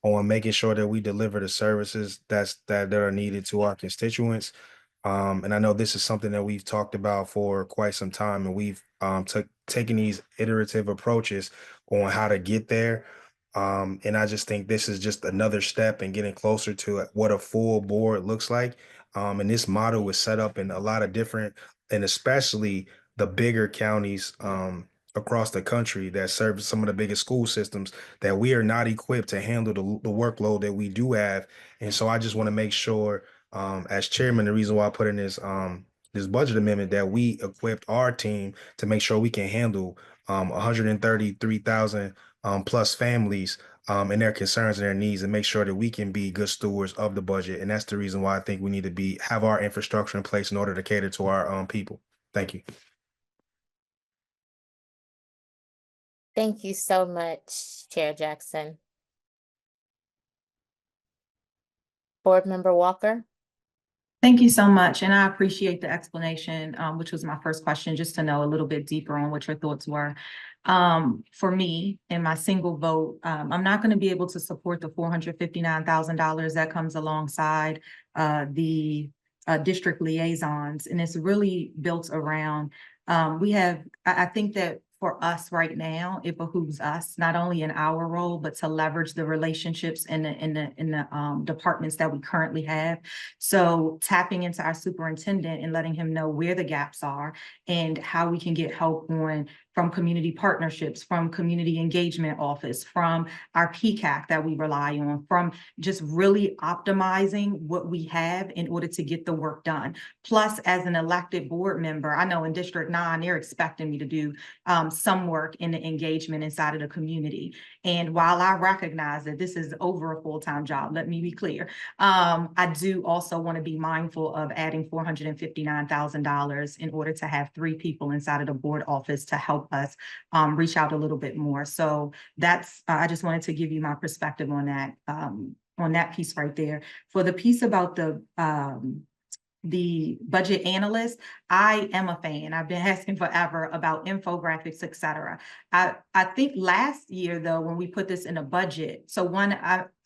on making sure that we deliver the services that are needed to our constituents. And I know this is something that we've talked about for quite some time, and we've taken these iterative approaches on how to get there. And I just think this is just another step in getting closer to what a full board looks like. And this model is set up in a lot of different, and especially the bigger counties across the country that serve some of the biggest school systems, that we are not equipped to handle the workload that we do have. And so I just want to make sure, as chairman, the reason why I put in this budget amendment, that we equipped our team to make sure we can handle 133,000 plus families and their concerns and their needs, and make sure that we can be good stewards of the budget. And that's the reason why I think we need to have our infrastructure in place in order to cater to our people. Thank you. Thank you so much, Chair Jackson. Board Member Walker. Thank you so much, and I appreciate the explanation, which was my first question, just to know a little bit deeper on what your thoughts were. For me, in my single vote, I'm not going to be able to support the $459,000 that comes alongside the district liaisons, and it's really built around, I think that for us right now, it behooves us not only in our role, but to leverage the relationships in the departments that we currently have. So tapping into our superintendent and letting him know where the gaps are and how we can get help on from community partnerships, from community engagement office, from our PCAC that we rely on, from just really optimizing what we have in order to get the work done. Plus, as an elected board member, I know in District 9, they're expecting me to do some work in the engagement inside of the community. And while I recognize that this is over a full-time job, let me be clear, I do also want to be mindful of adding $459,000 in order to have 3 people inside of the board office to help us reach out a little bit more. So that's, I just wanted to give you my perspective on that piece right there. For the piece about the budget analyst, I am a fan. I've been asking forever about infographics, et cetera. I think last year, though, when we put this in a budget, so one,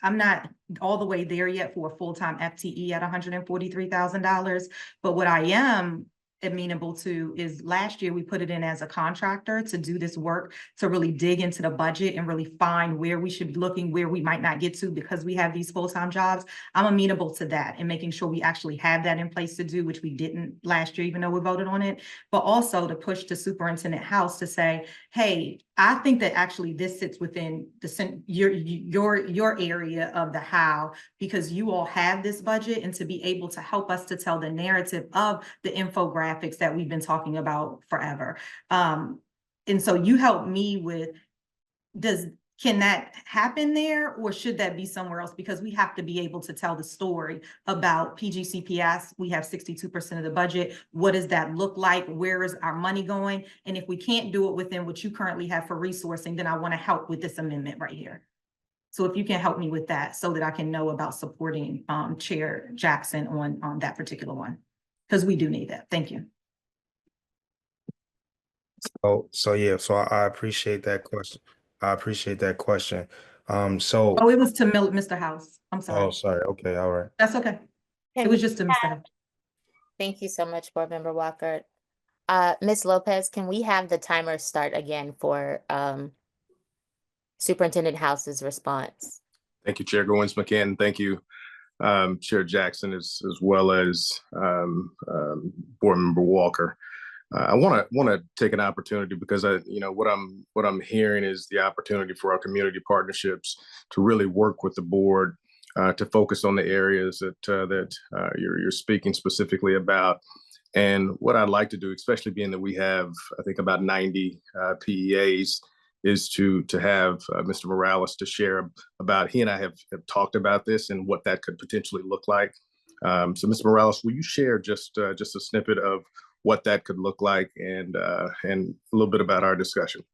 I'm not all the way there yet for a full-time FTE at $143,000, but what I am amenable to is last year we put it in as a contractor to do this work, to really dig into the budget and really find where we should be looking, where we might not get to because we have these full-time jobs. I'm amenable to that and making sure we actually have that in place to do, which we didn't last year, even though we voted on it, but also to push the Superintendent House to say, hey, I think that actually this sits within your area of the how, because you all have this budget, and to be able to help us to tell the narrative of the infographics that we've been talking about forever. And so you help me with, can that happen there, or should that be somewhere else? Because we have to be able to tell the story about PGCPS. We have 62% of the budget. What does that look like? Where is our money going? And if we can't do it within what you currently have for resourcing, then I want to help with this amendment right here. So if you can help me with that so that I can know about supporting Chair Jackson on that particular one, because we do need that. Thank you. So yeah, so I appreciate that question. I appreciate that question. So, Oh, it was to Mr. House. I'm sorry. oh, sorry. Okay, all right. That's okay. It was just to Mr. House. Thank you so much, Board Member Walker. Ms. Lopez, can we have the timer start again for Superintendent House's response? Thank you, Chair Goins-McCann. Thank you, Chair Jackson, as well as Board Member Walker. I want to take an opportunity because what I'm hearing is the opportunity for our community partnerships to really work with the board to focus on the areas that you're speaking specifically about. And what I'd like to do, especially being that we have, I think, about 90 PEAs, is to have Mr. Morales to share about, he and I have talked about this and what that could potentially look like. So Mr. Morales, will you share just a snippet of what that could look like and a little bit about our discussion?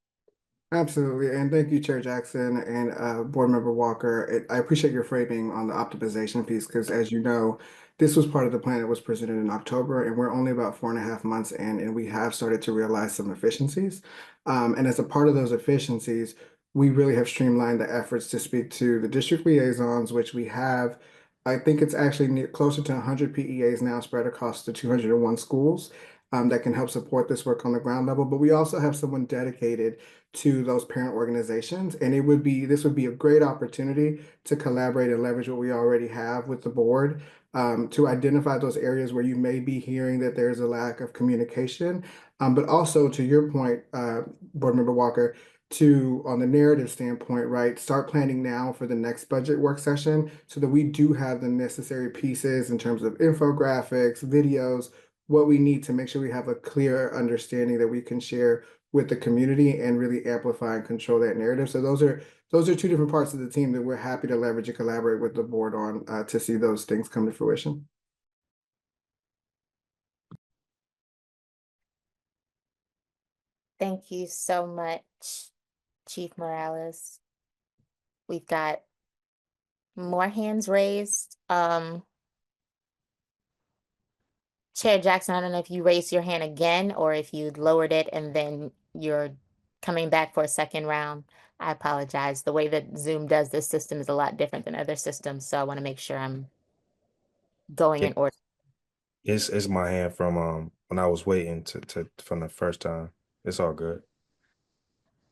Absolutely. And thank you, Chair Jackson and Board Member Walker. I appreciate your framing on the optimization piece, because as you know, this was part of the plan that was presented in October, and we're only about 4.5 months in, and we have started to realize some efficiencies. And as a part of those efficiencies, we really have streamlined the efforts to speak to the district liaisons, which we have. I think it's actually closer to 100 PEAs now spread across the 201 schools that can help support this work on the ground level. But we also have someone dedicated to those parent organizations. And this would be a great opportunity to collaborate and leverage what we already have with the board to identify those areas where you may be hearing that there's a lack of communication. But also, to your point, Board Member Walker, on the narrative standpoint, right, start planning now for the next budget work session so that we do have the necessary pieces in terms of infographics, videos, what we need to make sure we have a clear understanding that we can share with the community and really amplify and control that narrative. So those are 2 different parts of the team that we're happy to leverage and collaborate with the board on to see those things come to fruition. Thank you so much, Chief Morales. We've got more hands raised. Chair Jackson, I don't know if you raised your hand again or if you lowered it and then you're coming back for a second round. I apologize. The way that Zoom does this system is a lot different than other systems, so I want to make sure I'm going in order. It's my hand from when I was waiting from the first time. It's all good.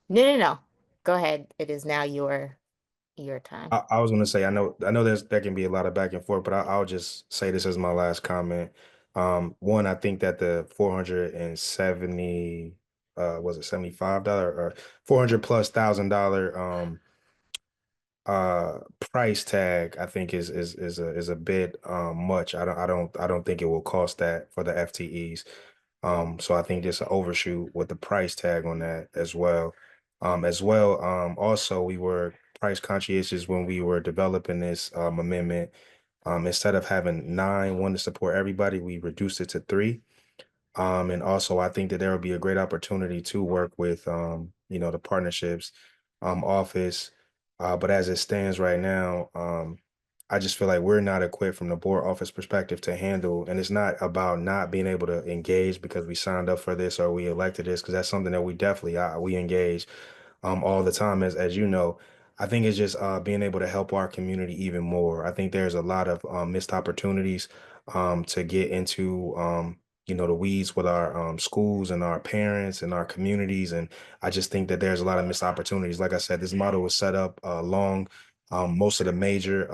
No. Go ahead. It is now your time. I was gonna say, I know there can be a lot of back and forth, but I'll just say this as my last comment. One, I think that the 470 was it $75 or $400,000+ price tag, I think is a bit much. I don't think it will cost that for the FTEs. So I think just an overshoot with the price tag on that as well. Also we were price conscientious when we were developing this amendment. Instead of having 9 wanting to support everybody, we reduced it to 3. And also, I think that there will be a great opportunity to work with, the partnerships office. But as it stands right now, I just feel like we're not equipped from the board office perspective to handle, and it's not about not being able to engage because we signed up for this or we elected this, because that's something that we definitely, we engage all the time, as you know. I think it's just being able to help our community even more. I think there's a lot of missed opportunities to get into the weeds with our schools and our parents and our communities. And I just think that there's a lot of missed opportunities. Like I said, this model was set up along most of the major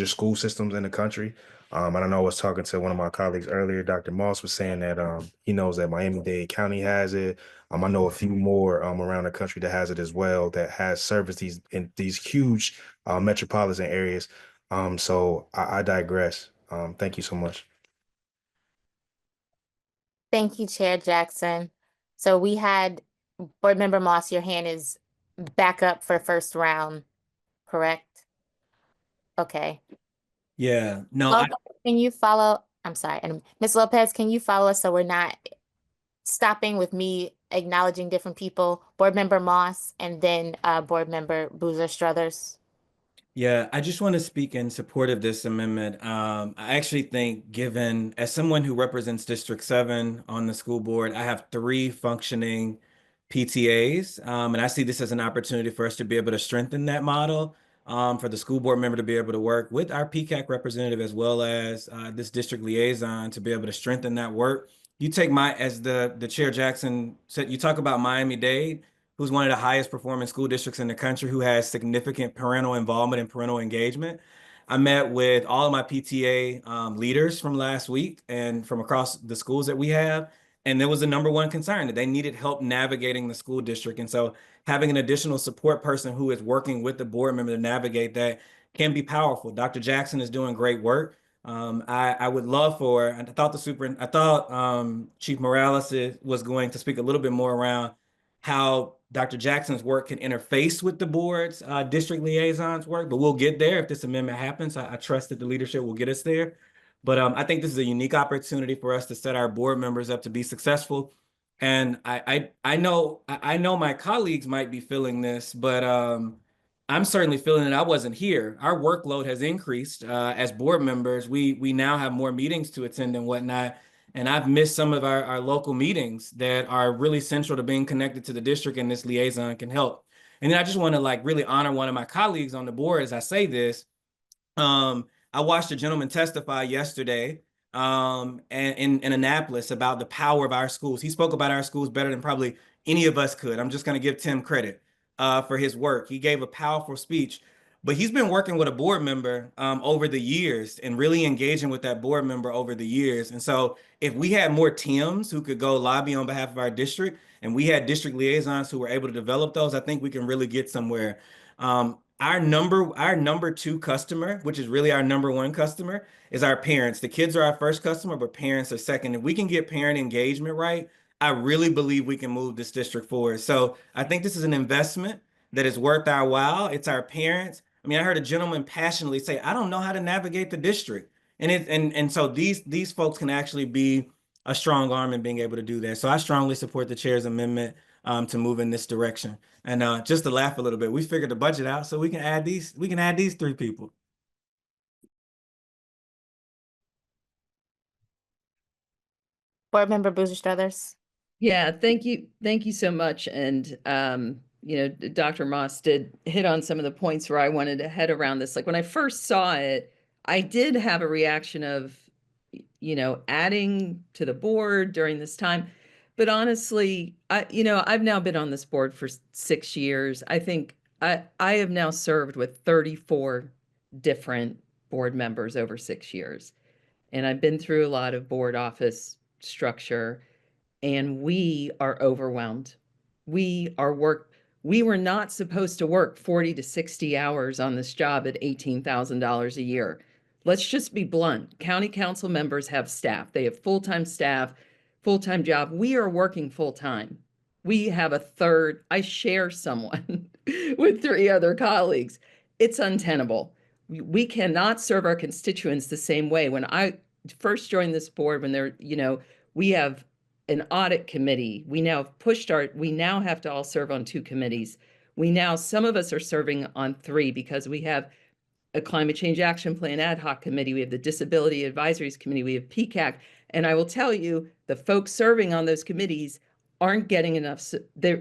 school systems in the country. And I know I was talking to one of my colleagues earlier, Dr. Moss was saying that he knows that Miami-Dade County has it. I know a few more around the country that has it as well, that has service these huge metropolitan areas. So I digress. Thank you so much. Thank you, Chair Jackson. So we had Board Member Moss, your hand is back up for first round, correct? Okay. Yeah, no, Lopez, can you follow? I'm sorry. And Ms. Lopez, can you follow us so we're not stopping with me acknowledging different people? Board Member Moss and then Board Member Boozer Struthers. Yeah, I just want to speak in support of this amendment. I actually think, given as someone who represents District 7 on the school board, I have 3 functioning PTAs, and I see this as an opportunity for us to be able to strengthen that model, for the school board member to be able to work with our PCAC representative as well as this district liaison to be able to strengthen that work. You take as the Chair Jackson said, you talk about Miami-Dade, who's one of the highest performing school districts in the country, who has significant parental involvement and parental engagement. I met with all of my PTA leaders from last week and from across the schools that we have. And there was a number one concern that they needed help navigating the school district. And so having an additional support person who is working with the board member to navigate that can be powerful. Dr. Jackson is doing great work. I would love I thought Chief Morales was going to speak a little bit more around how Dr. Jackson's work can interface with the board's district liaisons work, but we'll get there if this amendment happens. I trust that the leadership will get us there. But I think this is a unique opportunity for us to set our board members up to be successful. And I know my colleagues might be feeling this, but I'm certainly feeling it. I wasn't here. Our workload has increased as board members. We now have more meetings to attend and whatnot. And I've missed some of our local meetings that are really central to being connected to the district, and this liaison can help. And then I just want to really honor one of my colleagues on the board as I say this. I watched a gentleman testify yesterday in Annapolis about the power of our schools. He spoke about our schools better than probably any of us could. I'm just going to give Tim credit for his work. He gave a powerful speech, but he's been working with a board member over the years and really engaging with that board member over the years. And so if we had more Tims who could go lobby on behalf of our district, and we had district liaisons who were able to develop those, I think we can really get somewhere. Our number 2 customer, which is really our number 1 customer, is our parents. The kids are our first customer, but parents are second. If we can get parent engagement right, I really believe we can move this district forward. So I think this is an investment that is worth our while. It's our parents. I mean, I heard a gentleman passionately say, "I don't know how to navigate the district," and so these folks can actually be a strong arm in being able to do that. So I strongly support the chair's amendment to move in this direction. And just to laugh a little bit, we figured the budget out so we can add these 3 people. Board Member Boozer Struthers. Yeah, thank you. Thank you so much. And, Dr. Moss did hit on some of the points where I wanted to head around this. Like when I first saw it, I did have a reaction of, adding to the board during this time. But honestly, I've now been on this board for 6 years. I think I have now served with 34 different board members over 6 years. And I've been through a lot of board office structure. and we are overwhelmed. We were not supposed to work 40 to 60 hours on this job at $18,000 a year. Let's just be blunt. County council members have staff. They have full-time staff, full-time job. We are working full-time. We have a third. I share someone with 3 other colleagues. It's untenable. We cannot serve our constituents the same way. When I first joined this board, we have an audit committee. We now have to all serve on 2 committees. Some of us are serving on 3 because we have a climate change action plan ad hoc committee. We have the disability advisories committee. We have PCAC. And I will tell you, the folks serving on those committees aren't getting enough.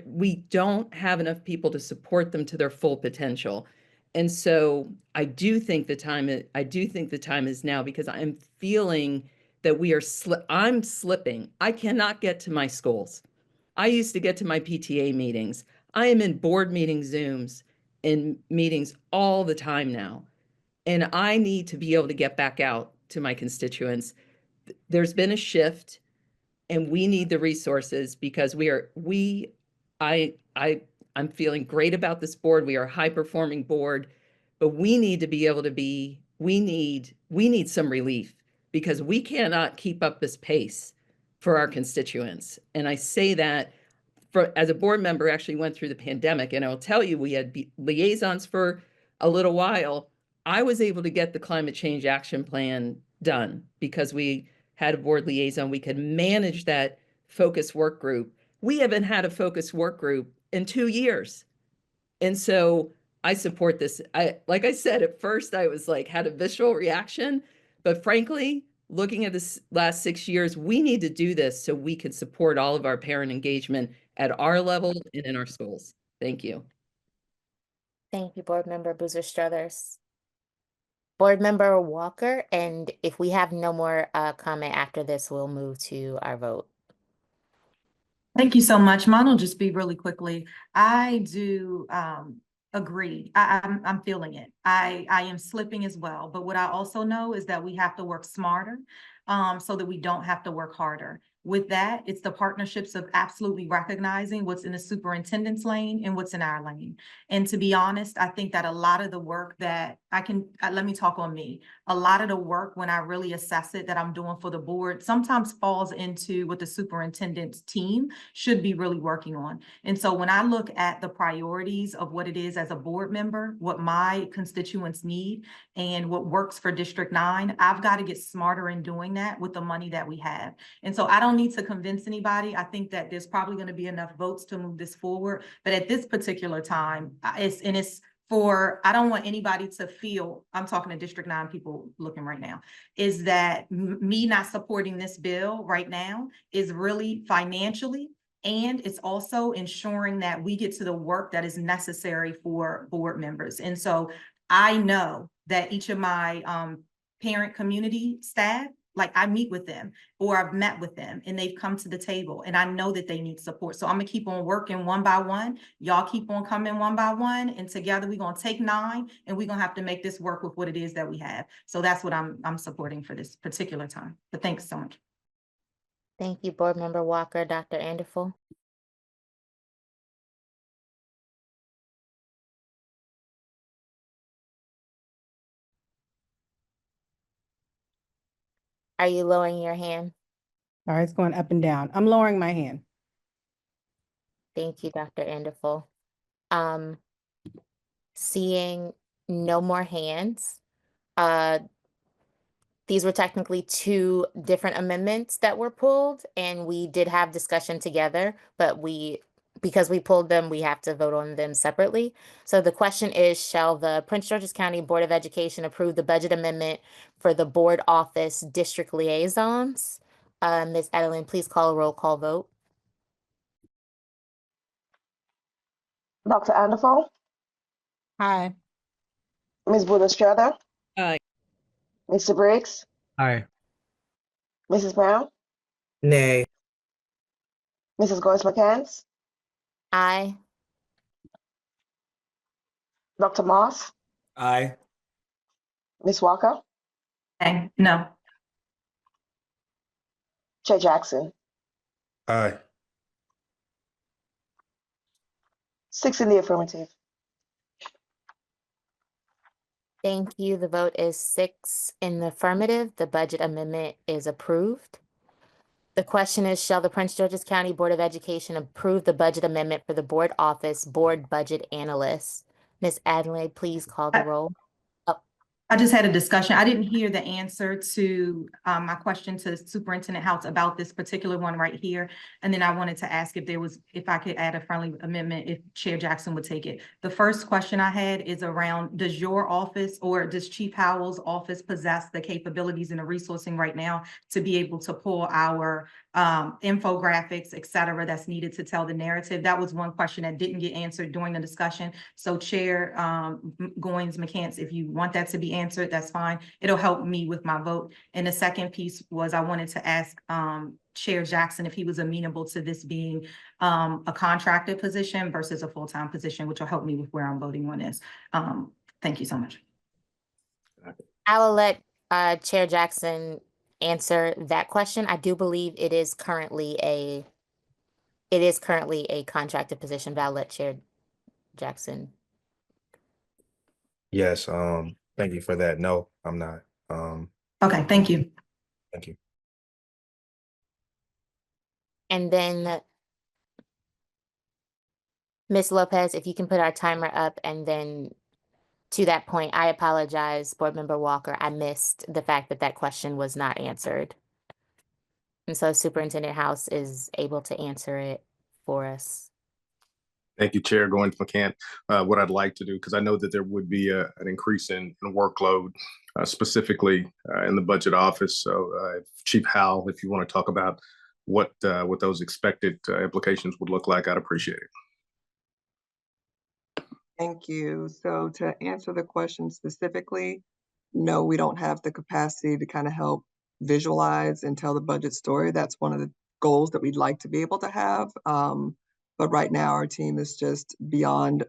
We don't have enough people to support them to their full potential. And so I do think the time is now, because I'm feeling that I'm slipping. I cannot get to my schools. I used to get to my PTA meetings. I am in board meeting Zooms and meetings all the time now. And I need to be able to get back out to my constituents. There's been a shift, and we need the resources, because I'm feeling great about this board. We are a high-performing board, but we need to be able to we need some relief, because we cannot keep up this pace for our constituents. And I say that as a board member, actually went through the pandemic, and I'll tell you, we had liaisons for a little while. I was able to get the climate change action plan done because we had a board liaison. We could manage that focus work group. We haven't had a focus work group in 2 years. And so I support this. Like I said, at first I was like, had a visceral reaction, but frankly, looking at this last 6 years, we need to do this so we can support all of our parent engagement at our level and in our schools. Thank you. Thank you, Board Member Boozer Struthers. Board Member Walker, and if we have no more comment after this, we'll move to our vote. Thank you so much. Mine will just be really quickly. I do agree. I'm feeling it. I am slipping as well. But what I also know is that we have to work smarter so that we don't have to work harder. With that, it's the partnerships of absolutely recognizing what's in the superintendent's lane and what's in our lane. And to be honest, I think that a lot of the work that let me talk on me. A lot of the work, when I really assess it, that I'm doing for the board sometimes falls into what the superintendent's team should be really working on. And so when I look at the priorities of what it is as a board member, what my constituents need and what works for District 9, I've got to get smarter in doing that with the money that we have. And so I don't need to convince anybody. I think that there's probably going to be enough votes to move this forward. But at this particular time, I don't want anybody to feel, I'm talking to District 9 people looking right now, is that me not supporting this bill right now is really financially, and it's also ensuring that we get to the work that is necessary for board members. And so I know that each of my parent community staff, like I meet with them or I've met with them and they've come to the table and I know that they need support. So I'm gonna keep on working one by one. Y'all keep on coming one by one, and together we're gonna take 9 and we're gonna have to make this work with what it is that we have. So that's what I'm supporting for this particular time. But thanks so much. Thank you, Board Member Walker. Dr. Anderful. Are you lowering your hand? All right, it's going up and down. I'm lowering my hand. Thank you, Dr. Anderful. Seeing no more hands, these were technically 2 different amendments that were pulled, and we did have discussion together, but because we pulled them, we have to vote on them separately. So the question is, shall the Prince George's County Board of Education approve the budget amendment for the board office district liaisons? Ms. Adeline, please call a roll call vote. Dr. Anderful? Aye. Ms. Buller-Strother? Aye. Mr. Briggs? Aye. Mrs. Brown? Nay. Mrs. Goins McCants? Aye. Dr. Moss? Aye. Ms. Walker? Okay, no. Chair Jackson? Aye. 6 in the affirmative. Thank you. The vote is 6 in the affirmative. The budget amendment is approved. The question is, shall the Prince George's County Board of Education approve the budget amendment for the board office, board budget analyst? Ms. Adelaide, please call the roll. I just had a discussion. I didn't hear the answer to my question to Superintendent House about this particular one right here. And then I wanted to ask if I could add a friendly amendment if Chair Jackson would take it. The first question I had is around, does your office or does Chief Howell's office possess the capabilities and the resourcing right now to be able to pull our infographics, et cetera, that's needed to tell the narrative? That was one question that didn't get answered during the discussion. So Chair Goins McCants, if you want that to be answered, that's fine. It'll help me with my vote. And the second piece was I wanted to ask Chair Jackson if he was amenable to this being a contracted position versus a full-time position, which will help me with where I'm voting on this. Thank you so much. I will let Chair Jackson answer that question. I do believe it is currently a contracted position, but I'll let Chair Jackson. Yes, thank you for that. No, I'm not. Okay, thank you. Thank you. And then Ms. Lopez, if you can put our timer up, and then to that point, I apologize, Board Member Walker. I missed the fact that that question was not answered. And so Superintendent House is able to answer it for us. Thank you, Chair Goins McCant. What I'd like to do, because I know that there would be an increase in workload, specifically in the budget office. So Chief Howell, if you want to talk about what those expected implications would look like, I'd appreciate it. Thank you. So to answer the question specifically, no, we don't have the capacity to kind of help visualize and tell the budget story. That's one of the goals that we'd like to be able to have. But right now our team is just beyond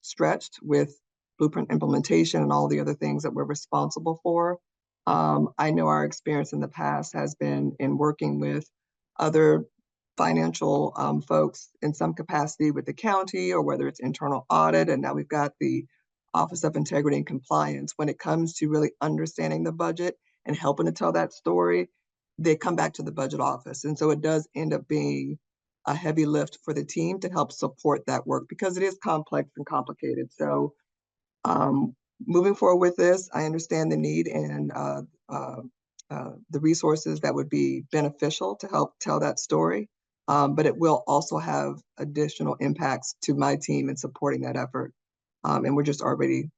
stretched with blueprint implementation and all the other things that we're responsible for. I know our experience in the past has been in working with other financial folks in some capacity with the county, or whether it's internal audit, and now we've got the Office of Integrity and Compliance. When it comes to really understanding the budget and helping to tell that story, they come back to the budget office. And so it does end up being a heavy lift for the team to help support that work because it is complex and complicated. So moving forward with this, I understand the need and the resources that would be beneficial to help tell that story. But it will also have additional impacts to my team in supporting that effort. And we're just already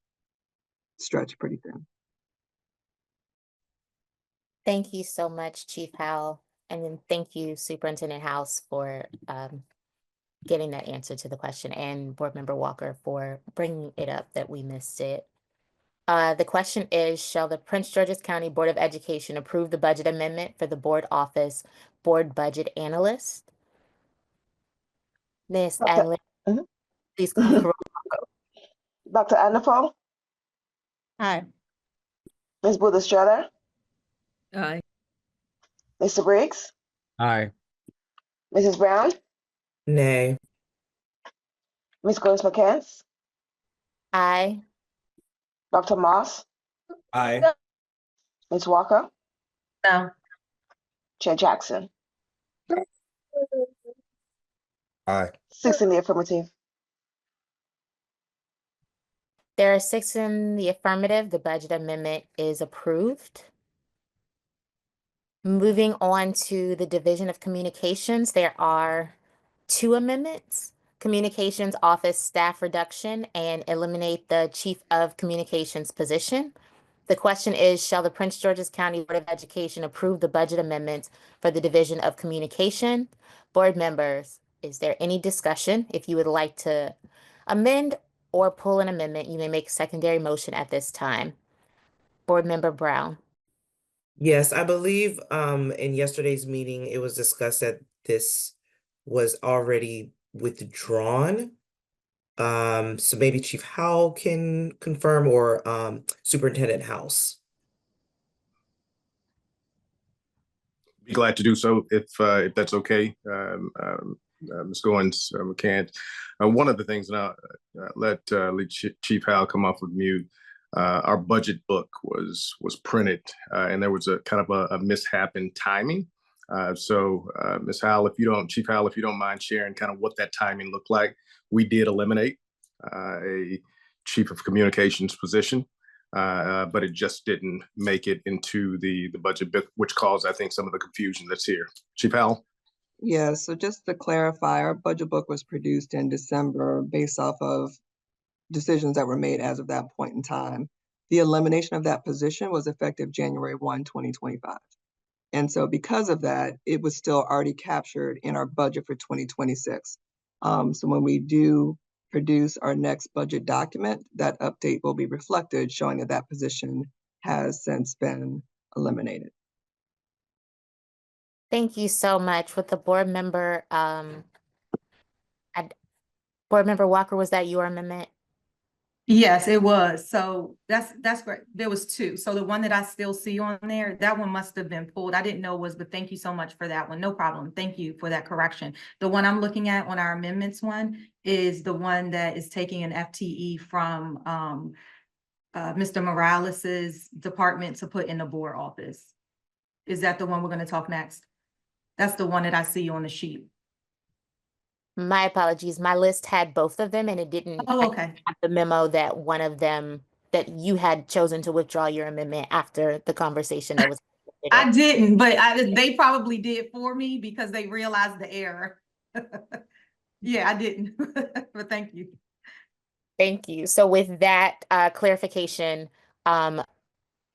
stretched pretty thin. Thank you so much, Chief Howell. And then thank you, Superintendent House, for getting that answer to the question, and Board Member Walker for bringing it up that we missed it. The question is, shall the Prince George's County Board of Education approve the budget amendment for the board office, board budget analyst? Ms. Adelaide, please call the roll. Dr. Anapol? Aye. Ms. Budastrada? Aye. Mr. Briggs? Aye. Mrs. Brown? Nay. Ms. Gross McCants? Aye. Dr. Moss? Aye. Ms. Walker? No. Chair Jackson? Aye. 6 in the affirmative. There are 6 in the affirmative. The budget amendment is approved. Moving on to the Division of Communications, there are 2 amendments. Communications Office staff reduction and eliminate the Chief of Communications position. The question is, shall the Prince George's County Board of Education approve the budget amendments for the Division of Communication? Board members, is there any discussion? If you would like to amend or pull an amendment, you may make a secondary motion at this time. Board Member Brown. Yes, I believe in yesterday's meeting, it was discussed that this was already withdrawn. So maybe Chief Howell can confirm, or Superintendent House. Be glad to do so if that's okay, Ms. Goins, McCann. One of the things, and I'll let Chief Hal come off of mute. Our budget book was printed, and there was a kind of a mishap in timing. So, Ms. Hal, Chief Hal, if you don't mind sharing kind of what that timing looked like, we did eliminate a chief of communications position. But it just didn't make it into the budget book, which caused, I think, some of the confusion that's here. Chief Howell? Yeah, so just to clarify, our budget book was produced in December based off of decisions that were made as of that point in time. The elimination of that position was effective January 1, 2025. And so because of that, it was still already captured in our budget for 2026. So when we do produce our next budget document, that update will be reflected, showing that that position has since been eliminated. Thank you so much. With the board member, Board Member Walker, was that your amendment? Yes, it was. So that's great. There was two. So the one that I still see on there, that one must have been pulled. I didn't know was, but thank you so much for that one. No problem. Thank you for that correction. The one I'm looking at on our amendments one is the one that is taking an FTE from Mr. Morales's department to put in the board office. Is that the one we're going to talk next? That's the one that I see on the sheet. My apologies. My list had both of them and it didn't okay. have the memo that one of them, that you had chosen to withdraw your amendment after the conversation that was. I didn't, but they probably did for me because they realized the error. Yeah, I didn't, but thank you. Thank you. So with that clarification,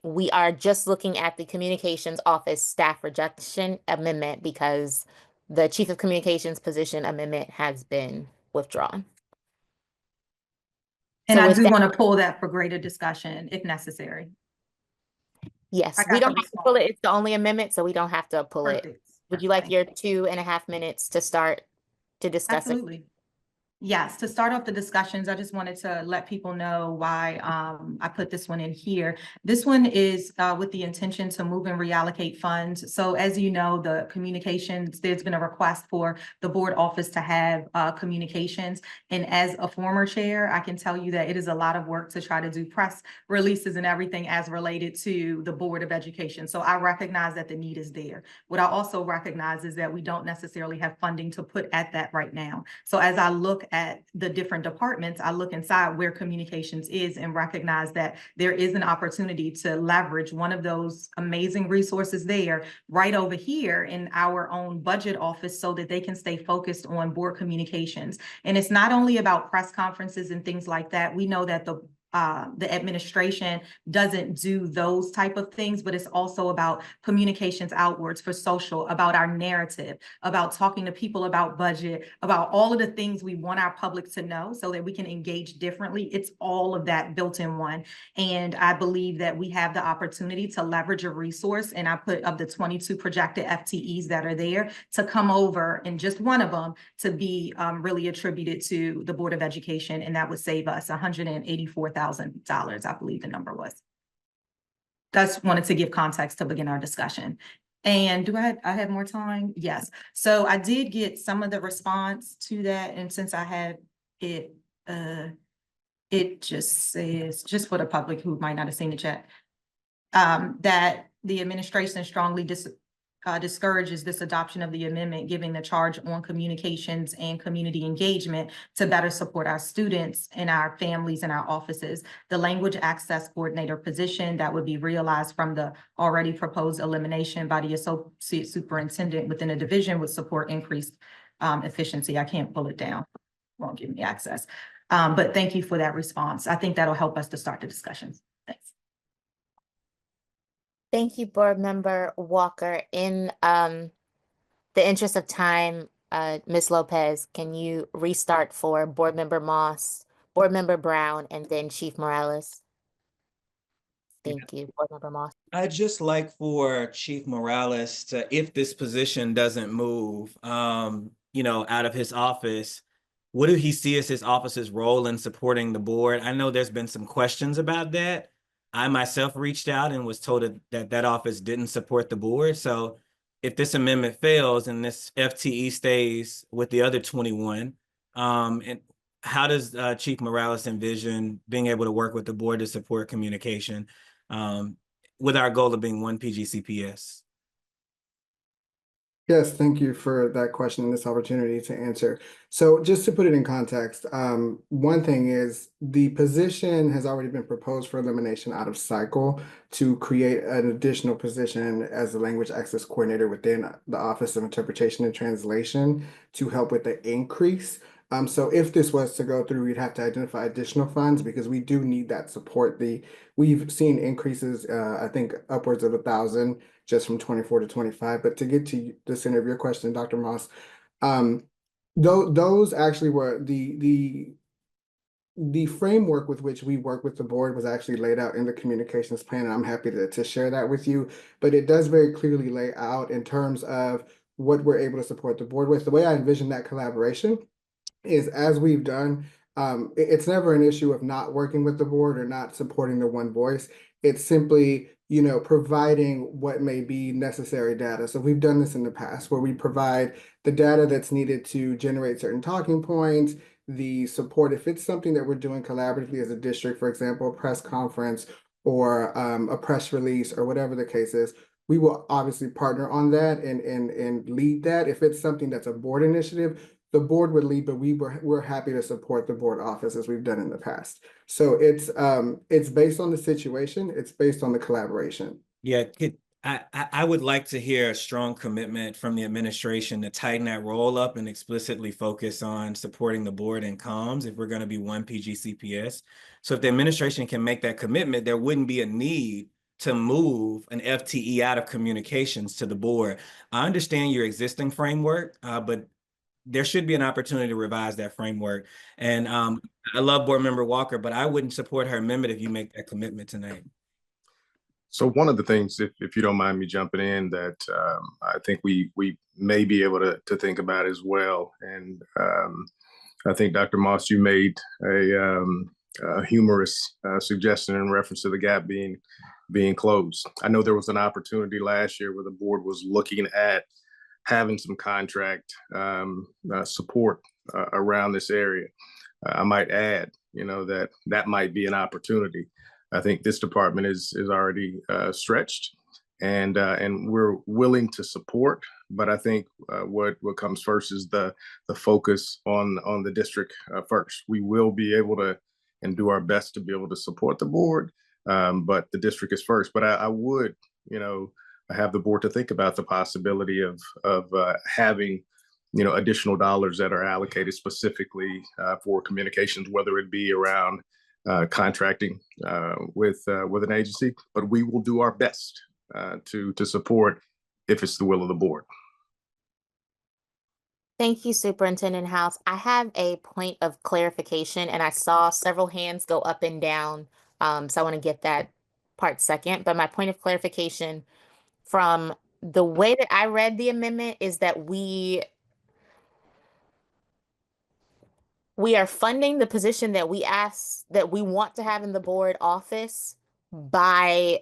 we are just looking at the communications office staff reduction amendment because the chief of communications position amendment has been withdrawn. And so I do want to pull that for greater discussion if necessary. Yes, we don't have to pull it. It's the only amendment, so we don't have to pull it. Would you like your 2.5 minutes to start to discuss it? Absolutely. Yes, to start off the discussions, I just wanted to let people know why I put this one in here. This one is with the intention to move and reallocate funds. So as you know, the communications, there's been a request for the board office to have communications. And as a former chair, I can tell you that it is a lot of work to try to do press releases and everything as related to the Board of Education. So I recognize that the need is there. What I also recognize is that we don't necessarily have funding to put at that right now. So as I look at the different departments, I look inside where communications is and recognize that there is an opportunity to leverage one of those amazing resources there right over here in our own budget office so that they can stay focused on board communications. And it's not only about press conferences and things like that. We know that the administration doesn't do those type of things, but it's also about communications outwards for social, about our narrative, about talking to people about budget, about all of the things we want our public to know so that we can engage differently. It's all of that built in one. And I believe that we have the opportunity to leverage a resource. And I put of the 22 projected FTEs that are there to come over, and just one of them to be really attributed to the Board of Education. And that would save us $184,000, I believe the number was. Just wanted to give context to begin our discussion. And do I have more time? Yes. So I did get some of the response to that. And since I had it, it just says, just for the public who might not have seen the chat, that the administration strongly discourages this adoption of the amendment, giving the charge on communications and community engagement to better support our students and our families and our offices. The language access coordinator position that would be realized from the already proposed elimination by the associate superintendent within a division would support increased efficiency. I can't pull it down. Won't give me access. But thank you for that response. I think that'll help us to start the discussions. Thanks. Thank you, Board Member Walker. In the interest of time, Ms. Lopez, can you restart for Board Member Moss, Board Member Brown, and then Chief Morales? Thank you, Board Member Moss. I'd just like for Chief Morales to, if this position doesn't move, out of his office, what do he see as his office's role in supporting the board? I know there's been some questions about that. I myself reached out and was told that office didn't support the board. So if this amendment fails and this FTE stays with the other 21, and how does Chief Morales envision being able to work with the board to support communication with our goal of being one PGCPS? Yes, thank you for that question and this opportunity to answer. So just to put it in context, one thing is the position has already been proposed for elimination out of cycle to create an additional position as the language access coordinator within the Office of Interpretation and Translation to help with the increase. So if this was to go through, we'd have to identify additional funds because we do need that support. We've seen increases, I think upwards of 1,000 just from 24 to 25. But to get to the center of your question, Dr. Moss, those actually were the framework with which we work with the board was actually laid out in the communications plan, and I'm happy to share that with you. But it does very clearly lay out in terms of what we're able to support the board with. The way I envision that collaboration is, as we've done, it's never an issue of not working with the board or not supporting the one voice. It's simply, providing what may be necessary data. So we've done this in the past where we provide the data that's needed to generate certain talking points, the support. If it's something that we're doing collaboratively as a district, for example, a press conference or a press release or whatever the case is, we will obviously partner on that and lead that. If it's something that's a board initiative, the board would lead, but we're happy to support the board office as we've done in the past. So it's based on the situation. It's based on the collaboration. Yeah, I would like to hear a strong commitment from the administration to tighten that role up and explicitly focus on supporting the board and comms if we're going to be one PGCPS. So if the administration can make that commitment, there wouldn't be a need to move an FTE out of communications to the board. I understand your existing framework, but there should be an opportunity to revise that framework. And I love Board Member Walker, but I wouldn't support her amendment if you make that commitment tonight. So one of the things, if you don't mind me jumping in, that I think we may be able to think about as well. And I think Dr. Moss, you made a humorous suggestion in reference to the gap being closed. I know there was an opportunity last year where the board was looking at having some contract support around this area. I might add, that might be an opportunity. I think this department is already stretched, and we're willing to support. But I think what comes first is the focus on the district first. We will be able to and do our best to be able to support the board, but the district is first. But I would, have the board to think about the possibility of having, additional dollars that are allocated specifically for communications, whether it be around contracting with an agency. But we will do our best to support if it's the will of the board. Thank you, Superintendent House. I have a point of clarification, and I saw several hands go up and down. So I want to get that part second. But my point of clarification from the way that I read the amendment is that we are funding the position that we want to have in the board office by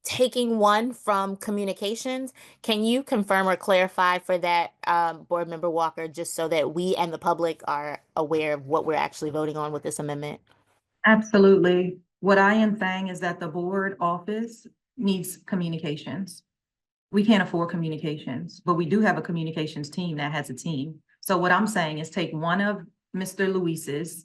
taking one from communications. Can you confirm or clarify for that, Board Member Walker, just so that we and the public are aware of what we're actually voting on with this amendment? Absolutely. What I am saying is that the board office needs communications. We can't afford communications, but we do have a communications team that has a team. So what I'm saying is take one of Mr. Luis's,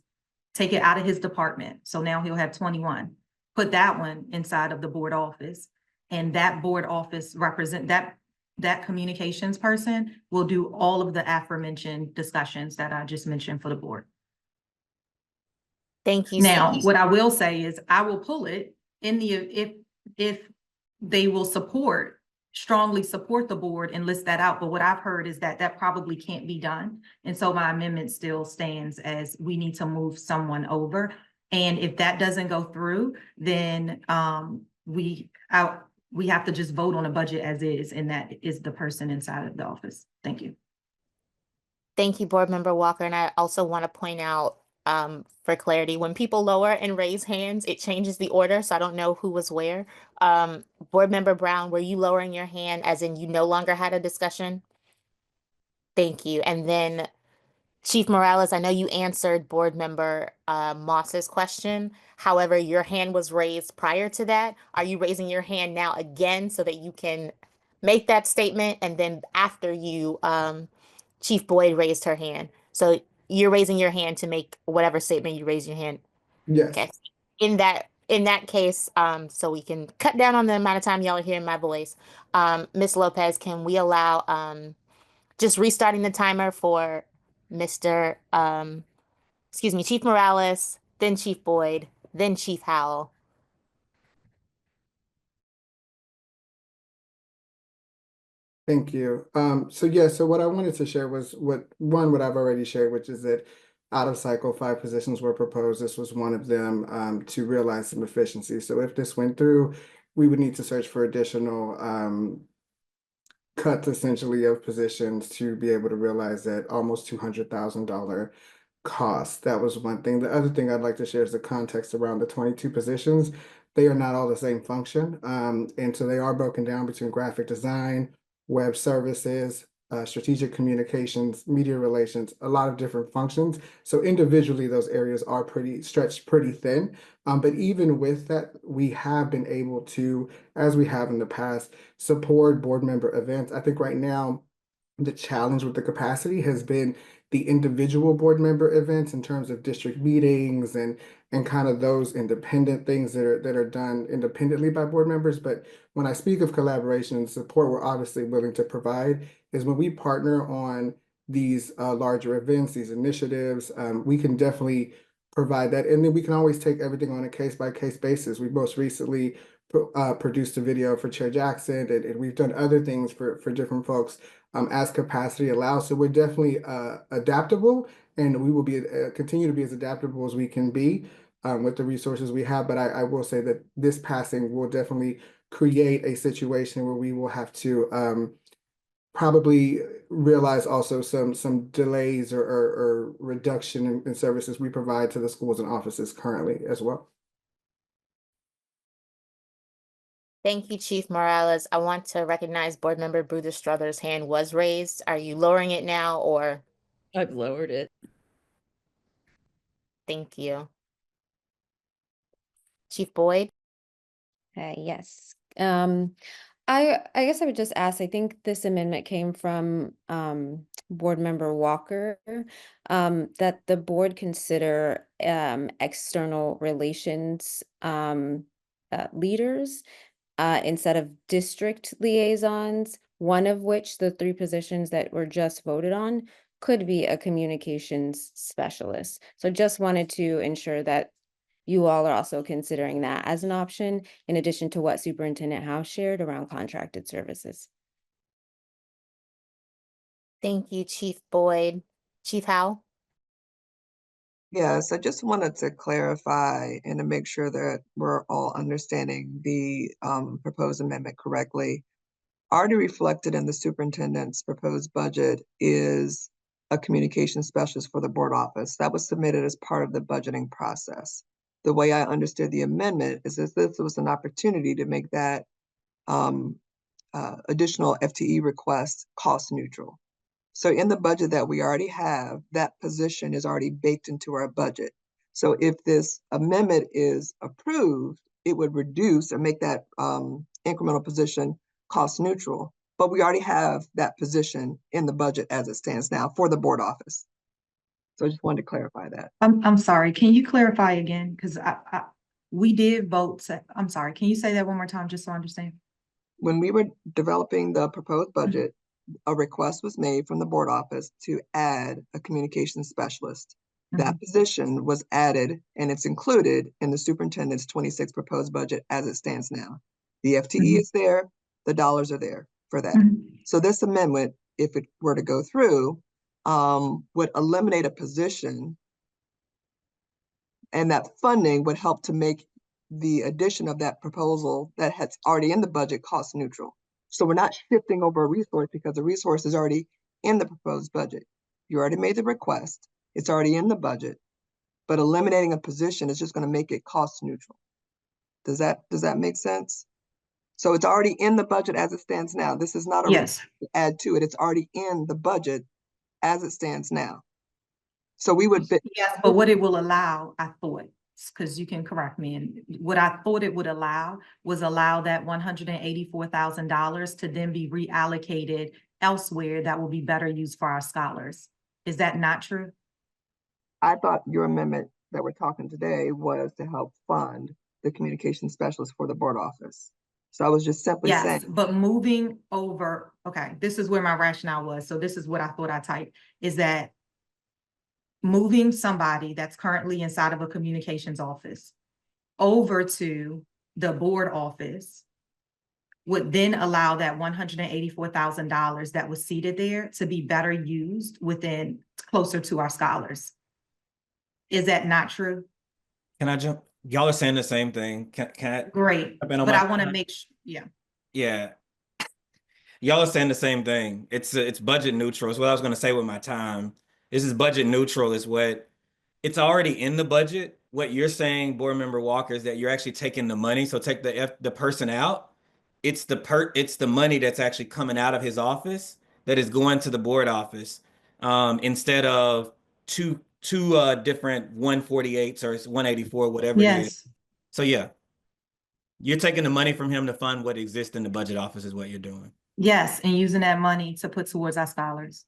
take it out of his department. So now he'll have 21. Put that one inside of the board office, and that board office represent that communications person will do all of the aforementioned discussions that I just mentioned for the board. Thank you. Now, what I will say is I will pull it in the if they will strongly support the board and list that out. But what I've heard is that probably can't be done. And so my amendment still stands as we need to move someone over. And if that doesn't go through, then we have to just vote on a budget as is, and that is the person inside of the office. Thank you. Thank you, Board Member Walker. And I also want to point out for clarity, when people lower and raise hands, it changes the order, so I don't know who was where. Board Member Brown, were you lowering your hand as in you no longer had a discussion? Thank you. And then Chief Morales, I know you answered Board Member Moss's question. However, your hand was raised prior to that. Are you raising your hand now again so that you can make that statement? And then after you, Chief Boyd raised her hand. So you're raising your hand to make whatever statement you raise your hand. Yes. Okay. In that case, so we can cut down on the amount of time y'all are hearing my voice. Ms. Lopez, can we allow just restarting the timer for Mr. Excuse me, Chief Morales, then Chief Boyd, then Chief Howell. Thank you. So what I wanted to share was what I've already shared, which is that out of cycle 5 positions were proposed. This was one of them to realize some efficiency. So if this went through, we would need to search for additional cuts essentially of positions to be able to realize that almost $200,000 cost. That was one thing. The other thing I'd like to share is the context around the 22 positions. They are not all the same function. And so they are broken down between graphic design, web services, strategic communications, media relations, a lot of different functions. So individually, those areas are stretched pretty thin. But even with that, we have been able to, as we have in the past, support board member events. I think right now, the challenge with the capacity has been the individual board member events in terms of district meetings and kind of those independent things that are done independently by board members. But when I speak of collaboration and support, we're obviously willing to provide is when we partner on these larger events, these initiatives, we can definitely provide that. And then we can always take everything on a case-by-case basis. We most recently produced a video for Chair Jackson, and we've done other things for different folks as capacity allows. So we're definitely adaptable, and we will be continue to be as adaptable as we can be with the resources we have. But I will say that this passing will definitely create a situation where we will have to probably realize also some delays or reduction in services we provide to the schools and offices currently as well. Thank you, Chief Morales. I want to recognize Board Member Bruder Strother's hand was raised. Are you lowering it now or? I've lowered it. Thank you. Chief Boyd? Yes. I guess I would just ask, I think this amendment came from Board Member Walker, that the board consider external relations leaders instead of district liaisons, one of which the 3 positions that were just voted on could be a communications specialist. So just wanted to ensure that you all are also considering that as an option, in addition to what Superintendent House shared around contracted services. Thank you, Chief Boyd. Chief Howell? Yes, I just wanted to clarify and to make sure that we're all understanding the proposed amendment correctly. Already reflected in the superintendent's proposed budget is a communication specialist for the board office. That was submitted as part of the budgeting process. The way I understood the amendment is that this was an opportunity to make that additional FTE request cost neutral. So in the budget that we already have, that position is already baked into our budget. So if this amendment is approved, it would reduce or make that incremental position cost neutral. But we already have that position in the budget as it stands now for the board office. So I just wanted to clarify that. I'm sorry, can you clarify again? Because we did vote. I'm sorry, can you say that one more time just so I understand? When we were developing the proposed budget, a request was made from the board office to add a communications specialist. That position was added and it's included in the superintendent's 26 proposed budget as it stands now. The FTE is there, the dollars are there for that. So this amendment, if it were to go through, would eliminate a position, and that funding would help to make the addition of that proposal that has already in the budget cost neutral. So we're not shifting over a resource because the resource is already in the proposed budget. You already made the request. It's already in the budget. but eliminating a position is just going to make it cost neutral. Does that make sense? So it's already in the budget as it stands now. This is not a Yes. add to it. It's already in the budget as it stands now. So we would. Yes, but what it will allow, I thought, because you can correct me, and what I thought it would allow was allow that $184,000 to then be reallocated elsewhere that will be better used for our scholars. Is that not true? I thought your amendment that we're talking today was to help fund the communication specialist for the board office. So I was just simply saying. Yes, but moving over, okay, this is where my rationale was. So this is what I thought I typed, is that moving somebody that's currently inside of a communications office over to the board office would then allow that $184,000 that was seated there to be better used within closer to our scholars. Is that not true? Can I jump? Y'all are saying the same thing. Can I? Great, but I want to make sure, yeah. Yeah. Y'all are saying the same thing. It's budget neutral. It's what I was going to say with my time. This is budget neutral is what it's already in the budget. What you're saying, Board Member Walker, is that you're actually taking the money. So take the person out. It's the money that's actually coming out of his office that is going to the board office, instead of two different 148s or 184, whatever it is. Yes. So yeah, you're taking the money from him to fund what exists in the budget office is what you're doing. Yes, and using that money to put towards our scholars.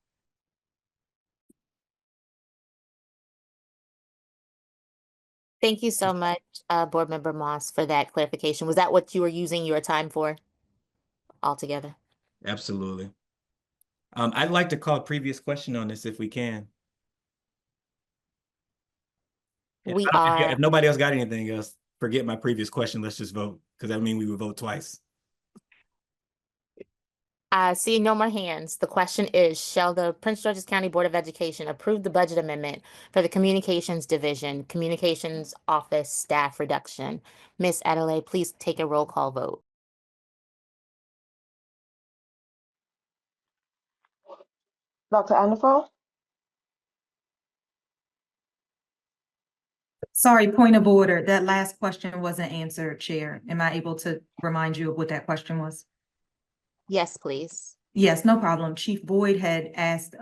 Thank you so much, Board Member Moss, for that clarification. Was that what you were using your time for altogether? Absolutely. I'd like to call a previous question on this if we can. If nobody else got anything else, forget my previous question. Let's just vote, because that means we would vote twice. Seeing no more hands, the question is, shall the Prince George's County Board of Education approve the budget amendment for the Communications Division, Communications Office staff reduction? Ms. Adelaide, please take a roll call vote. Dr. Anifo? Sorry, point of order. That last question wasn't answered, Chair. Am I able to remind you of what that question was? Yes, please. Yes, no problem. Chief Boyd had asked,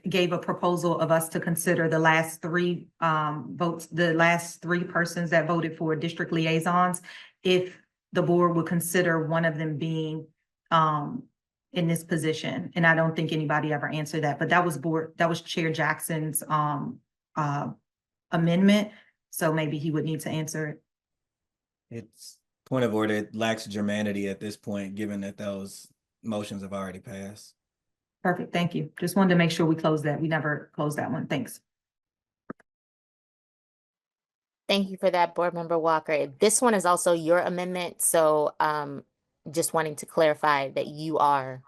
gave a proposal of us to consider the last three votes, the last three persons that voted for district liaisons, if the board would consider one of them being in this position. And I don't think anybody ever answered that, but that was Chair Jackson's amendment. So maybe he would need to answer it. It's point of order. It lacks germanity at this point, given that those motions have already passed. Perfect. Thank you. Just wanted to make sure we closed that. We never closed that one. Thanks. Thank you for that, Board Member Walker. This one is also your amendment, so just wanting to clarify that you are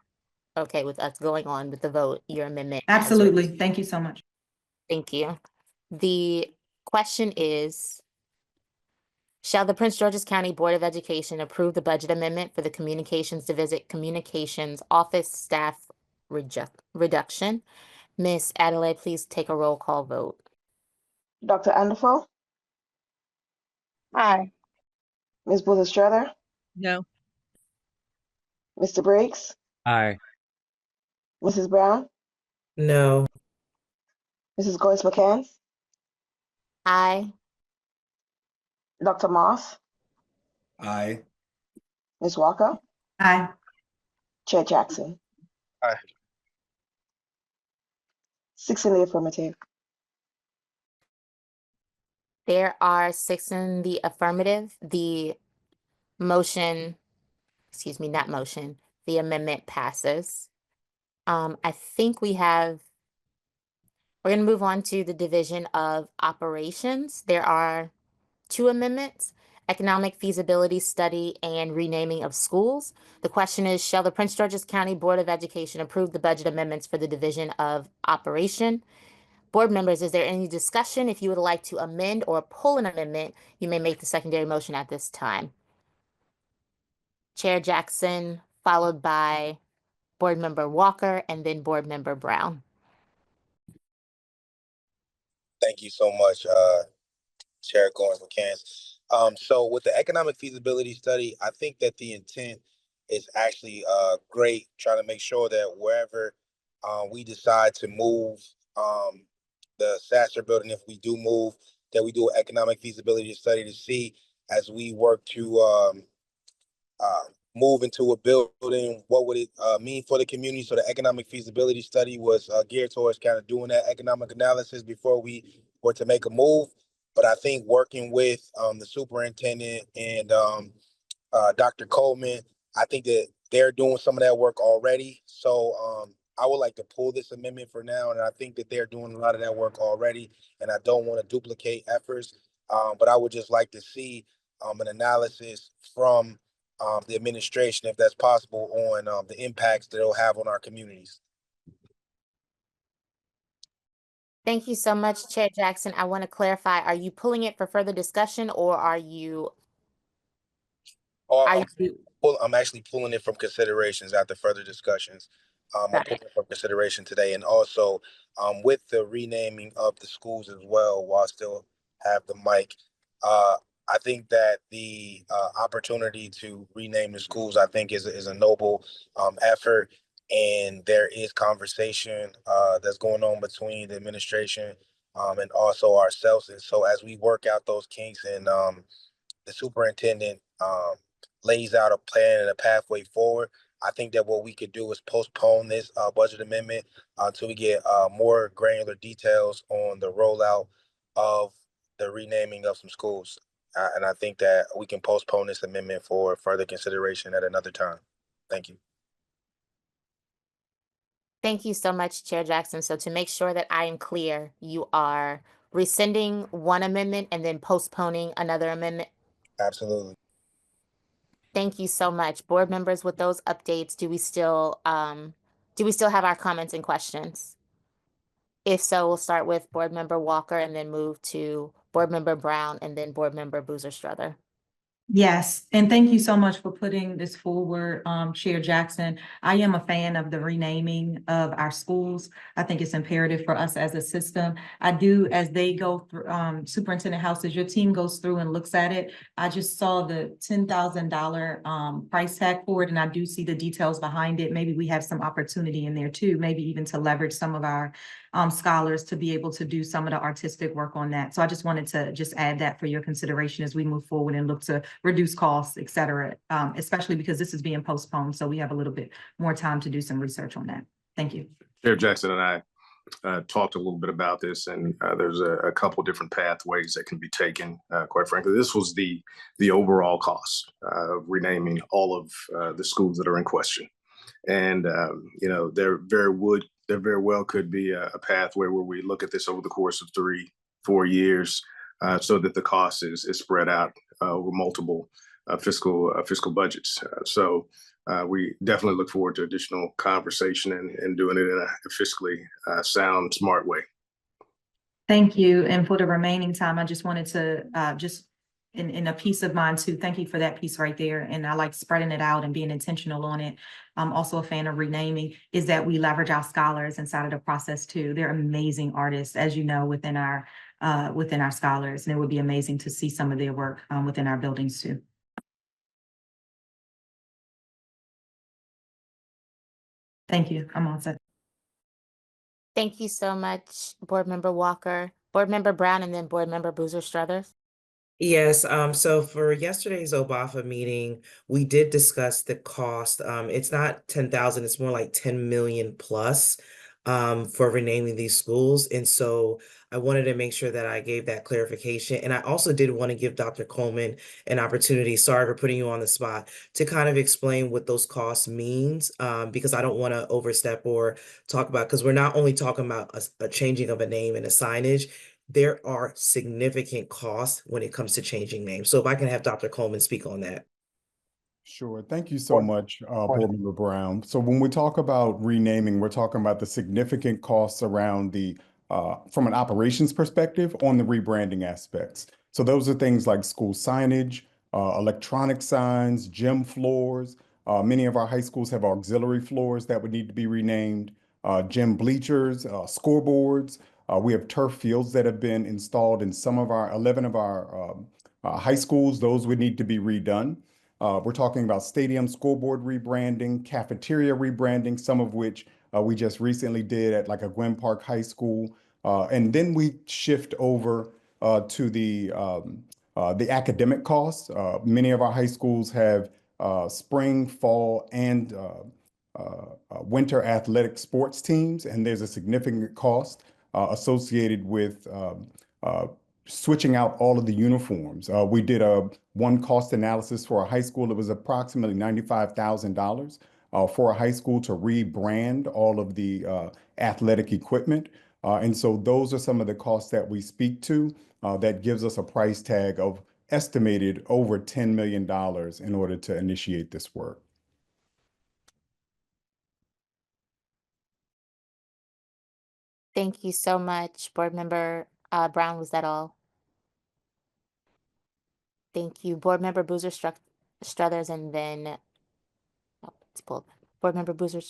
okay with us going on with the vote, your amendment. Absolutely. Thank you so much. Thank you. The question is, shall the Prince George's County Board of Education approve the budget amendment for the Communications Division Communications Office staff reduction? Ms. Adelaide, please take a roll call vote. Dr. Anifo? Aye. Ms. Booth-Estrada? No. Mr. Briggs? Aye. Mrs. Brown? No. Mrs. Joyce McCann? Aye. Dr. Moss? Aye. Ms. Walker? Aye. Chair Jackson? Aye. 6 in the affirmative. There are 6 in the affirmative. The motion, excuse me, not motion, the amendment passes. I think we're going to move on to the Division of Operations. There are 2 amendments, Economic Feasibility Study and Renaming of Schools. The question is, shall the Prince George's County Board of Education approve the budget amendments for the Division of Operation? Board members, is there any discussion? If you would like to amend or pull an amendment, you may make the secondary motion at this time. Chair Jackson, followed by Board Member Walker, and then Board Member Brown. Thank you so much, Chair Goins McCants. So with the economic feasibility study, I think that the intent is actually great, trying to make sure that wherever we decide to move the Sasser building, if we do move, that we do an economic feasibility study to see as we work to uh, move into a building, what would it mean for the community? So the economic feasibility study was geared towards kind of doing that economic analysis before we were to make a move. But I think working with the superintendent and Dr. Coleman, I think that they're doing some of that work already. So I would like to pull this amendment for now, and I think that they're doing a lot of that work already, and I don't want to duplicate efforts. But I would just like to see an analysis from the administration, if that's possible, on the impacts that it'll have on our communities. Thank you so much, Chair Jackson. I want to clarify, are you pulling it for further discussion or are you? I'm actually pulling it from considerations after further discussions. I'm pulling it from consideration today, and also with the renaming of the schools as well, while I still have the mic. I think that the opportunity to rename the schools, I think, is a noble effort, and there is conversation that's going on between the administration and also ourselves. And so, as we work out those kinks, and the superintendent lays out a plan and a pathway forward, I think that what we could do is postpone this budget amendment until we get more granular details on the rollout of the renaming of some schools. And I think that we can postpone this amendment for further consideration at another time. Thank you. Thank you so much, Chair Jackson. So to make sure that I am clear, you are rescinding one amendment and then postponing another amendment? Absolutely. Thank you so much. Board members, with those updates, do we still have our comments and questions? If so, we'll start with Board Member Walker and then move to Board Member Brown and then Board Member Boozer-Strother. Yes, and thank you so much for putting this forward, Chair Jackson. I am a fan of the renaming of our schools. I think it's imperative for us as a system. I do, as they go through, Superintendent House, as your team goes through and looks at it, I just saw the $10,000 price tag for it, and I do see the details behind it. Maybe we have some opportunity in there too, maybe even to leverage some of our scholars to be able to do some of the artistic work on that. So I just wanted to just add that for your consideration as we move forward and look to reduce costs, et cetera, especially because this is being postponed. So we have a little bit more time to do some research on that. Thank you. Chair Jackson and I talked a little bit about this, and there's a couple different pathways that can be taken. Quite frankly, this was the overall cost of renaming all of the schools that are in question. And you know, there very well could be a pathway where we look at this over the course of 3-4 years, so that the cost is spread out over multiple fiscal budgets. So we definitely look forward to additional conversation and doing it in a fiscally sound, smart way. Thank you. And for the remaining time, I just wanted to just in a peace of mind too. Thank you for that piece right there. And I like spreading it out and being intentional on it. I'm also a fan of renaming, is that we leverage our scholars inside of the process too. They're amazing artists, as you know, within our scholars. And it would be amazing to see some of their work within our buildings too. Thank you. I'm all set. Thank you so much, Board Member Walker. Board Member Brown and then Board Member Boozer-Strother. Yes, so for yesterday's OBAFA meeting, we did discuss the cost. It's not 10,000, it's more like 10 million plus for renaming these schools. And so I wanted to make sure that I gave that clarification. And I also did want to give Dr. Coleman an opportunity, sorry for putting you on the spot, to kind of explain what those costs means, because I don't want to overstep or talk about, because we're not only talking about a changing of a name and a signage. There are significant costs when it comes to changing names. So if I can have Dr. Coleman speak on that. Sure. Thank you so much, Board Member Brown. So when we talk about renaming, we're talking about the significant costs around the, from an operations perspective on the rebranding aspects. So those are things like school signage, electronic signs, gym floors. Many of our high schools have auxiliary floors that would need to be renamed, gym bleachers, scoreboards. We have turf fields that have been installed in 11 of our high schools. Those would need to be redone. We're talking about stadium, scoreboard rebranding, cafeteria rebranding, some of which we just recently did at like a Gwen Park High School. And then we shift over to the academic costs. Many of our high schools have spring, fall, and winter athletic sports teams, and there's a significant cost associated with switching out all of the uniforms. We did one cost analysis for a high school. It was approximately $95,000 for a high school to rebrand all of the athletic equipment. And so those are some of the costs that we speak to that gives us a price tag of estimated over $10 million in order to initiate this work. Thank you so much, Board Member Brown. Was that all? Thank you, Board Member Boozer Struthers, and then it's pulled. Board Member Boozer.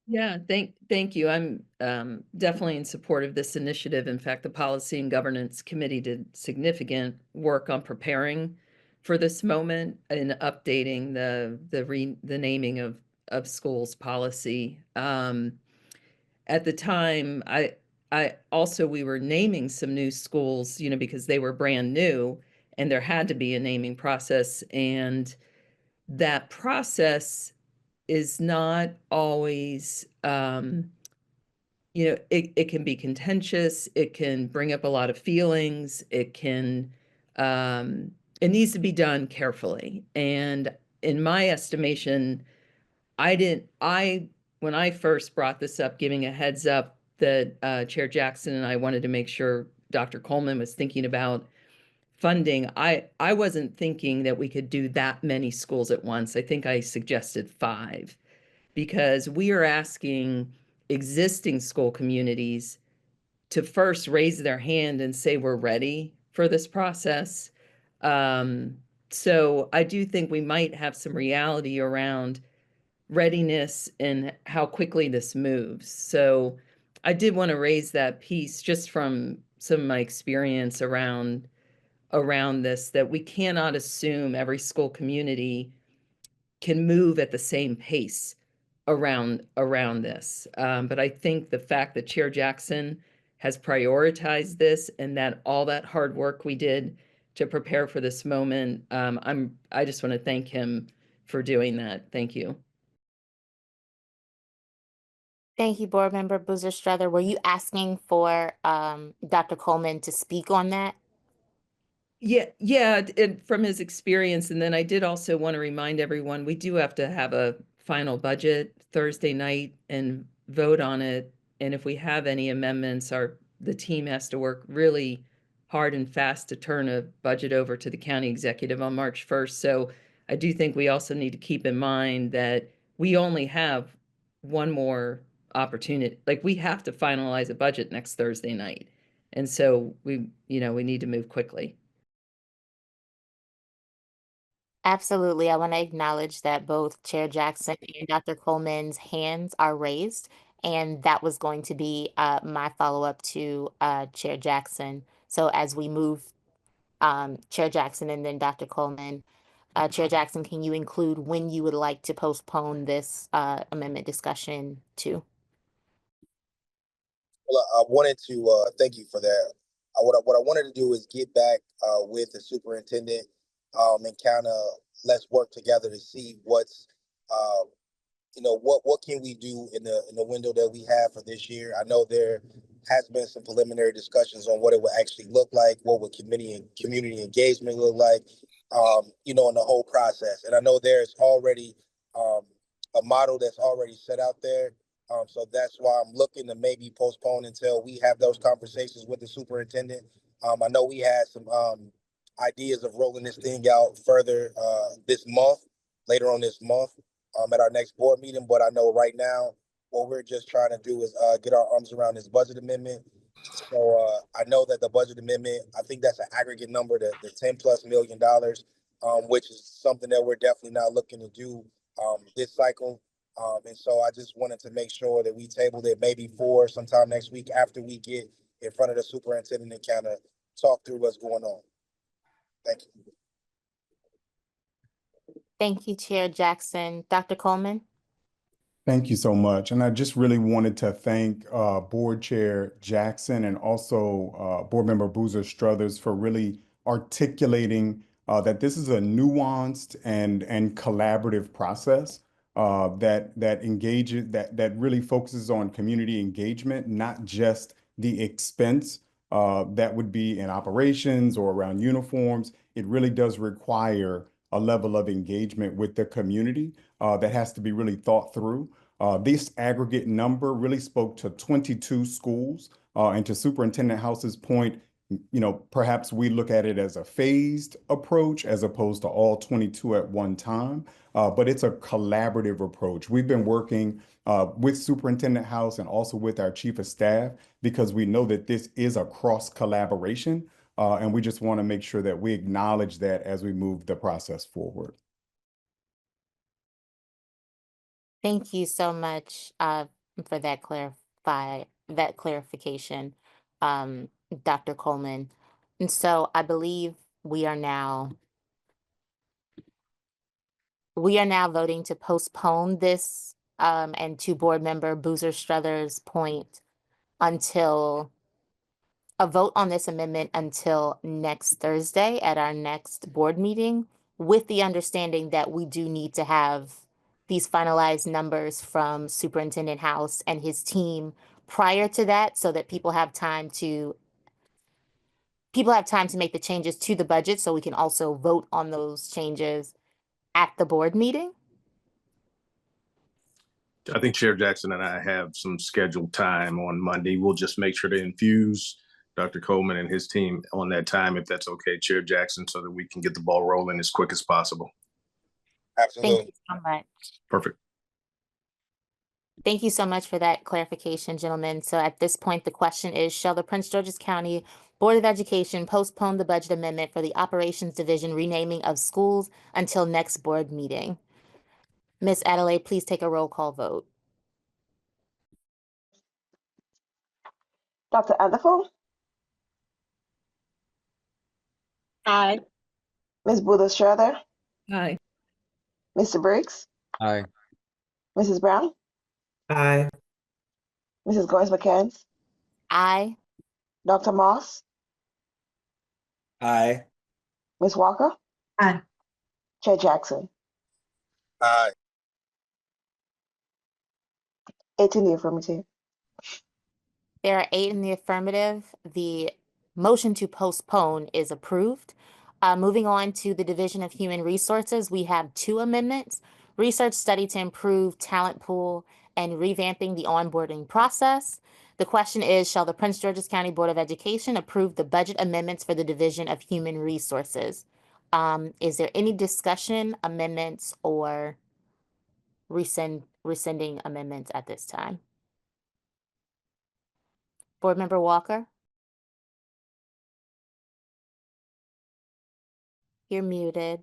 Yeah, thank you. I'm definitely in support of this initiative. In fact, the Policy and Governance Committee did significant work on preparing for this moment and updating the naming of schools policy. At the time, I also, we were naming some new schools, because they were brand new and there had to be a naming process, and that process is not always, it can be contentious. It can bring up a lot of feelings. It needs to be done carefully. And in my estimation, when I first brought this up, giving a heads up that Chair Jackson and I wanted to make sure Dr. Coleman was thinking about funding, I wasn't thinking that we could do that many schools at once. I think I suggested 5, because we are asking existing school communities to first raise their hand and say we're ready for this process. So I do think we might have some reality around readiness and how quickly this moves. So I did want to raise that piece just from some of my experience around this, that we cannot assume every school community can move at the same pace around this. But I think the fact that Chair Jackson has prioritized this and that all that hard work we did to prepare for this moment, I just want to thank him for doing that. Thank you. Thank you, Board Member Boozer Struther. Were you asking for Dr. Coleman to speak on that? Yeah, and from his experience. And then I did also want to remind everyone, we do have to have a final budget Thursday night and vote on it. And if we have any amendments, the team has to work really hard and fast to turn a budget over to the county executive on March 1st. So I do think we also need to keep in mind that we only have one more opportunity. Like, we have to finalize a budget next Thursday night. And so we need to move quickly. Absolutely. I want to acknowledge that both Chair Jackson and Dr. Coleman's hands are raised, and that was going to be my follow-up to Chair Jackson. So as we move Chair Jackson and then Dr. Coleman, Chair Jackson, can you include when you would like to postpone this amendment discussion to? Well, I wanted to thank you for that. What I wanted to do is get back with the superintendent and kind of let's work together to see what's what can we do in the window that we have for this year. I know there has been some preliminary discussions on what it would actually look like, what would community engagement look like, in the whole process. And I know there's already a model that's already set out there. So that's why I'm looking to maybe postpone until we have those conversations with the superintendent. I know we had some ideas of rolling this thing out further later on this month at our next board meeting. But I know right now what we're just trying to do is get our arms around this budget amendment. So I know that the budget amendment, I think that's an aggregate number, the $10+ million, which is something that we're definitely not looking to do this cycle. And so I just wanted to make sure that we tabled it maybe for sometime next week after we get in front of the superintendent and kind of talk through what's going on. Thank you. Thank you, Chair Jackson. Dr. Coleman? Thank you so much. And I just really wanted to thank Board Chair Jackson and also Board Member Boozer Struthers for really articulating that this is a nuanced and collaborative process that engages, that really focuses on community engagement, not just the expense that would be in operations or around uniforms. It really does require a level of engagement with the community that has to be really thought through. This aggregate number really spoke to 22 schools. And to Superintendent House's point, perhaps we look at it as a phased approach as opposed to all 22 at one time. But it's a collaborative approach. We've been working with Superintendent House and also with our Chief of Staff because we know that this is a cross collaboration. And we just want to make sure that we acknowledge that as we move the process forward. Thank you so much for that clarification, Dr. Coleman. And so I believe we are now voting to postpone this and to Board Member Boozer Struthers' point until a vote on this amendment until next Thursday at our next board meeting, with the understanding that we do need to have these finalized numbers from Superintendent House and his team prior to that, so that people have time to make the changes to the budget, so we can also vote on those changes at the board meeting. I think Chair Jackson and I have some scheduled time on Monday. We'll just make sure to infuse Dr. Coleman and his team on that time, if that's okay, Chair Jackson, so that we can get the ball rolling as quick as possible. Absolutely. Thank you so much. Perfect. Thank you so much for that clarification, gentlemen. So at this point, the question is, shall the Prince George's County Board of Education postpone the budget amendment for the Operations Division renaming of schools until next board meeting? Ms. Adelaide, please take a roll call vote. Dr. Adafo? Aye. Ms. Boozer Strother? Aye. Mr. Briggs? Aye. Mrs. Brown? Aye. Mrs. Goins McCanns? Aye. Dr. Moss? Aye. Ms. Walker? Aye. Chair Jackson? Aye. 18 in the affirmative. There are 8 in the affirmative. The motion to postpone is approved. Moving on to the Division of Human Resources, we have 2 amendments. Research study to improve talent pool and revamping the onboarding process. The question is, shall the Prince George's County Board of Education approve the budget amendments for the Division of Human Resources? Is there any discussion, amendments, or rescinding amendments at this time? Board Member Walker? You're muted.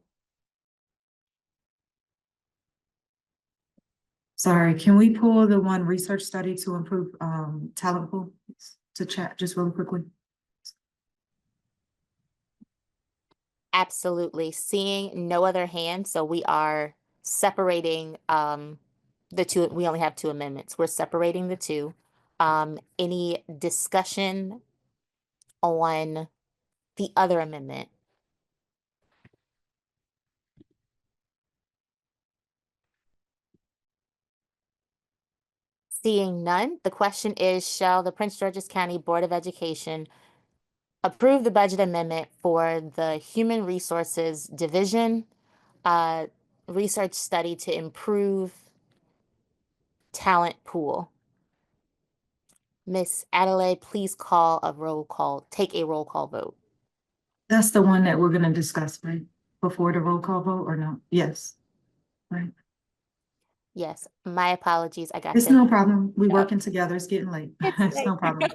Sorry, can we pull the one research study to improve talent pool to chat just really quickly? Absolutely. Seeing no other hands, so we are separating the two. We only have 2 amendments. We're separating the 2. Any discussion on the other amendment? Seeing none, the question is, shall the Prince George's County Board of Education approve the budget amendment for the Human Resources Division research study to improve talent pool? Miss Adelaide, please take a roll call vote. That's the one that we're gonna discuss, right? Before the roll call vote or no? Yes. Right. Yes, my apologies. I got It's that. no problem. We're Yep. working together. It's getting late. It's no problem.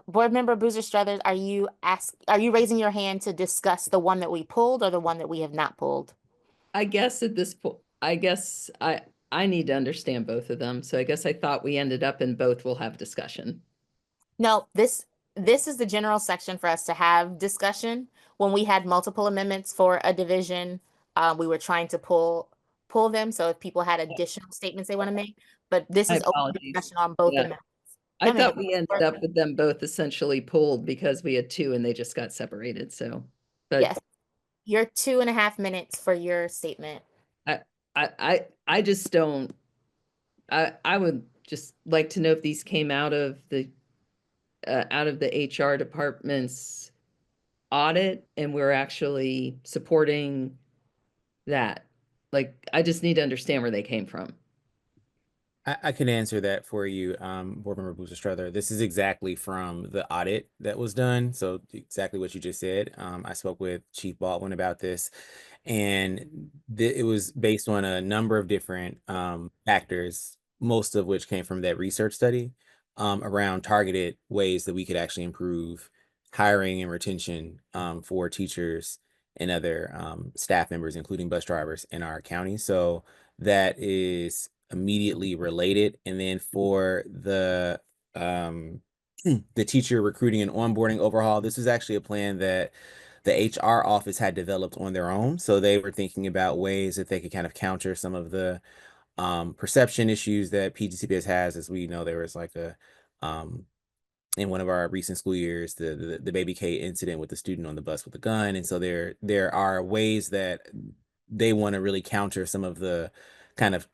Board Member Boozer Struthers, are you raising your hand to discuss the one that we pulled or the one that we have not pulled? I guess at this point, I need to understand both of them. So I guess I thought we ended up in both will have discussion. No, this is the general section for us to have discussion. When we had multiple amendments for a division, we were trying to pull them. So if people had additional statements they want to make, but this My is open apologies. discussion on both Yeah. amendments. I No, ma'am. thought we ended up with them both essentially pulled because we had two and they just got separated, so. But Yes, your 2.5 minutes for your statement. I just don't, I would just like to know if these came out of the HR department's audit and we're actually supporting that. Like, I just need to understand where they came from. I can answer that for you, Board Member Boozer-Strother. This is exactly from the audit that was done. So exactly what you just said. I spoke with Chief Baldwin about this, and it was based on a number of different factors, most of which came from that research study around targeted ways that we could actually improve hiring and retention for teachers and other staff members, including bus drivers in our county. So that is immediately related. And then for the teacher recruiting and onboarding overhaul, this is actually a plan that the HR office had developed on their own. So they were thinking about ways that they could kind of counter some of the perception issues that PGCPS has. As we know, there was like a in one of our recent school years, the baby K incident with the student on the bus with a gun. And so there are ways that they want to really counter some of the kind of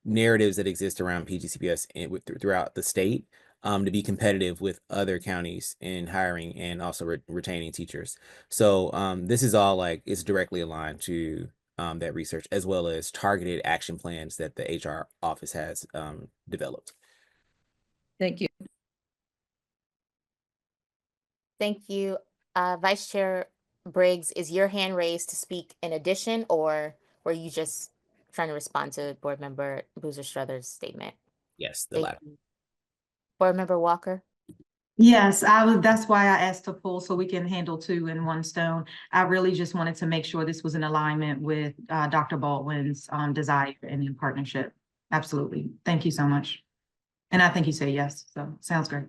narratives that exist around PGCPS throughout the state to be competitive with other counties in hiring and also retaining teachers. So this is all it's directly aligned to that research, as well as targeted action plans that the HR office has developed. Thank you. Thank you. Vice Chair Briggs, is your hand raised to speak in addition, or were you just trying to respond to Board Member Boozer-Strother's statement? Yes, the Thank latter. you. Board Member Walker? Yes, that's why I asked to pull so we can handle two in one stone. I really just wanted to make sure this was in alignment with Dr. Baldwin's desire and in partnership. Absolutely. Thank you so much. And I think you say yes, so sounds great.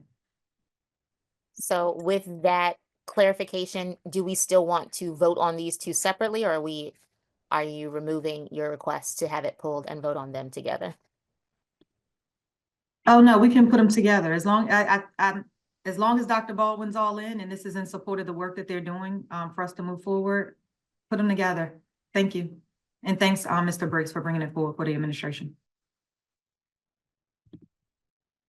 So with that clarification, do we still want to vote on these two separately, or are you removing your request to have it pulled and vote on them together? Oh, no, we can put them together as long as long as Dr. Baldwin's all in and this is in support of the work that they're doing for us to move forward, put them together. Thank you. And thanks, Mr. Briggs, for bringing it forward for the administration.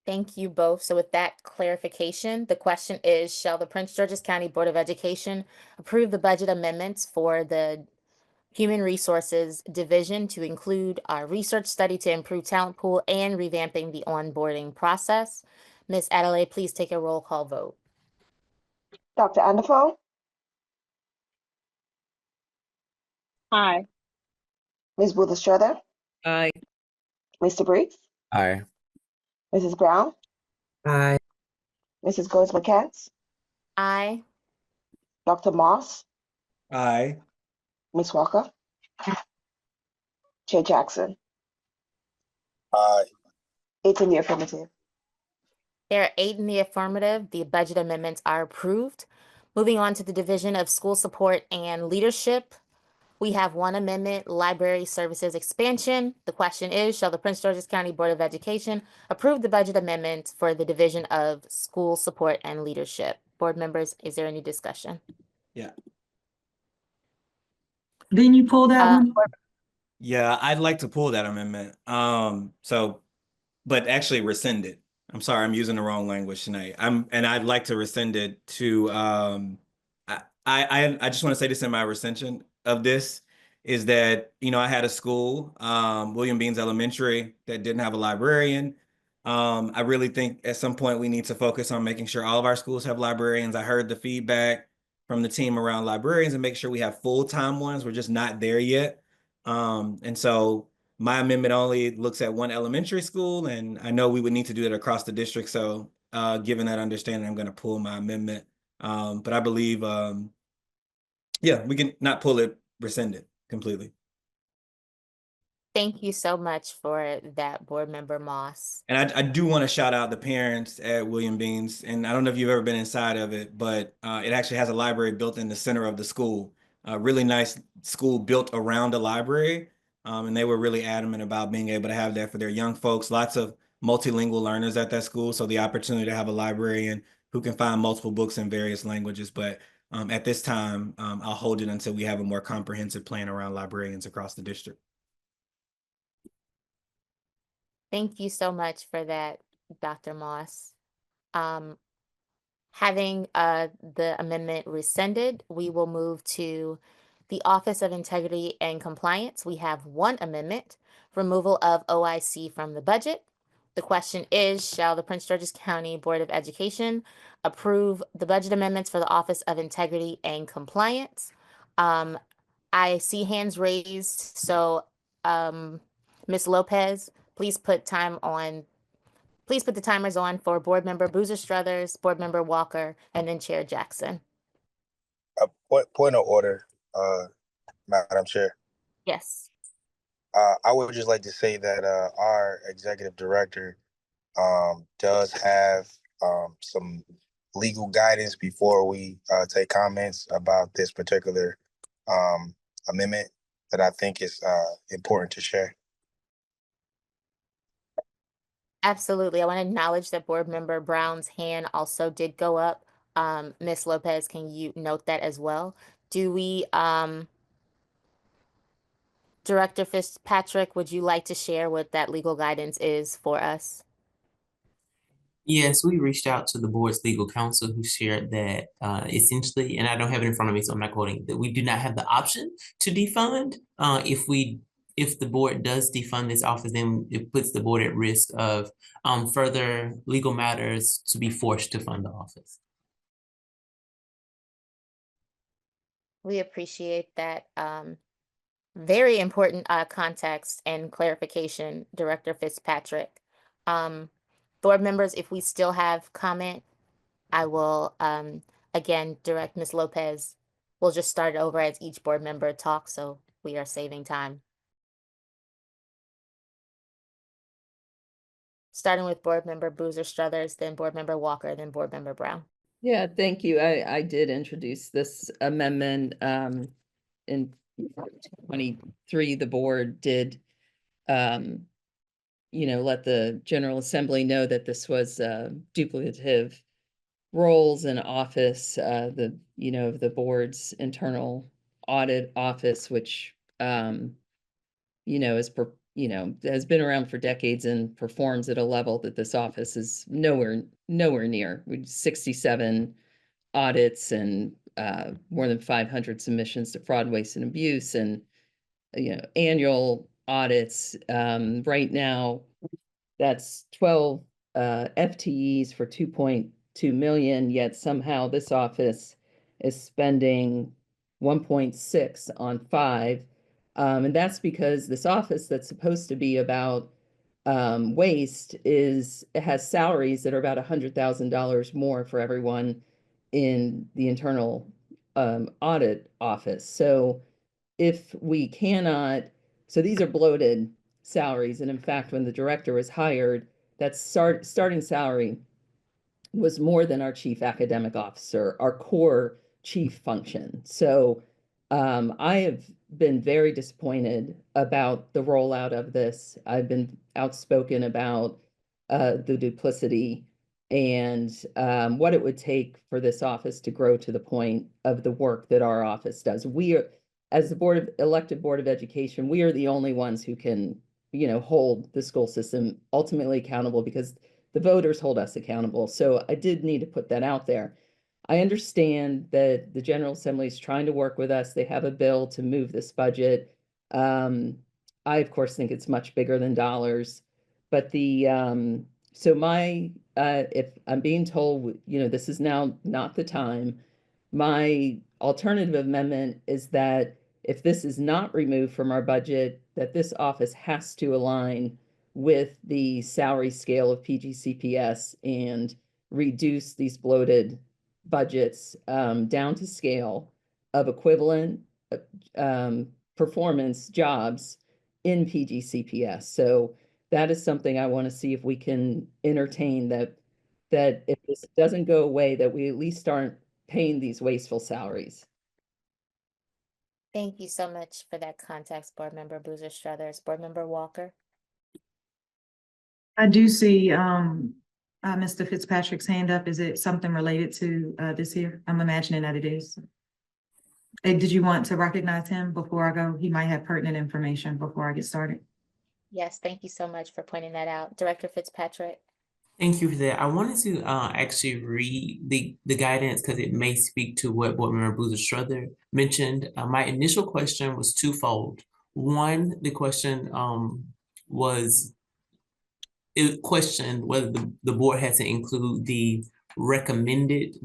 Thank you both. So with that clarification, the question is, shall the Prince George's County Board of Education approve the budget amendments for the Human Resources Division to include our research study to improve talent pool and revamping the onboarding process? Ms. Adelaide, please take a roll call vote. Dr. Andifo? Aye. Ms. Boozer-Strother? Aye. Mr. Briggs? Aye. Mrs. Brown? Aye. Mrs. Goins-McCants? Aye. Dr. Moss? Aye. Ms. Walker? Chair Jackson? Aye. 8 in the affirmative. There are 8 in the affirmative. The budget amendments are approved. Moving on to the Division of School Support and Leadership. We have one amendment, library services expansion. The question is, shall the Prince George's County Board of Education approve the budget amendment for the Division of School Support and Leadership? Board members, is there any discussion? Yeah. Didn't you pull that one? Yeah, I'd like to pull that amendment. But actually rescind it. I'm sorry, I'm using the wrong language tonight. And I'd like to rescind it to I just want to say this in my rescission of this is that, I had a school, William Beans Elementary, that didn't have a librarian. I really think at some point we need to focus on making sure all of our schools have librarians. I heard the feedback from the team around librarians and make sure we have full-time ones. We're just not there yet. And so my amendment only looks at one elementary school, and I know we would need to do that across the district. So given that understanding, I'm going to pull my amendment. But I believe, yeah, we can not pull it, rescind it completely. Thank you so much for that, Board Member Moss. And I do want to shout out the parents at William Beans. And I don't know if you've ever been inside of it, but it actually has a library built in the center of the school. A really nice school built around a library. And they were really adamant about being able to have that for their young folks. Lots of multilingual learners at that school. So the opportunity to have a librarian who can find multiple books in various languages. But at this time, I'll hold it until we have a more comprehensive plan around librarians across the district. Thank you so much for that, Dr. Moss. Having the amendment rescinded, we will move to the Office of Integrity and Compliance. We have one amendment, removal of OIC from the budget. The question is, shall the Prince George's County Board of Education approve the budget amendments for the Office of Integrity and Compliance? I see hands raised, so Ms. Lopez, please put the timers on for Board Member Boozer Struthers, Board Member Walker, and then Chair Jackson. Point of order, Madam Chair. Yes. I would just like to say that our executive director does have some legal guidance before we take comments about this particular amendment that I think is important to share. Absolutely. I want to acknowledge that Board Member Brown's hand also did go up. Ms. Lopez, can you note that as well? Do we, Director Fitzpatrick, would you like to share what that legal guidance is for us? Yes, we reached out to the board's legal counsel who shared that essentially, and I don't have it in front of me, so I'm not quoting, that we do not have the option to defund. If the board does defund this office, then it puts the board at risk of further legal matters to be forced to fund the office. We appreciate that very important context and clarification, Director Fitzpatrick. Board members, if we still have comment, I will again direct Ms. Lopez. We'll just start over as each board member talks, so we are saving time. Starting with Board Member Boozer Struthers, then Board Member Walker, then Board Member Brown. Yeah, thank you. I did introduce this amendment in 23. The board did let the General Assembly know that this was duplicative roles in office, the board's internal audit office, which has been around for decades and performs at a level that this office is nowhere near. 67 audits and more than 500 submissions to fraud, waste, and abuse, and annual audits. Right now, that's 12 FTEs for 2.2 million, yet somehow this office is spending 1.6 on 5. And that's because this office that's supposed to be about waste has salaries that are about $100,000 more for everyone in the internal audit office. So if we cannot, so these are bloated salaries. And in fact, when the director was hired, that starting salary was more than our chief academic officer, our core chief function. So I have been very disappointed about the rollout of this. I've been outspoken about the duplicity and what it would take for this office to grow to the point of the work that our office does. We are, as the elected Board of Education, we are the only ones who can, hold the school system ultimately accountable because the voters hold us accountable. So I did need to put that out there. I understand that the General Assembly is trying to work with us. They have a bill to move this budget. I, of course, think it's much bigger than dollars. But if I'm being told, this is now not the time, my alternative amendment is that if this is not removed from our budget, that this office has to align with the salary scale of PGCPS and reduce these bloated budgets down to scale of equivalent performance jobs in PGCPS. So that is something I want to see if we can entertain, that if this doesn't go away, that we at least aren't paying these wasteful salaries. Thank you so much for that context, Board Member Boozer Struthers. Board Member Walker. I do see Mr. Fitzpatrick's hand up. Is it something related to this here? I'm imagining that it is. Did you want to recognize him before I go? He might have pertinent information before I get started. Yes, thank you so much for pointing that out. Director Fitzpatrick. Thank you for that. I wanted to actually read the guidance because it may speak to what Board Member Boozer Strother mentioned. My initial question was twofold. One, the question was, it questioned whether the board had to include the recommended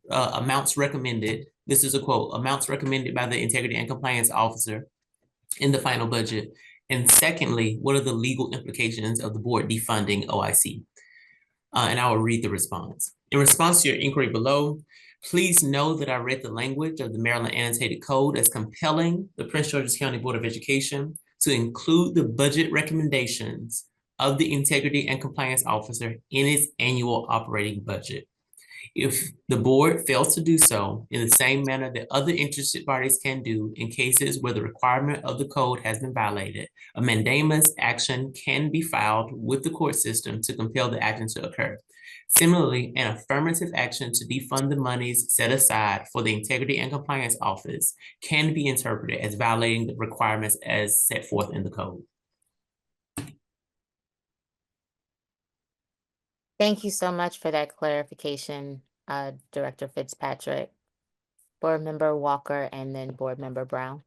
amounts recommended. This is a quote, amounts recommended by the Integrity and Compliance Officer in the final budget. And secondly, what are the legal implications of the board defunding OIC? And I will read the response. In response to your inquiry below, please know that I read the language of the Maryland Annotated Code as compelling the Prince George's County Board of Education to include the budget recommendations of the Integrity and Compliance Officer in its annual operating budget. If the board fails to do so in the same manner that other interested parties can do in cases where the requirement of the code has been violated, a mandamus action can be filed with the court system to compel the action to occur. Similarly, an affirmative action to defund the monies set aside for the Integrity and Compliance Office can be interpreted as violating the requirements as set forth in the code. Thank you so much for that clarification, Director Fitzpatrick. Board Member Walker and then Board Member Brown.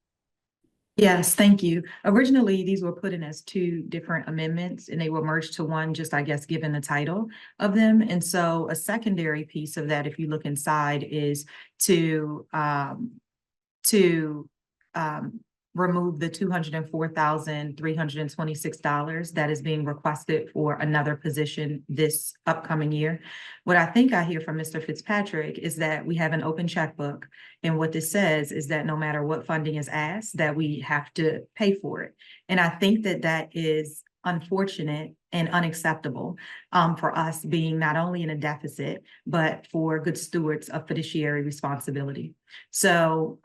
Yes, thank you. Originally, these were put in as two different amendments and they were merged to one, just I guess, given the title of them. And so a secondary piece of that, if you look inside, is to remove the $204,326 that is being requested for another position this upcoming year. What I think I hear from Mr. Fitzpatrick is that we have an open checkbook. And what this says is that no matter what funding is asked, that we have to pay for it. And I think that that is unfortunate and unacceptable for us being not only in a deficit, but for good stewards of fiduciary responsibility. So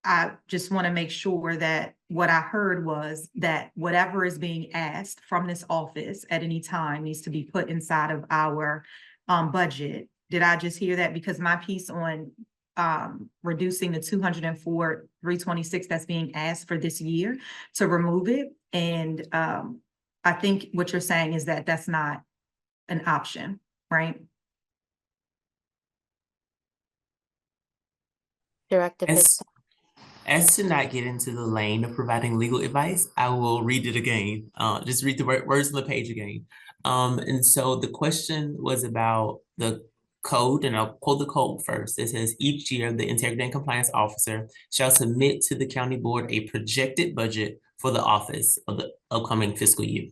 I just want to make sure that what I heard was that whatever is being asked from this office at any time needs to be put inside of our budget. Did I just hear that? Because my piece on reducing the $204,326 that's being asked for this year, to remove it. And I think what you're saying is that that's not an option, right? Director Fitzpatrick. As to not get into the lane of providing legal advice, I will read it again. Just read the words on the page again. And so the question was about the code, and I'll quote the code first. It says, each year, the Integrity and Compliance Officer shall submit to the county board a projected budget for the office of the upcoming fiscal year.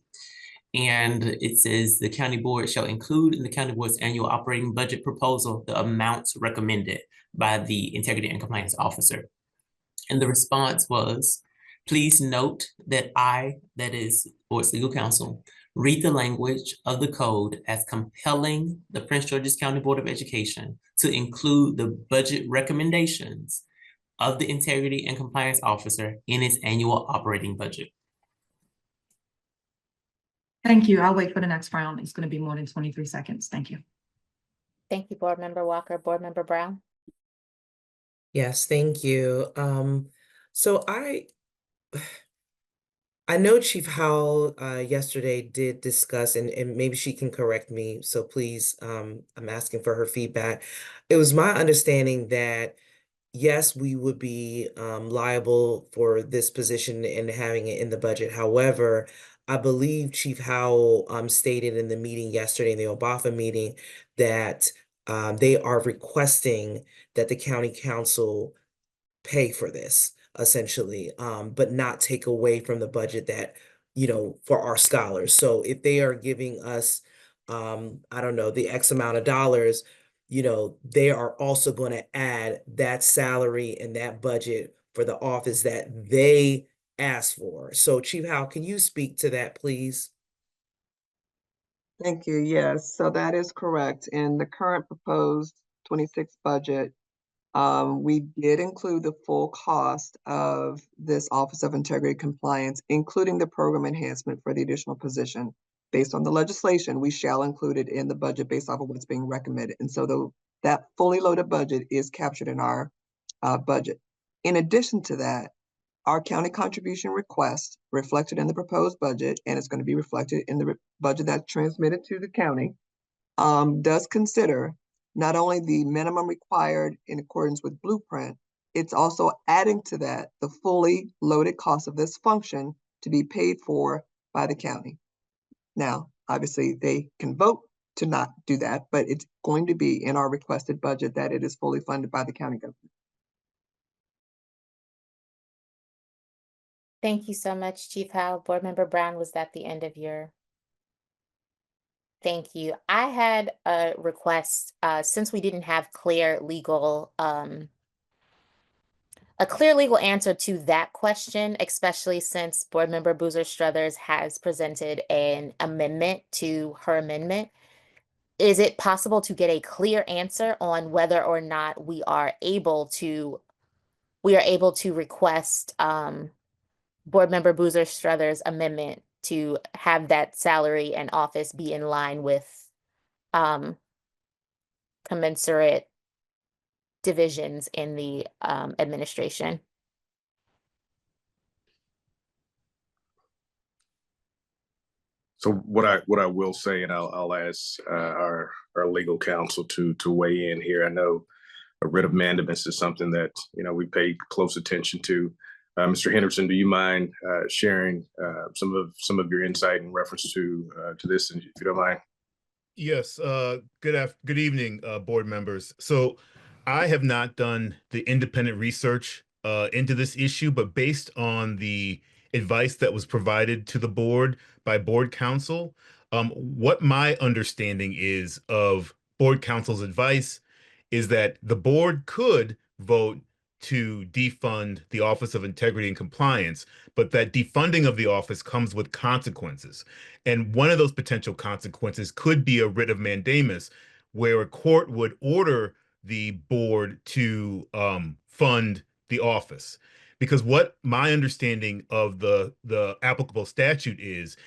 And it says the county board shall include in the county board's annual operating budget proposal the amounts recommended by the Integrity and Compliance Officer. And the response was, please note that I, that is board's legal counsel, read the language of the code as compelling the Prince George's County Board of Education to include the budget recommendations of the Integrity and Compliance Officer in its annual operating budget. Thank you. I'll wait for the next round. It's going to be more than 23 seconds. Thank you. Thank you, Board Member Walker. Board Member Brown. Yes, thank you. So I know Chief Howell yesterday did discuss, and maybe she can correct me, so please, I'm asking for her feedback. It was my understanding that, yes, we would be liable for this position and having it in the budget. However, I believe Chief Howell stated in the meeting yesterday, in the OBAFA meeting, that they are requesting that the county council pay for this, essentially, but not take away from the budget that, for our scholars. So if they are giving us, I don't know, the X amount of dollars, they are also going to add that salary and that budget for the office that they asked for. So Chief Howell, can you speak to that, please? Thank you. Yes, so that is correct. In the current proposed 26 budget, we did include the full cost of this Office of Integrity Compliance, including the program enhancement for the additional position. Based on the legislation, we shall include it in the budget based off of what's being recommended. And so that fully loaded budget is captured in our budget. In addition to that, our county contribution request reflected in the proposed budget, and it's going to be reflected in the budget that's transmitted to the county, does consider not only the minimum required in accordance with Blueprint, it's also adding to that the fully loaded cost of this function to be paid for by the county. Now, obviously, they can vote to not do that, but it's going to be in our requested budget that it is fully funded by the county government. Thank you so much, Chief Howell. Board Member Brown, was that the end of your? Thank you. I had a request, since we didn't have a clear legal answer to that question, especially since Board Member Boozer Struthers has presented an amendment to her amendment. Is it possible to get a clear answer on whether or not we are able to request Board Member Boozer Struthers' amendment to have that salary and office be in line with commensurate divisions in the administration? So what I will say, and I'll ask our legal counsel to weigh in here. I know a writ of mandamus is something that we paid close attention to. Mr. Henderson, do you mind sharing some of your insight in reference to this, if you don't mind? Yes. Good evening, board members. So I have not done the independent research into this issue, but based on the advice that was provided to the board by board counsel, what my understanding is of board counsel's advice is that the board could vote to defund the Office of Integrity and Compliance, but that defunding of the office comes with consequences. And one of those potential consequences could be a writ of mandamus, where a court would order the board to fund the office. Because what my understanding of the applicable statute is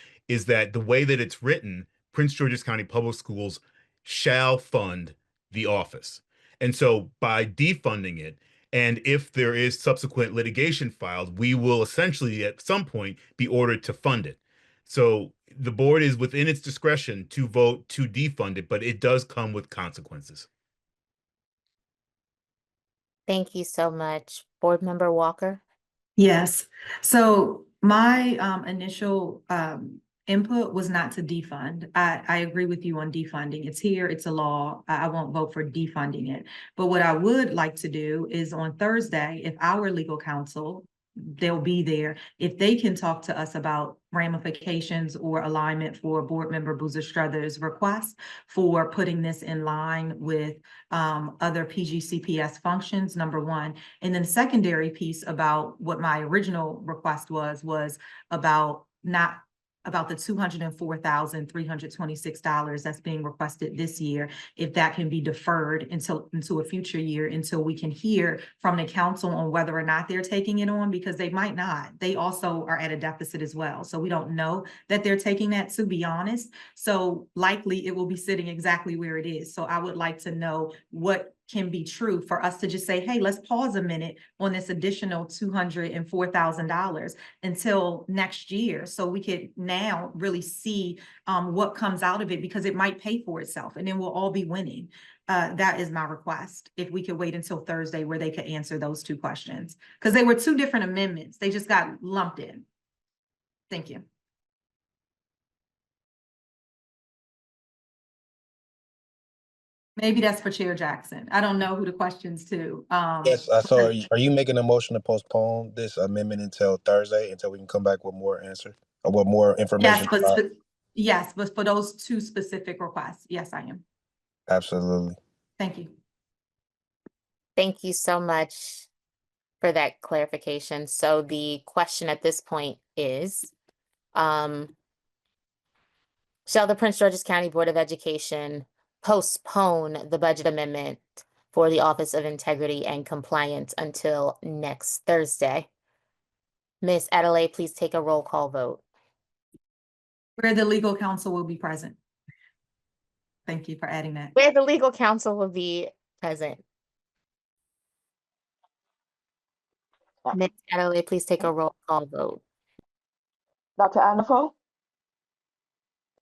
that the way that it's written, Prince George's County Public Schools shall fund the office. And so by defunding it, and if there is subsequent litigation filed, we will essentially at some point be ordered to fund it. So the board is within its discretion to vote to defund it, but it does come with consequences. Thank you so much. Board Member Walker? Yes, so my initial input was not to defund. I agree with you on defunding. It's here, it's a law. I won't vote for defunding it. But what I would like to do is on Thursday, if our legal counsel, they'll be there, if they can talk to us about ramifications or alignment for Board Member Boozer Struthers' request for putting this in line with other PGCPS functions, number one. And then secondary piece about what my original request was about the $204,326 that's being requested this year, if that can be deferred into a future year until we can hear from the council on whether or not they're taking it on, because they might not. They also are at a deficit as well. So we don't know that they're taking that, to be honest. So likely it will be sitting exactly where it is. So I would like to know what can be true for us to just say, hey, let's pause a minute on this additional $204,000 until next year, so we could now really see what comes out of it, because it might pay for itself and then we'll all be winning. That is my request. If we could wait until Thursday where they could answer those two questions, because they were two different amendments. They just got lumped in. Thank you. Maybe that's for Chair Jackson. I don't know who the question's to. Yes, I saw. Are you making a motion to postpone this amendment until Thursday, until we can come back with more answer or with more information? Yes, but for those two specific requests, yes, I am. Absolutely. Thank you. Thank you so much. for that clarification. So the question at this point is, shall the Prince George's County Board of Education postpone the budget amendment for the Office of Integrity and Compliance until next Thursday? Ms. Adelaide, please take a roll call vote. Where the legal counsel will be present. Thank you for adding that. Where the legal counsel will be present. Ms. Adelaide, please take a roll call vote. Dr. Anafo?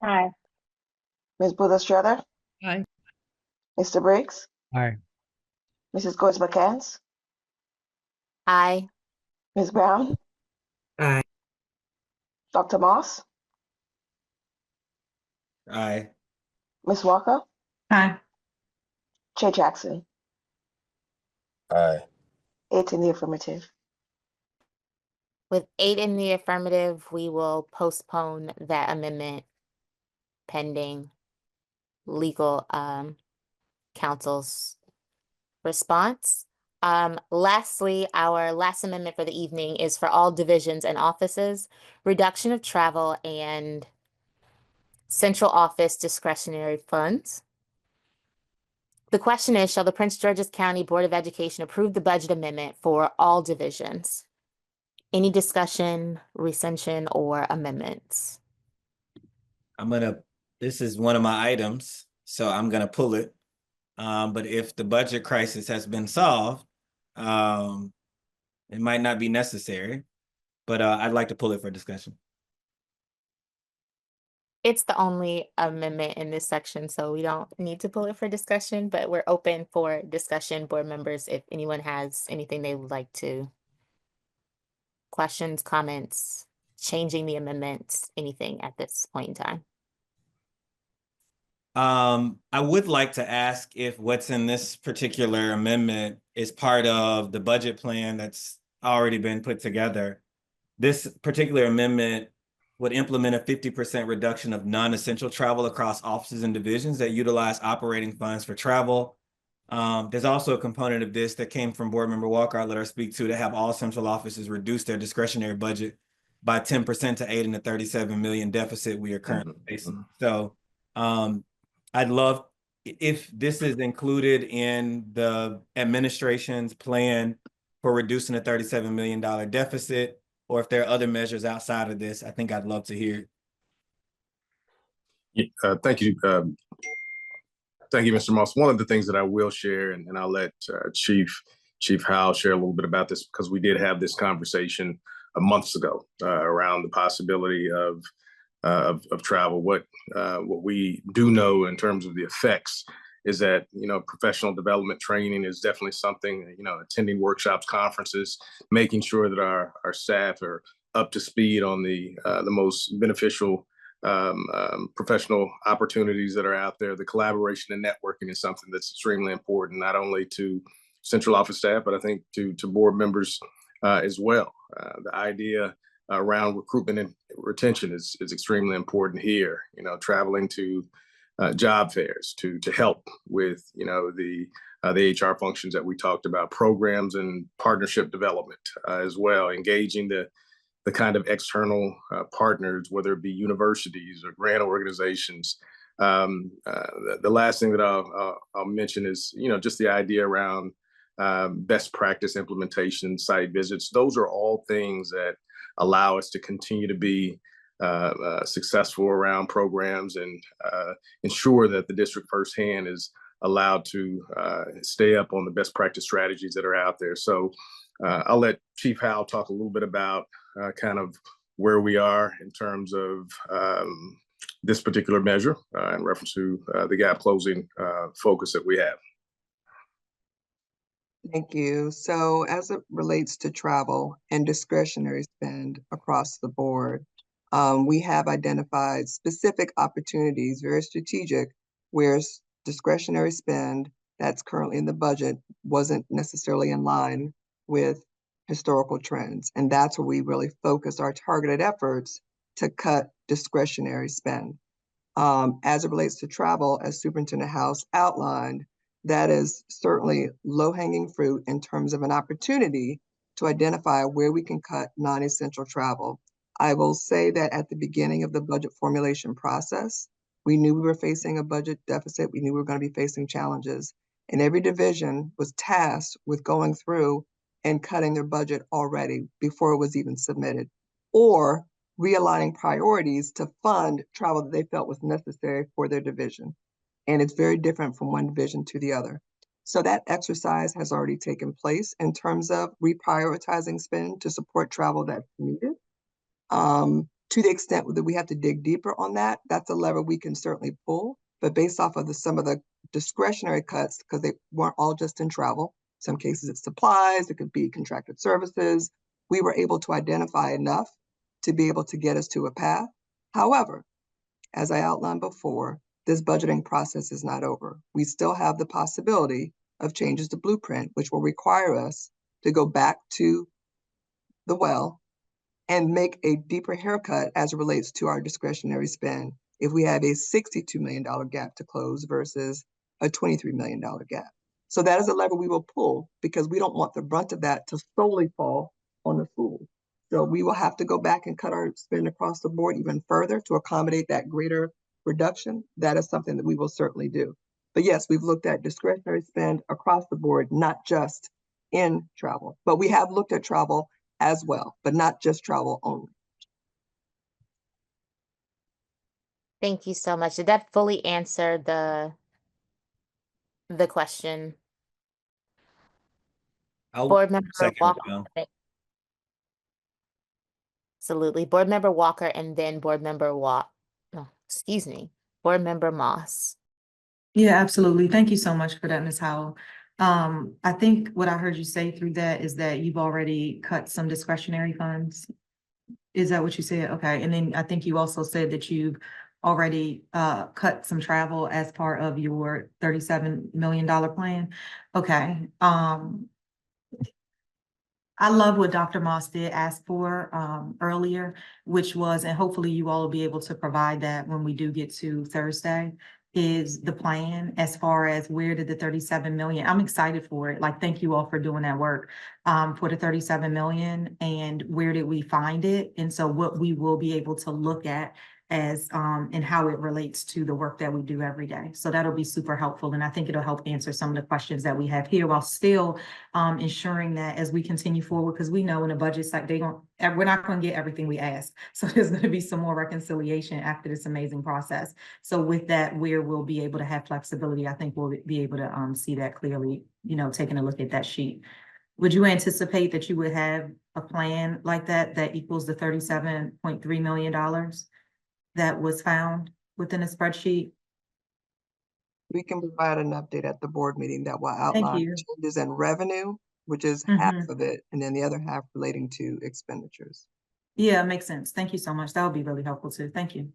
Aye. Ms. Buther-Strother? Aye. Mr. Briggs? Aye. Mrs. Gores McCants? Aye. Ms. Brown? Aye. Dr. Moss? Aye. Ms. Walker? Aye. Chair Jackson? Aye. 8 in the affirmative. With 8 in the affirmative, we will postpone that amendment pending legal counsel's response. Lastly, our last amendment for the evening is for all divisions and offices, reduction of travel and central office discretionary funds. The question is, shall the Prince George's County Board of Education approve the budget amendment for all divisions? Any discussion, recension, or amendments? This is one of my items, so I'm gonna pull it. But if the budget crisis has been solved, it might not be necessary, but I'd like to pull it for discussion. It's the only amendment in this section, so we don't need to pull it for discussion, but we're open for discussion, board members, if anyone has anything they would like to. Questions, comments, changing the amendments, anything at this point in time. I would like to ask if what's in this particular amendment is part of the budget plan that's already been put together. This particular amendment would implement a 50% reduction of non-essential travel across offices and divisions that utilize operating funds for travel. There's also a component of this that came from Board Member Walker, I'll let her speak to have all central offices reduce their discretionary budget by 10% to aid in the 37 million deficit we are currently facing. So I'd love if this is included in the administration's plan for reducing the $37 million deficit, or if there are other measures outside of this. I think I'd love to hear it. Thank you. Thank you, Mr. Moss. One of the things that I will share, and I'll let Chief Howell share a little bit about this, because we did have this conversation months ago around the possibility of travel. What we do know in terms of the effects is that, professional development training is definitely something, attending workshops, conferences, making sure that our staff are up to speed on the most beneficial professional opportunities that are out there. The collaboration and networking is something that's extremely important, not only to central office staff, but I think to board members as well. The idea around recruitment and retention is extremely important here. Traveling to job fairs to help with the HR functions that we talked about, programs and partnership development as well, engaging the kind of external partners, whether it be universities or grant organizations. The last thing that I'll mention is just the idea around best practice implementation, site visits. Those are all things that allow us to continue to be successful around programs and ensure that the district firsthand is allowed to stay up on the best practice strategies that are out there. So I'll let Chief Howell talk a little bit about kind of where we are in terms of this particular measure in reference to the gap closing focus that we have. Thank you. So as it relates to travel and discretionary spend across the board, we have identified specific opportunities, very strategic, where discretionary spend that's currently in the budget wasn't necessarily in line with historical trends. And that's where we really focus our targeted efforts to cut discretionary spend. As it relates to travel, as Superintendent House outlined, that is certainly low-hanging fruit in terms of an opportunity to identify where we can cut non-essential travel. I will say that at the beginning of the budget formulation process, we knew we were facing a budget deficit. We knew we were going to be facing challenges. And every division was tasked with going through and cutting their budget already before it was even submitted, or realigning priorities to fund travel that they felt was necessary for their division. And it's very different from one division to the other. So that exercise has already taken place in terms of reprioritizing spend to support travel that's needed. To the extent that we have to dig deeper on that, that's a lever we can certainly pull. But based off of some of the discretionary cuts, because they weren't all just in travel, some cases it's supplies, it could be contracted services, we were able to identify enough to be able to get us to a path. However, as I outlined before, this budgeting process is not over. We still have the possibility of changes to blueprint, which will require us to go back to the well and make a deeper haircut as it relates to our discretionary spend if we have a $62 million gap to close versus a $23 million gap. So that is a lever we will pull because we don't want the brunt of that to solely fall on the schools. So we will have to go back and cut our spend across the board even further to accommodate that greater reduction. That is something that we will certainly do. But yes, we've looked at discretionary spend across the board, not just in travel, but we have looked at travel as well, but not just travel only. Thank you so much. Did that fully answer the question? I'll Board Member second Walker. Brown. Absolutely. Board Member Walker and then Board Member excuse me, Board Member Moss. Yeah, absolutely. Thank you so much for that, Ms. Howell. I think what I heard you say through that is that you've already cut some discretionary funds. Is that what you said? Okay. And then I think you also said that you've already cut some travel as part of your $37 million plan. Okay. I love what Dr. Moss did ask for earlier, which was, and hopefully you all will be able to provide that when we do get to Thursday, is the plan as far as where did the 37 million, I'm excited for it. Like, thank you all for doing that work for the 37 million and where did we find it? And so what we will be able to look at as and how it relates to the work that we do every day. So that'll be super helpful. And I think it'll help answer some of the questions that we have here while still ensuring that as we continue forward, because we know in a budget site, we're not going to get everything we ask. So there's going to be some more reconciliation after this amazing process. So with that, where we'll be able to have flexibility, I think we'll be able to see that clearly, taking a look at that sheet. Would you anticipate that you would have a plan like that equals the $37.3 million that was found within a spreadsheet? We can provide an update at the board meeting that will Thank outline you. changes in revenue, which is half of it, and then the other half relating to expenditures. Yeah, makes sense. Thank you so much. That would be really helpful too. Thank you.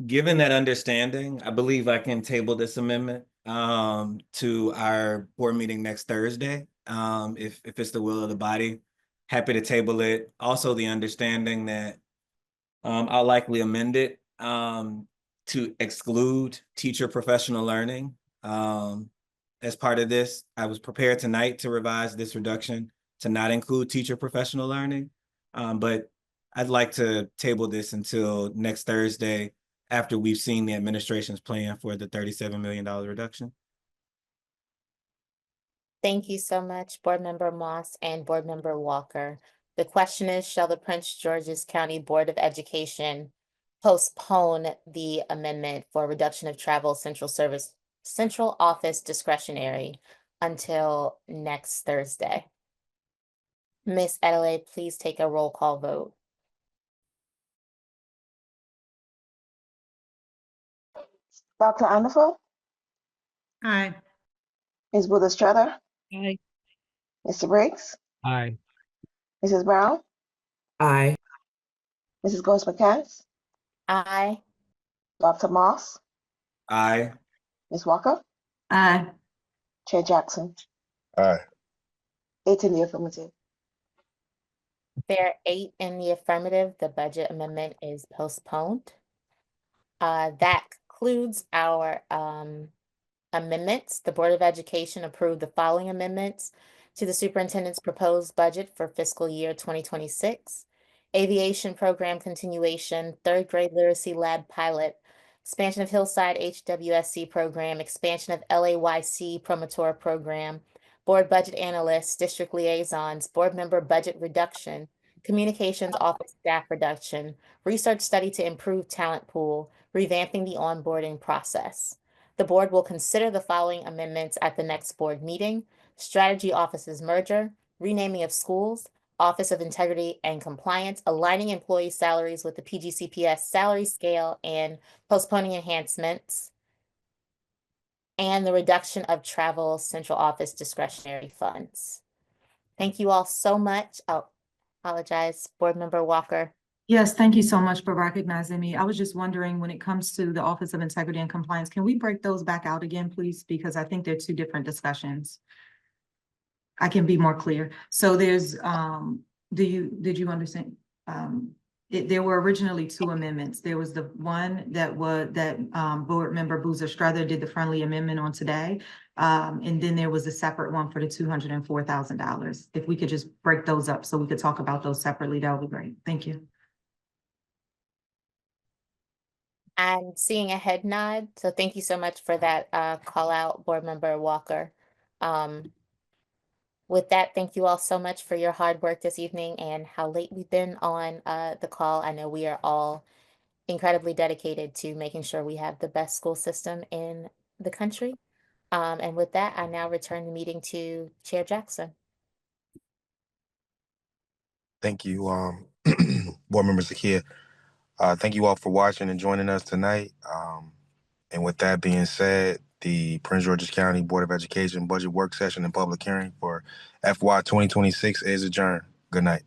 Given that understanding, I believe I can table this amendment to our board meeting next Thursday. If it's the will of the body, happy to table it. Also, the understanding that I'll likely amend it to exclude teacher professional learning as part of this. I was prepared tonight to revise this reduction to not include teacher professional learning, but I'd like to table this until next Thursday after we've seen the administration's plan for the $37 million reduction. Thank you so much, Board Member Moss and Board Member Walker. The question is, shall the Prince George's County Board of Education postpone the amendment for reduction of travel central office discretionary until next Thursday? Ms. Adelaide, please take a roll call vote. Dr. Anderson? Aye. Ms. Booth-Estrada? Aye. Mr. Briggs? Aye. Mrs. Brown? Aye. Mrs. Gross-McCants? Aye. Dr. Moss? Aye. Ms. Walker? Aye. Chair Jackson? Aye. 8 in the affirmative. There are 8 in the affirmative. The budget amendment is postponed. That concludes our amendments. The Board of Education approved the following amendments to the superintendent's proposed budget for fiscal year 2026. Aviation program continuation, third grade literacy lab pilot, expansion of Hillside HWSC program, expansion of LAYC Promotor program, board budget analysts, district liaisons, board member budget reduction, communications office staff reduction, research study to improve talent pool, revamping the onboarding process. The board will consider the following amendments at the next board meeting: strategy offices merger, renaming of schools, Office of Integrity and Compliance, aligning employee salaries with the PGCPS salary scale and postponing enhancements, and the reduction of travel central office discretionary funds. Thank you all so much. Oh, apologize, Board Member Walker. Yes, thank you so much for recognizing me. I was just wondering, when it comes to the Office of Integrity and Compliance, can we break those back out again, please? Because I think they're two different discussions. I can be more clear. So there's, did you understand? There were originally two amendments. There was the one that Board Member Boozer Strother did the friendly amendment on today. And then there was a separate one for the $204,000. If we could just break those up so we could talk about those separately, that would be great. Thank you. I'm seeing a head nod, so thank you so much for that call out, Board Member Walker. With that, thank you all so much for your hard work this evening and how late we've been on the call. I know we are all incredibly dedicated to making sure we have the best school system in the country. And with that, I now return the meeting to Chair Jackson. Thank you, Board Member Zakia. Thank you all for watching and joining us tonight. And with that being said, the Prince George's County Board of Education budget work session and public hearing for FY 2026 is adjourned. Good night.